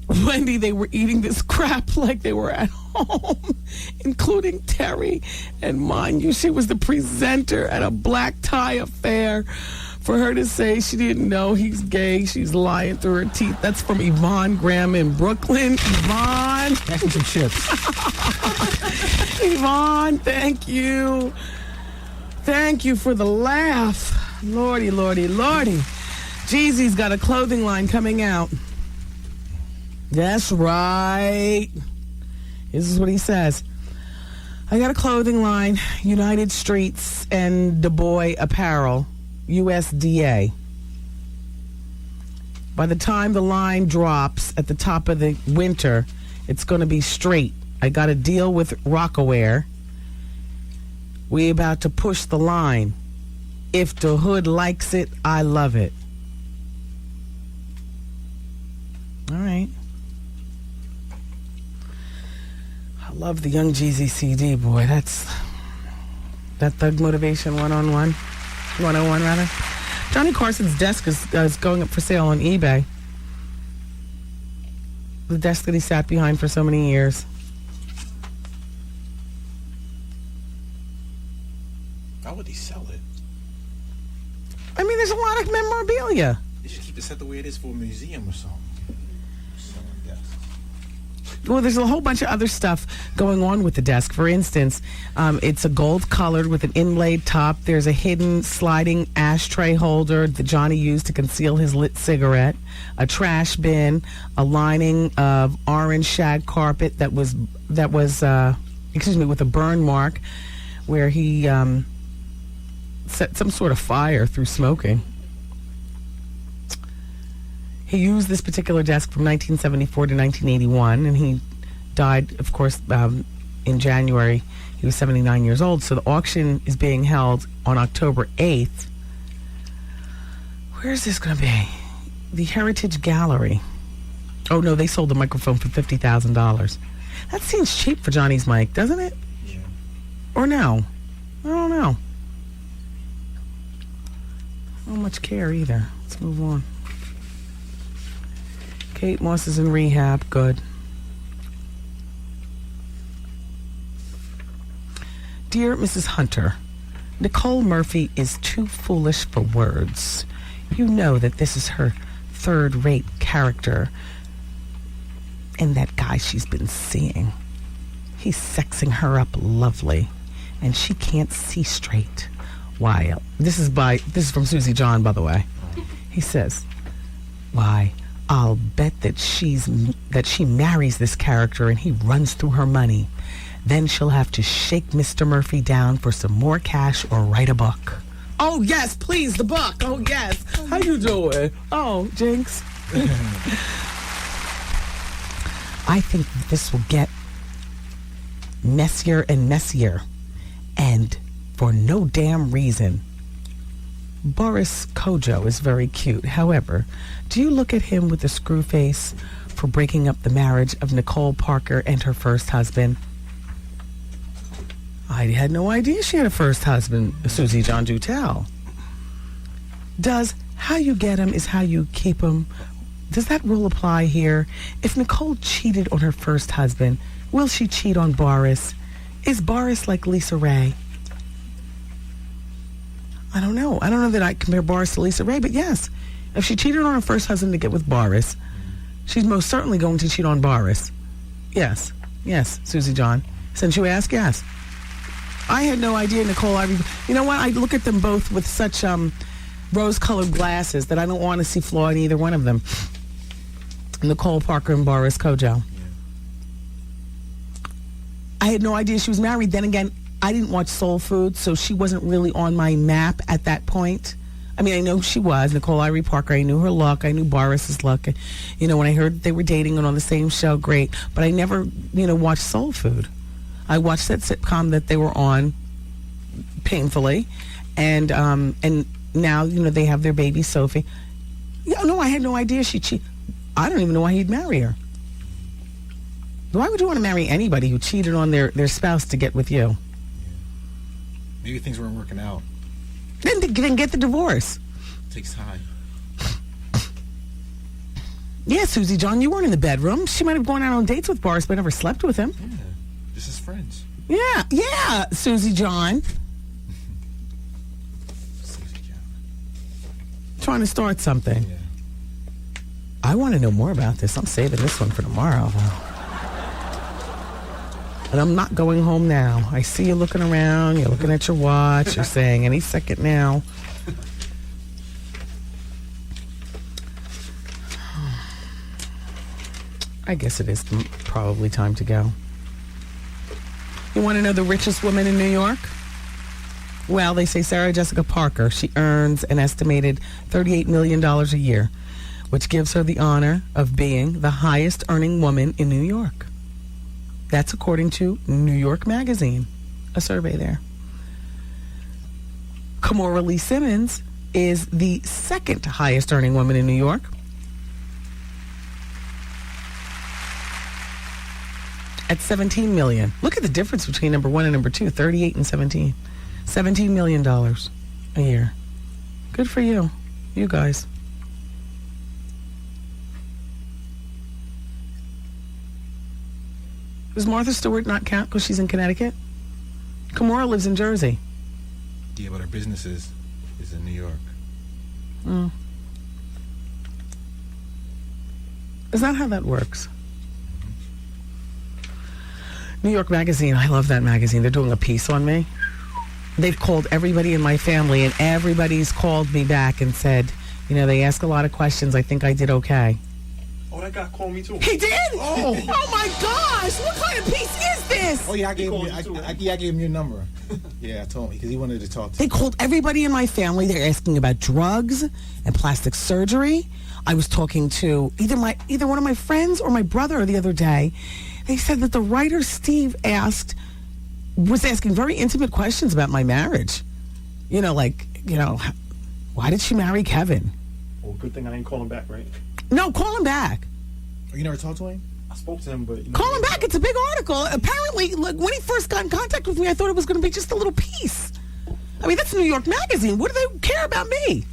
Wendy, they were eating this crap like they were at home, including Terry. And mind you, she was the presenter at a black tie affair. For her to say she didn't know he's gay, she's lying through her teeth. That's from Yvonne Graham in Brooklyn. Yvonne. That's some chips. Yvonne, thank you. Thank you for the laugh. Lordy, lordy, lordy. Jeezy's got a clothing line coming out. That's right. This is what he says. I got a clothing line, United Streets and Du Bois Apparel, USDA. By the time the line drops at the top of the winter, it's going to be straight. I got a deal with Rockaware. We about to push the line. If the hood likes it, I love it. All right. I love the Young Jeezy CD, boy. That's that Thug Motivation 101 rather. Johnny Carson's desk is going up for sale on eBay. The desk that he sat behind for so many years. How would he sell it? I mean, there's a lot of memorabilia. They should keep it set the way it is for a museum or something. Well, there's a whole bunch of other stuff going on with the desk. For instance, it's a gold colored with an inlaid top. There's a hidden sliding ashtray holder that Johnny used to conceal his lit cigarette, a trash bin, a lining of orange shag carpet that was with a burn mark where he set some sort of fire through smoking. He used this particular desk from 1974 to 1981, and he died, of course, in January. He was 79 years old, so the auction is being held on October 8th. Where is this going to be? The Heritage Gallery. Oh, no, they sold the microphone for $50,000. That seems cheap for Johnny's mic, doesn't it? Yeah. Or no? I don't know. Not much care either. Let's move on. Kate Moss is in rehab. Good. Dear Mrs. Hunter, Nicole Murphy is too foolish for words. You know that this is her third-rate character. And that guy she's been seeing. He's sexing her up lovely. And she can't see straight. Why? This is from Susie John, by the way. He says, why? I'll bet that she marries this character and he runs through her money. Then she'll have to shake Mr. Murphy down for some more cash or write a book. Oh, yes, please, the book. Oh, yes. How you doing? Oh, Jinx. I think this will get messier and messier. And for no damn reason. Boris Kojo is very cute. However, do you look at him with a screw face for breaking up the marriage of Nicole Parker and her first husband? I had no idea she had a first husband, Susie John Dutel. Does how you get him is how you keep him? Does that rule apply here? If Nicole cheated on her first husband, will she cheat on Boris? Is Boris like Lisa Ray? I don't know. I don't know that I compare Boris to Lisa Ray, but yes, if she cheated on her first husband to get with Boris, she's most certainly going to cheat on Boris. Yes, Susie John. Since you ask, yes. I had no idea Nicole Ivy. You know what? I look at them both with such rose-colored glasses that I don't want to see flaw in either one of them. Nicole Parker and Boris Kojo. Yeah. I had no idea she was married. Then again, I didn't watch Soul Food, so she wasn't really on my map at that point. I mean, I know she was. Nicole Ivory Parker, I knew her look. I knew Boris's look. You know, when I heard they were dating and on the same show, great. But I never, watched Soul Food. I watched that sitcom that they were on painfully. And now, they have their baby, Sophie. No, I had no idea she cheated. I don't even know why he'd marry her. Why would you want to marry anybody who cheated on their spouse to get with you? Maybe things weren't working out. Then get the divorce. Takes time. Yeah, Susie John, you weren't in the bedroom. She might have gone out on dates with Boris, but never slept with him. Yeah, just as friends. Yeah, Susie John. Susie John. Trying to start something. Yeah. I want to know more about this. I'm saving this one for tomorrow. And I'm not going home now. I see you looking around. You're looking at your watch. You're saying any second now. I guess it is probably time to go. You want to know the richest woman in New York? Well, they say Sarah Jessica Parker. She earns an estimated $38 million a year, which gives her the honor of being the highest earning woman in New York. That's according to New York Magazine, a survey there. Kamora Lee Simmons is the second highest earning woman in New York. At $17 million. Look at the difference between number one and number two, 38 and 17. $17 million a year. Good for you. You guys. Does Martha Stewart not count because she's in Connecticut? Kamora lives in Jersey. Yeah, but her business is in New York. Mm. Is that how that works? New York Magazine, I love that magazine. They're doing a piece on me. They've called everybody in my family, and everybody's called me back and said, you know, they ask a lot of questions. I think I did okay. Oh, that guy called me too. He did? Oh. Oh my gosh! What kind of piece is this? Oh yeah, I gave him your number. Yeah, I told him because he wanted to talk to They you. called everybody in my family. They're asking about drugs and plastic surgery. I was talking to either one of my friends or my brother the other day. They said that the writer Steve was asking very intimate questions about my marriage. You know, like, you know, why did she marry Kevin? Well, good thing I didn't call him back, right? No, call him back. Oh, you never talked to him? I spoke to him, but... You know, Call him back. It's a big article. Apparently, look, when he first got in contact with me, I thought it was going to be just a little piece. I mean, that's New York Magazine. What do they care about me?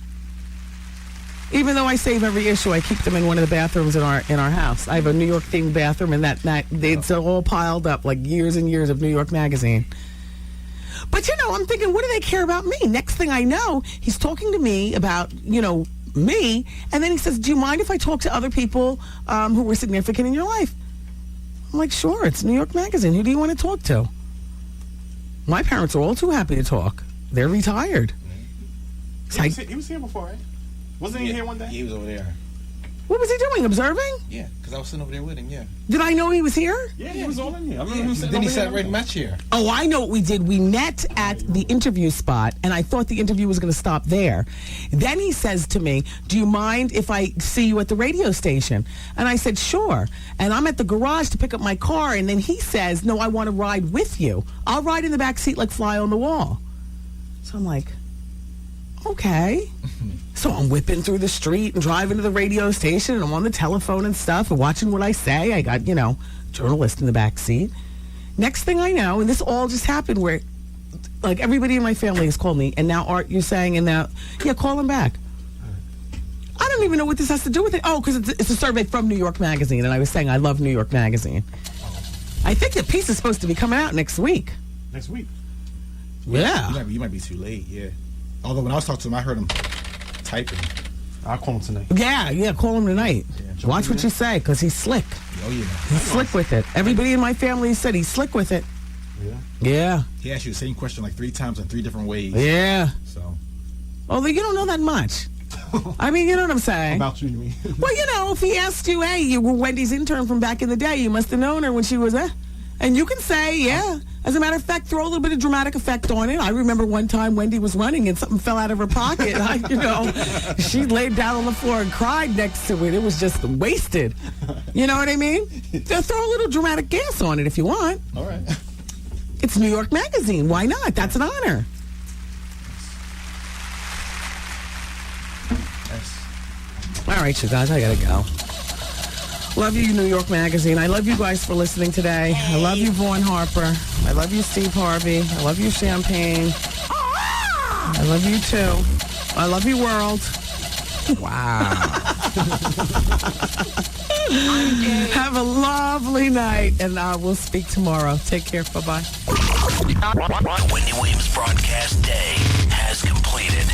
Even though I save every issue, I keep them in one of the bathrooms in our house. I have a New York themed bathroom, and it's all piled up like years and years of New York Magazine. But you know, I'm thinking, what do they care about me? Next thing I know, he's talking to me about, you know, me, and then he says, do you mind if I talk to other people who were significant in your life? I'm like, sure, it's New York Magazine. Who do you want to talk to? My parents are all too happy to talk. They're retired. He was here before, right? Wasn't he here one day? He was over there. What was he doing? Observing? Yeah, because I was sitting over there with him, yeah. Did I know he was here? Yeah, he was all in here. I remember him sitting Then he over sat here. right in my chair. Oh, I know what we did. We met at the interview spot, and I thought the interview was going to stop there. Then he says to me, do you mind if I see you at the radio station? And I said, sure. And I'm at the garage to pick up my car, and then he says, no, I want to ride with you. I'll ride in the back seat like fly on the wall. So I'm like, okay. So I'm whipping through the street and driving to the radio station, and I'm on the telephone and stuff and watching what I say. I got, you know, journalist in the back seat. Next thing I know, and this all just happened where, like, everybody in my family has called me, and now Art, you're saying, and now, yeah, call him back. I don't even know what this has to do with it. Oh, because it's a survey from New York Magazine, and I was saying I love New York Magazine. I think the piece is supposed to be coming out next week. Next week? Yeah. You might be too late, yeah. Although when I was talking to him, I heard him typing. I'll call him tonight. Yeah, call him tonight. Yeah, Watch what you say, because he's slick. Oh, yeah. He's slick with it. Everybody in my family said he's slick with it. Yeah? Yeah. He asked you the same question like 3 times in 3 different ways. Yeah. So. Although you don't know that much. I mean, you know what I'm saying? About you mean? Well, you know, if he asked you, hey, you were Wendy's intern from back in the day, you must have known her when she was and you can say, yeah. As a matter of fact, throw a little bit of dramatic effect on it. I remember one time Wendy was running and something fell out of her pocket. She laid down on the floor and cried next to it. It was just wasted. You know what I mean? Throw a little dramatic gas on it if you want. All right. It's New York Magazine. Why not? That's an honor. Yes. All right, you guys, I gotta go. Love you, New York Magazine. I love you guys for listening today. I love you, Vaughn Harper. I love you, Steve Harvey. I love you, Champagne. I love you too. I love you, world. Wow. Have a lovely night, and we'll speak tomorrow. Take care. Bye-bye. The Wendy Williams broadcast day has completed.